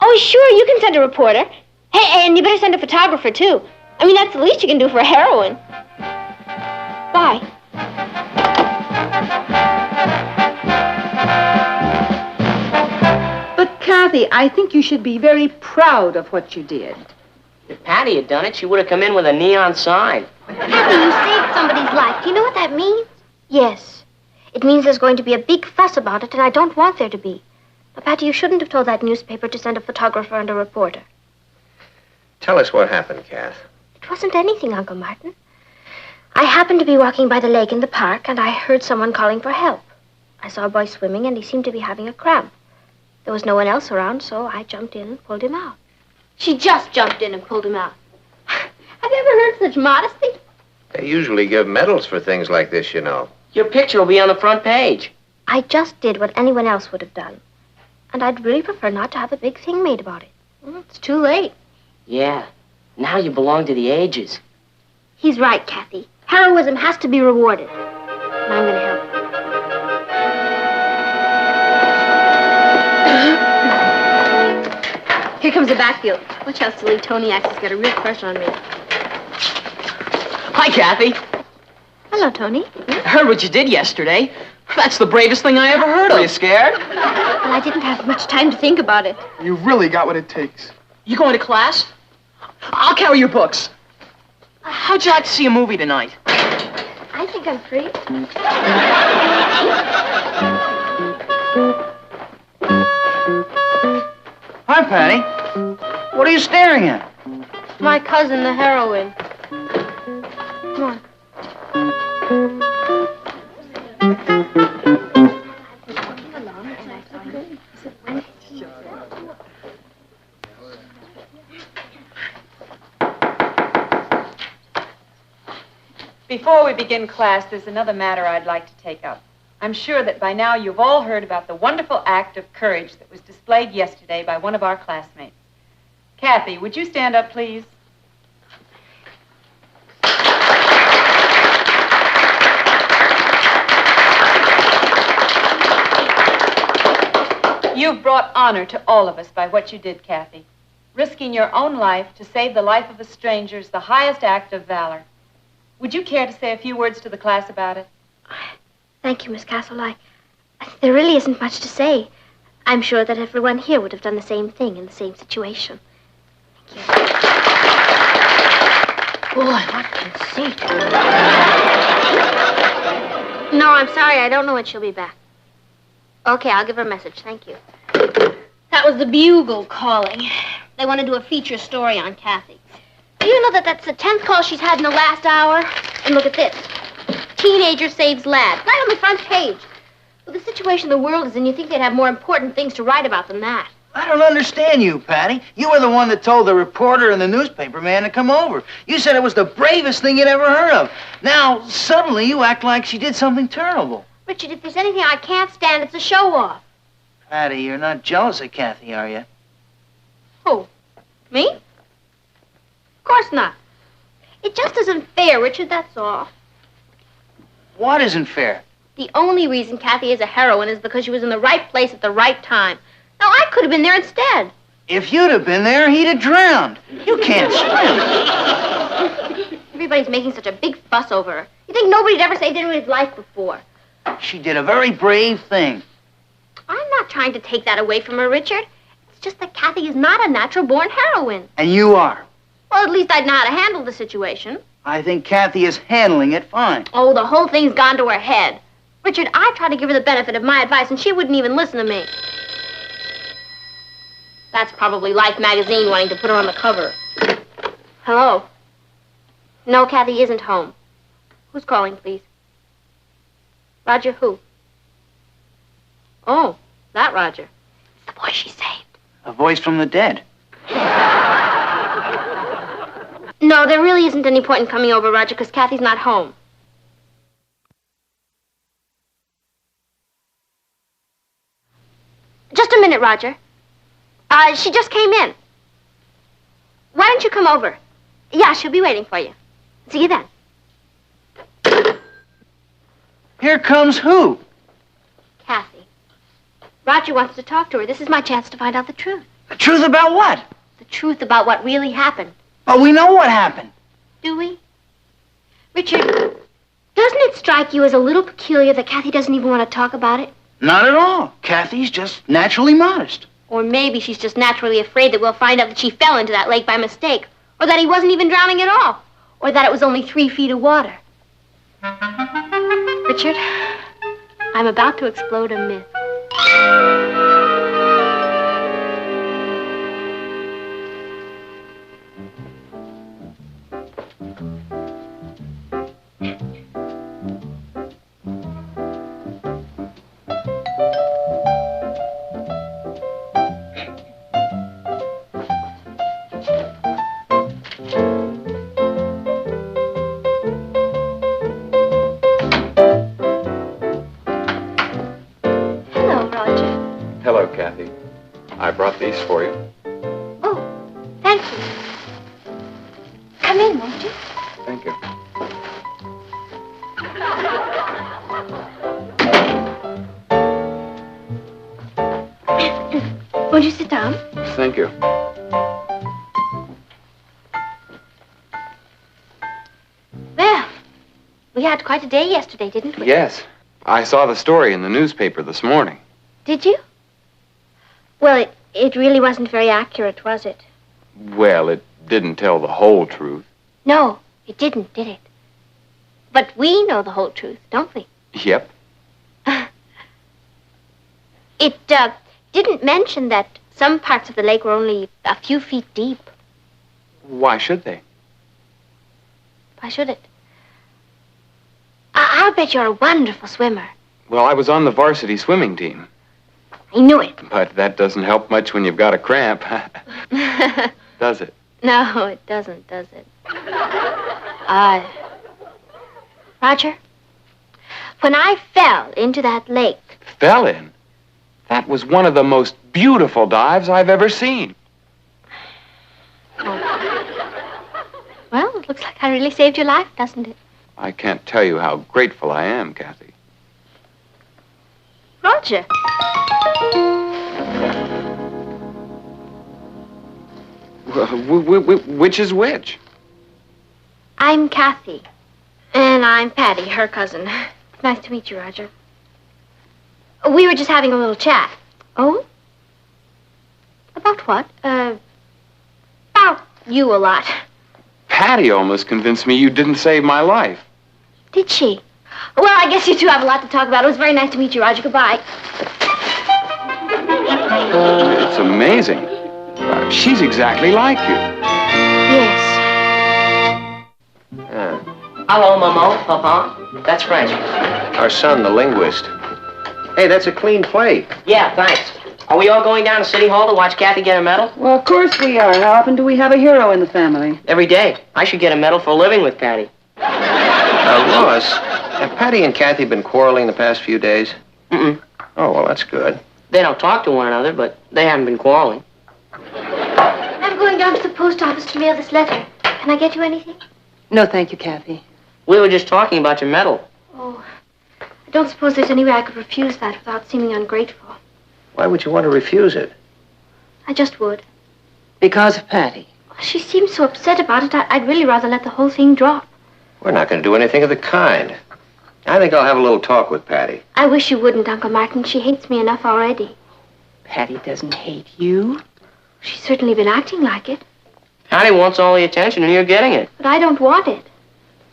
Oh, sure, you can send a reporter. Hey, and you better send a photographer, too. I mean, that's the least you can do for a heroine. Bye. But, Kathy, I think you should be very proud of what you did. If Patty had done it, she would have come in with a neon sign. Kathy, you saved somebody's life. Do you know what that means? Yes. It means there's going to be a big fuss about it, and I don't want there to be. Now, Patty, you shouldn't have told that newspaper to send a photographer and a reporter. Tell us what happened, Kath. It wasn't anything, Uncle Martin. I happened to be walking by the lake in the park, and I heard someone calling for help. I saw a boy swimming, and he seemed to be having a cramp. There was no one else around, so I jumped in and pulled him out. She just jumped in and pulled him out. Have you ever heard such modesty? They usually give medals for things like this, you know. Your picture will be on the front page. I just did what anyone else would have done. And I'd really prefer not to have a big thing made about it. It's too late. Yeah. Now you belong to the ages. He's right, Kathy. Heroism has to be rewarded. And I'm going to help her. comes the backfield. Watch how silly Tony acts. He's got a real crush on me. Hi, Kathy. Hello, Tony. I heard what you did yesterday. That's the bravest thing I ever heard of. Were you scared? Well, I didn't have much time to think about it. You've really got what it takes. You going to class? I'll carry your books. How'd you like to see a movie tonight? I think I'm free. Hi, Patty. What are you staring at? My cousin, the heroine. Come on. Before we begin class, there's another matter I'd like to take up. I'm sure that by now you've all heard about the wonderful act of courage that was displayed yesterday by one of our classmates. Kathy, would you stand up, please? You've brought honor to all of us by what you did, Kathy. Risking your own life to save the life of a stranger is the highest act of valor. Would you care to say a few words to the class about it? Thank you, Miss Castle. There really isn't much to say. I'm sure that everyone here would have done the same thing in the same situation. Thank you. Boy, what conceit. No, I'm sorry. I don't know when she'll be back. Okay, I'll give her a message. Thank you. That was the Bugle calling. They want to do a feature story on Kathy. Do you know that that's the 10th call she's had in the last hour? And look at this. Teenager saves lad. Right on the front page. With the situation the world is in, you think they'd have more important things to write about than that. I don't understand you, Patty. You were the one that told the reporter and the newspaper man to come over. You said it was the bravest thing you'd ever heard of. Now, suddenly you act like she did something terrible. Richard, if there's anything I can't stand, it's a show-off. Patty, you're not jealous of Kathy, are you? Who? Me? Of course not. It just isn't fair, Richard, that's all. What isn't fair? The only reason Kathy is a heroine is because she was in the right place at the right time. Now, I could have been there instead. If you'd have been there, he'd have drowned. You can't swim. Everybody's making such a big fuss over her. You think nobody'd ever saved anybody's life before? She did a very brave thing. I'm not trying to take that away from her, Richard. It's just that Kathy is not a natural-born heroine. And you are. Well, at least I'd know how to handle the situation. I think Kathy is handling it fine. Oh, the whole thing's gone to her head. Richard, I tried to give her the benefit of my advice, and she wouldn't even listen to me. That's probably Life magazine wanting to put her on the cover. Hello? No, Kathy isn't home. Who's calling, please? Roger who? Oh, that Roger. It's the boy she saved. A voice from the dead. No, there really isn't any point in coming over, Roger, because Kathy's not home. Just a minute, Roger. She just came in. Why don't you come over? Yeah, she'll be waiting for you. See you then. Here comes who? Kathy. Roger wants to talk to her. This is my chance to find out the truth. The truth about what? The truth about what really happened. Oh, we know what happened. Do we? Richard, doesn't it strike you as a little peculiar that Kathy doesn't even want to talk about it? Not at all. Kathy's just naturally modest. Or maybe she's just naturally afraid that we'll find out that she fell into that lake by mistake. Or that he wasn't even drowning at all. Or that it was only 3 feet of water. Richard, I'm about to explode a myth. Hello, Kathy. I brought these for you. Oh, thank you. Come in, won't you? Thank you. Won't you sit down? Thank you. We had quite a day yesterday, didn't we? Yes. I saw the story in the newspaper this morning. Did you? Well, it really wasn't very accurate, was it? Well, it didn't tell the whole truth. No, it didn't, did it? But we know the whole truth, don't we? Yep. It didn't mention that some parts of the lake were only a few feet deep. Why should they? Why should it? I'll bet you're a wonderful swimmer. Well, I was on the varsity swimming team. I knew it. But that doesn't help much when you've got a cramp. Does it? No, it doesn't, does it? Roger, when I fell into that lake... Fell in? That was one of the most beautiful dives I've ever seen. Well, it looks like I really saved your life, doesn't it? I can't tell you how grateful I am, Kathy. Roger. Which is which? I'm Kathy. And I'm Patty, her cousin. Nice to meet you, Roger. We were just having a little chat. Oh? About what? About you a lot. Patty almost convinced me you didn't save my life. Did she? Well, I guess you two have a lot to talk about. It was very nice to meet you, Roger. Goodbye. It's amazing. She's exactly like you. Yes. Hello, Maman, Papa. That's French. Our son, the linguist. Hey, that's a clean plate. Yeah, thanks. Are we all going down to City Hall to watch Kathy get a medal? Well, of course we are. How often do we have a hero in the family? Every day. I should get a medal for living with Patty. Lois, have Patty and Kathy been quarreling the past few days? Mm-mm. Oh, well, that's good. They don't talk to one another, but they haven't been quarreling. I'm going down to the post office to mail this letter. Can I get you anything? No, thank you, Kathy. We were just talking about your medal. Oh, I don't suppose there's any way I could refuse that without seeming ungrateful. Why would you want to refuse it? I just would. Because of Patty. She seems so upset about it, I'd really rather let the whole thing drop. We're not going to do anything of the kind. I think I'll have a little talk with Patty. I wish you wouldn't, Uncle Martin. She hates me enough already. Patty doesn't hate you. She's certainly been acting like it. Patty wants all the attention, and you're getting it. But I don't want it.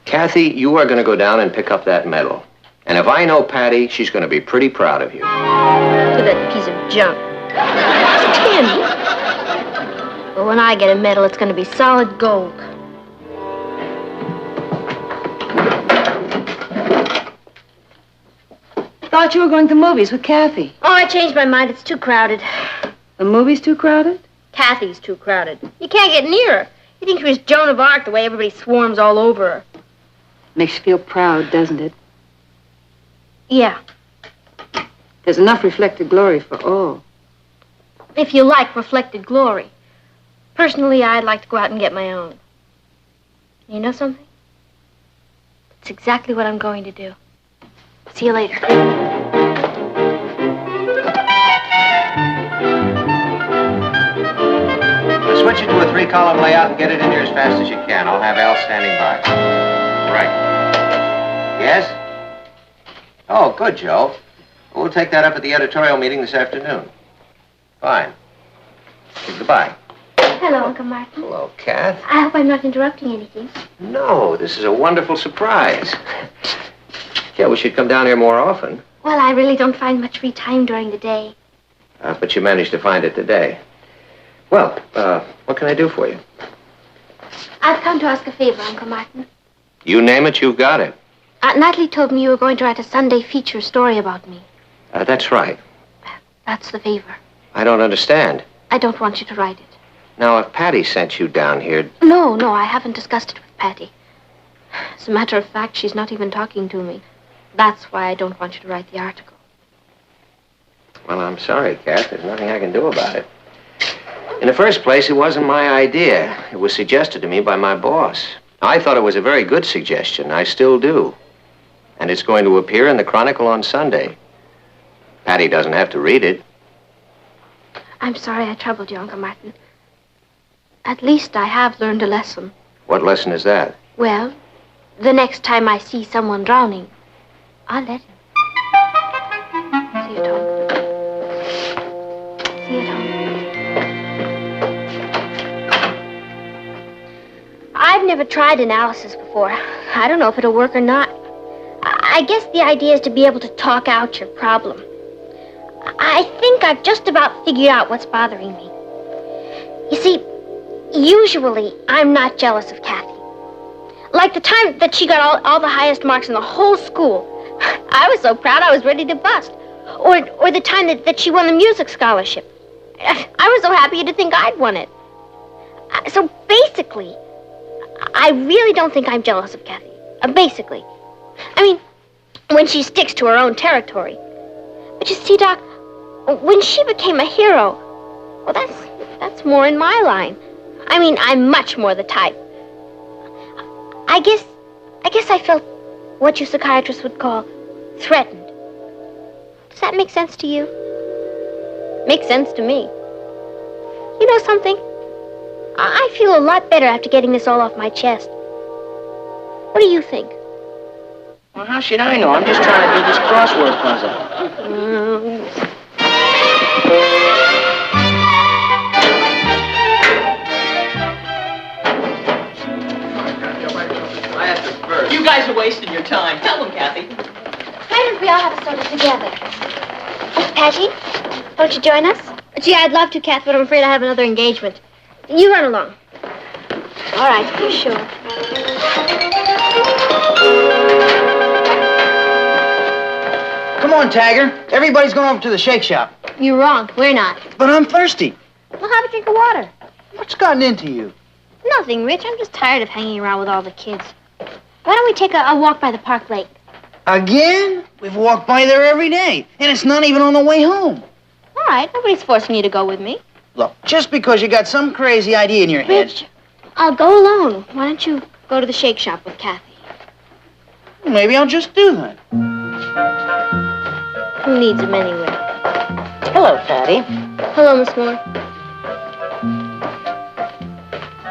Kathy, you are going to go down and pick up that medal. And if I know Patty, she's going to be pretty proud of you. Look at that piece of junk. It's tin. But when I get a medal, it's going to be solid gold. Thought you were going to the movies with Kathy. Oh, I changed my mind. It's too crowded. The movie's too crowded? Kathy's too crowded. You can't get near her. You think she was Joan of Arc the way everybody swarms all over her. Makes you feel proud, doesn't it? Yeah. There's enough reflected glory for all. If you like reflected glory. Personally, I'd like to go out and get my own. You know something? It's exactly what I'm going to do. See you later. Switch it to a 3-column layout and get it in here as fast as you can. I'll have Al standing by. Right. Yes? Oh, good, Joe. We'll take that up at the editorial meeting this afternoon. Fine. Goodbye. Hello, Uncle Martin. Hello, Kath. I hope I'm not interrupting anything. No, this is a wonderful surprise. Yeah, we should come down here more often. Well, I really don't find much free time during the day. But you managed to find it today. Well, what can I do for you? I've come to ask a favor, Uncle Martin. You name it, you've got it. Natalie told me you were going to write a Sunday feature story about me. That's right. That's the favor. I don't understand. I don't want you to write it. Now, if Patty sent you down here... No, I haven't discussed it with Patty. As a matter of fact, she's not even talking to me. That's why I don't want you to write the article. Well, I'm sorry, Kath. There's nothing I can do about it. In the first place, it wasn't my idea. It was suggested to me by my boss. I thought it was a very good suggestion. I still do. And it's going to appear in the Chronicle on Sunday. Patty doesn't have to read it. I'm sorry I troubled you, Uncle Martin. At least I have learned a lesson. What lesson is that? Well, the next time I see someone drowning, I'll let him. See you, Tom. See you, Tom. I've never tried analysis before. I don't know if it'll work or not. I guess the idea is to be able to talk out your problem. I think I've just about figured out what's bothering me. You see, usually I'm not jealous of Kathy. Like the time that she got all the highest marks in the whole school. I was so proud I was ready to bust. Or the time that she won the music scholarship. I was so happy to think I'd won it. So basically, I really don't think I'm jealous of Kathy. Basically. I mean, when she sticks to her own territory. But you see, Doc, when she became a hero, well, that's more in my line. I mean, I'm much more the type. I guess I felt what you psychiatrists would call threatened. Does that make sense to you? Makes sense to me. You know something? I feel a lot better after getting this all off my chest. What do you think? Well, how should I know? I'm just trying to do this crossword puzzle. You guys are wasting your time. Tell them, Kathy. Why don't we all have a soda together? Patty, won't you join us? Gee, I'd love to, Kath, but I'm afraid I have another engagement. You run along. All right, for sure. Come on, Tagger. Everybody's going over to the shake shop. You're wrong. We're not. But I'm thirsty. Well, have a drink of water. What's gotten into you? Nothing, Rich. I'm just tired of hanging around with all the kids. Why don't we take a walk by the park lake? Again? We've walked by there every day, and it's not even on the way home. All right, nobody's forcing you to go with me. Look, just because you got some crazy idea in your head... Rich, I'll go alone. Why don't you go to the shake shop with Kathy? Maybe I'll just do that. Who needs him anyway? Hello, Patty. Hello, Miss Moore.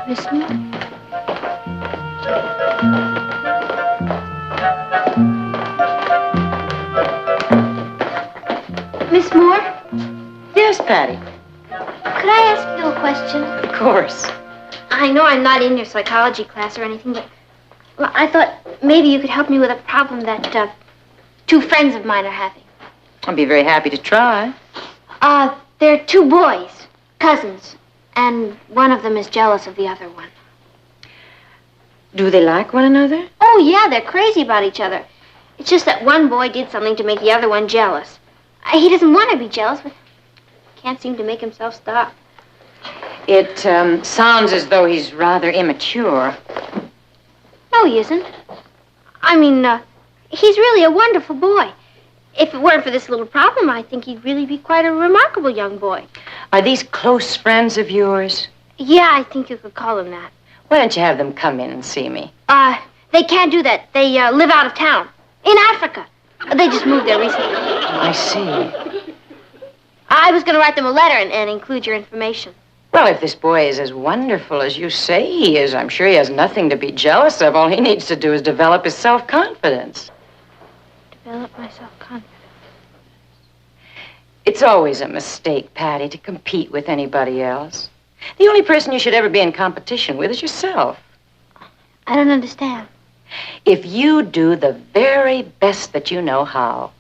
Miss Moore? Miss Moore? Yes, Patty. Could I ask you a question? Of course. I know I'm not in your psychology class or anything, but well, I thought maybe you could help me with a problem that two friends of mine are having. I'd be very happy to try. They're two boys, cousins, and one of them is jealous of the other one. Do they like one another? Oh, yeah, they're crazy about each other. It's just that one boy did something to make the other one jealous. He doesn't want to be jealous, but can't seem to make himself stop. It sounds as though he's rather immature. No, he isn't. I mean, he's really a wonderful boy. If it weren't for this little problem, I think he'd really be quite a remarkable young boy. Are these close friends of yours? Yeah, I think you could call him that. Why don't you have them come in and see me? They can't do that. They live out of town. In Africa. They just moved there recently. I see. I was going to write them a letter and include your information. Well, if this boy is as wonderful as you say he is, I'm sure he has nothing to be jealous of. All he needs to do is develop his self-confidence. Develop my self-confidence. It's always a mistake, Patty, to compete with anybody else. The only person you should ever be in competition with is yourself. I don't understand. If you do the very best that you know how,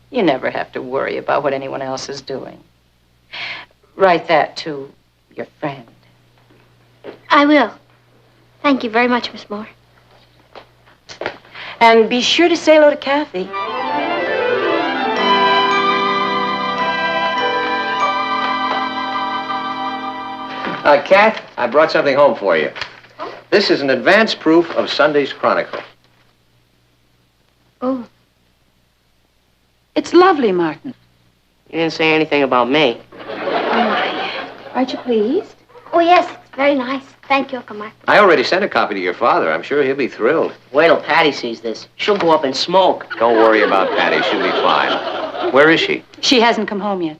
you never have to worry about what anyone else is doing. Write that to your friend. I will. Thank you very much, Miss Moore. And be sure to say hello to Kathy. Kath, I brought something home for you. This is an advance proof of Sunday's Chronicle. Oh. It's lovely, Martin. You didn't say anything about me. Aren't you pleased? Oh, yes, it's very nice. Thank you, Uncle Martin. I already sent a copy to your father. I'm sure he'll be thrilled. Wait till Patty sees this. She'll go up in smoke. Don't worry about Patty. She'll be fine. Where is she? She hasn't come home yet.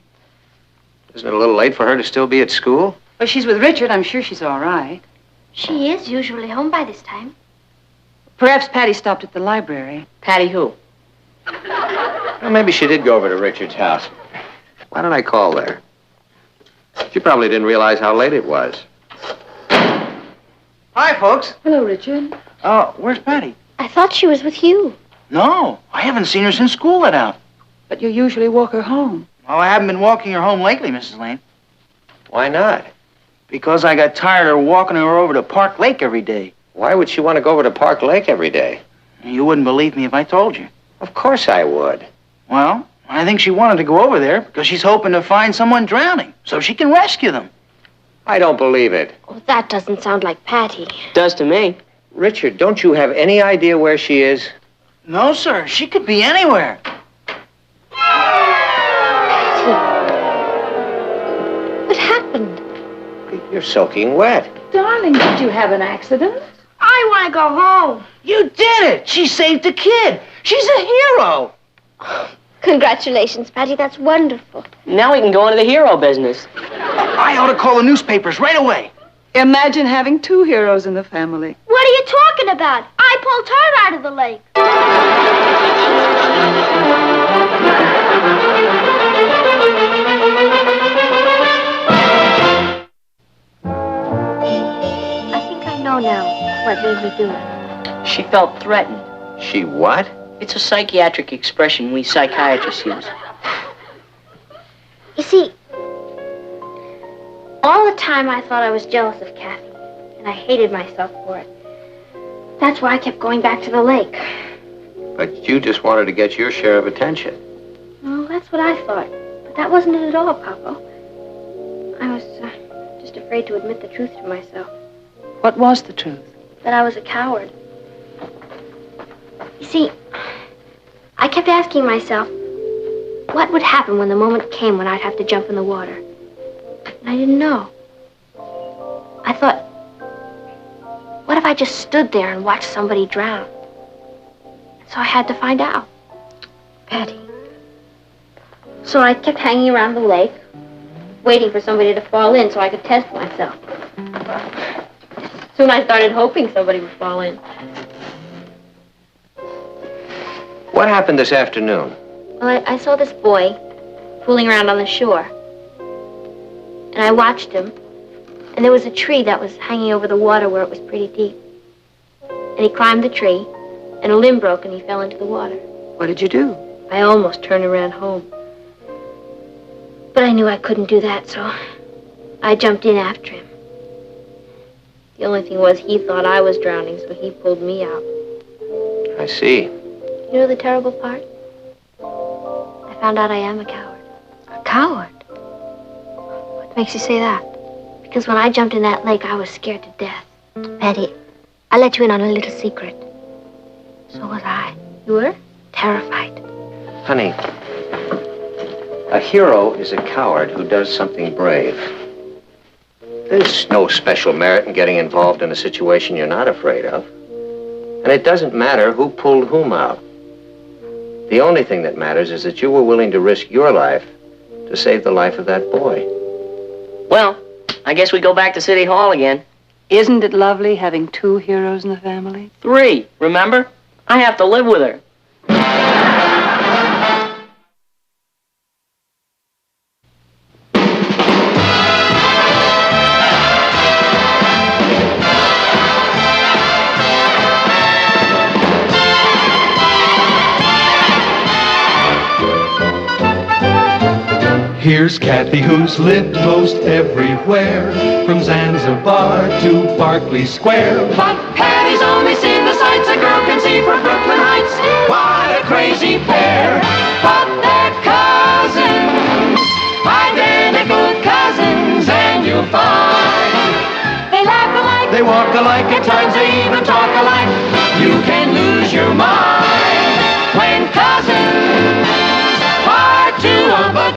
Isn't it a little late for her to still be at school? Well, she's with Richard. I'm sure she's all right. She is usually home by this time. Perhaps Patty stopped at the library. Patty who? Well, maybe she did go over to Richard's house. Why don't I call there? She probably didn't realize how late it was. Hi, folks. Hello, Richard. Oh, where's Patty? I thought she was with you. No, I haven't seen her since school let out. But you usually walk her home. Well, I haven't been walking her home lately, Mrs. Lane. Why not? Because I got tired of walking her over to Park Lake every day. Why would she want to go over to Park Lake every day? You wouldn't believe me if I told you. Of course I would. Well, I think she wanted to go over there because she's hoping to find someone drowning so she can rescue them. I don't believe it. Oh, that doesn't sound like Patty. Does to me. Richard, don't you have any idea where she is? No, sir. She could be anywhere. What happened? You're soaking wet. Darling, did you have an accident? I want to go home. You did it! She saved a kid! She's a hero! Congratulations, Patty. That's wonderful. Now we can go into the hero business. I ought to call the newspapers right away. Imagine having 2 heroes in the family. What are you talking about? I pulled her out of the lake. I think I know now what made me do it. She felt threatened. She what? It's a psychiatric expression we psychiatrists use. You see, all the time I thought I was jealous of Kathy, and I hated myself for it. That's why I kept going back to the lake. But you just wanted to get your share of attention. Well, that's what I thought. But that wasn't it at all, Papa. I was just afraid to admit the truth to myself. What was the truth? That I was a coward. You see, I kept asking myself, what would happen when the moment came when I'd have to jump in the water? And I didn't know. I thought, what if I just stood there and watched somebody drown? So I had to find out. Patty. So I kept hanging around the lake, waiting for somebody to fall in so I could test myself. Soon I started hoping somebody would fall in. What happened this afternoon? Well, I saw this boy fooling around on the shore. And I watched him. And there was a tree that was hanging over the water where it was pretty deep. And he climbed the tree, and a limb broke and he fell into the water. What did you do? I almost turned and ran home. But I knew I couldn't do that, so I jumped in after him. The only thing was he thought I was drowning, so he pulled me out. I see. You know the terrible part? I found out I am a coward. A coward? What makes you say that? Because when I jumped in that lake, I was scared to death. Patty, I let you in on a little secret. So was I. You were? Terrified. Honey, a hero is a coward who does something brave. There's no special merit in getting involved in a situation you're not afraid of. And it doesn't matter who pulled whom out. The only thing that matters is that you were willing to risk your life to save the life of that boy. Well, I guess we go back to City Hall again. Isn't it lovely having 2 heroes in the family? 3, remember? I have to live with her. Here's Kathy, who's lived most everywhere, from Zanzibar to Berkeley Square. But Patty's only seen the sights a girl can see from Brooklyn Heights. What a crazy pair! But they're cousins, identical cousins, and you'll find they laugh alike, they walk alike, at times they even talk alike. You can lose your mind when cousins are 2 of a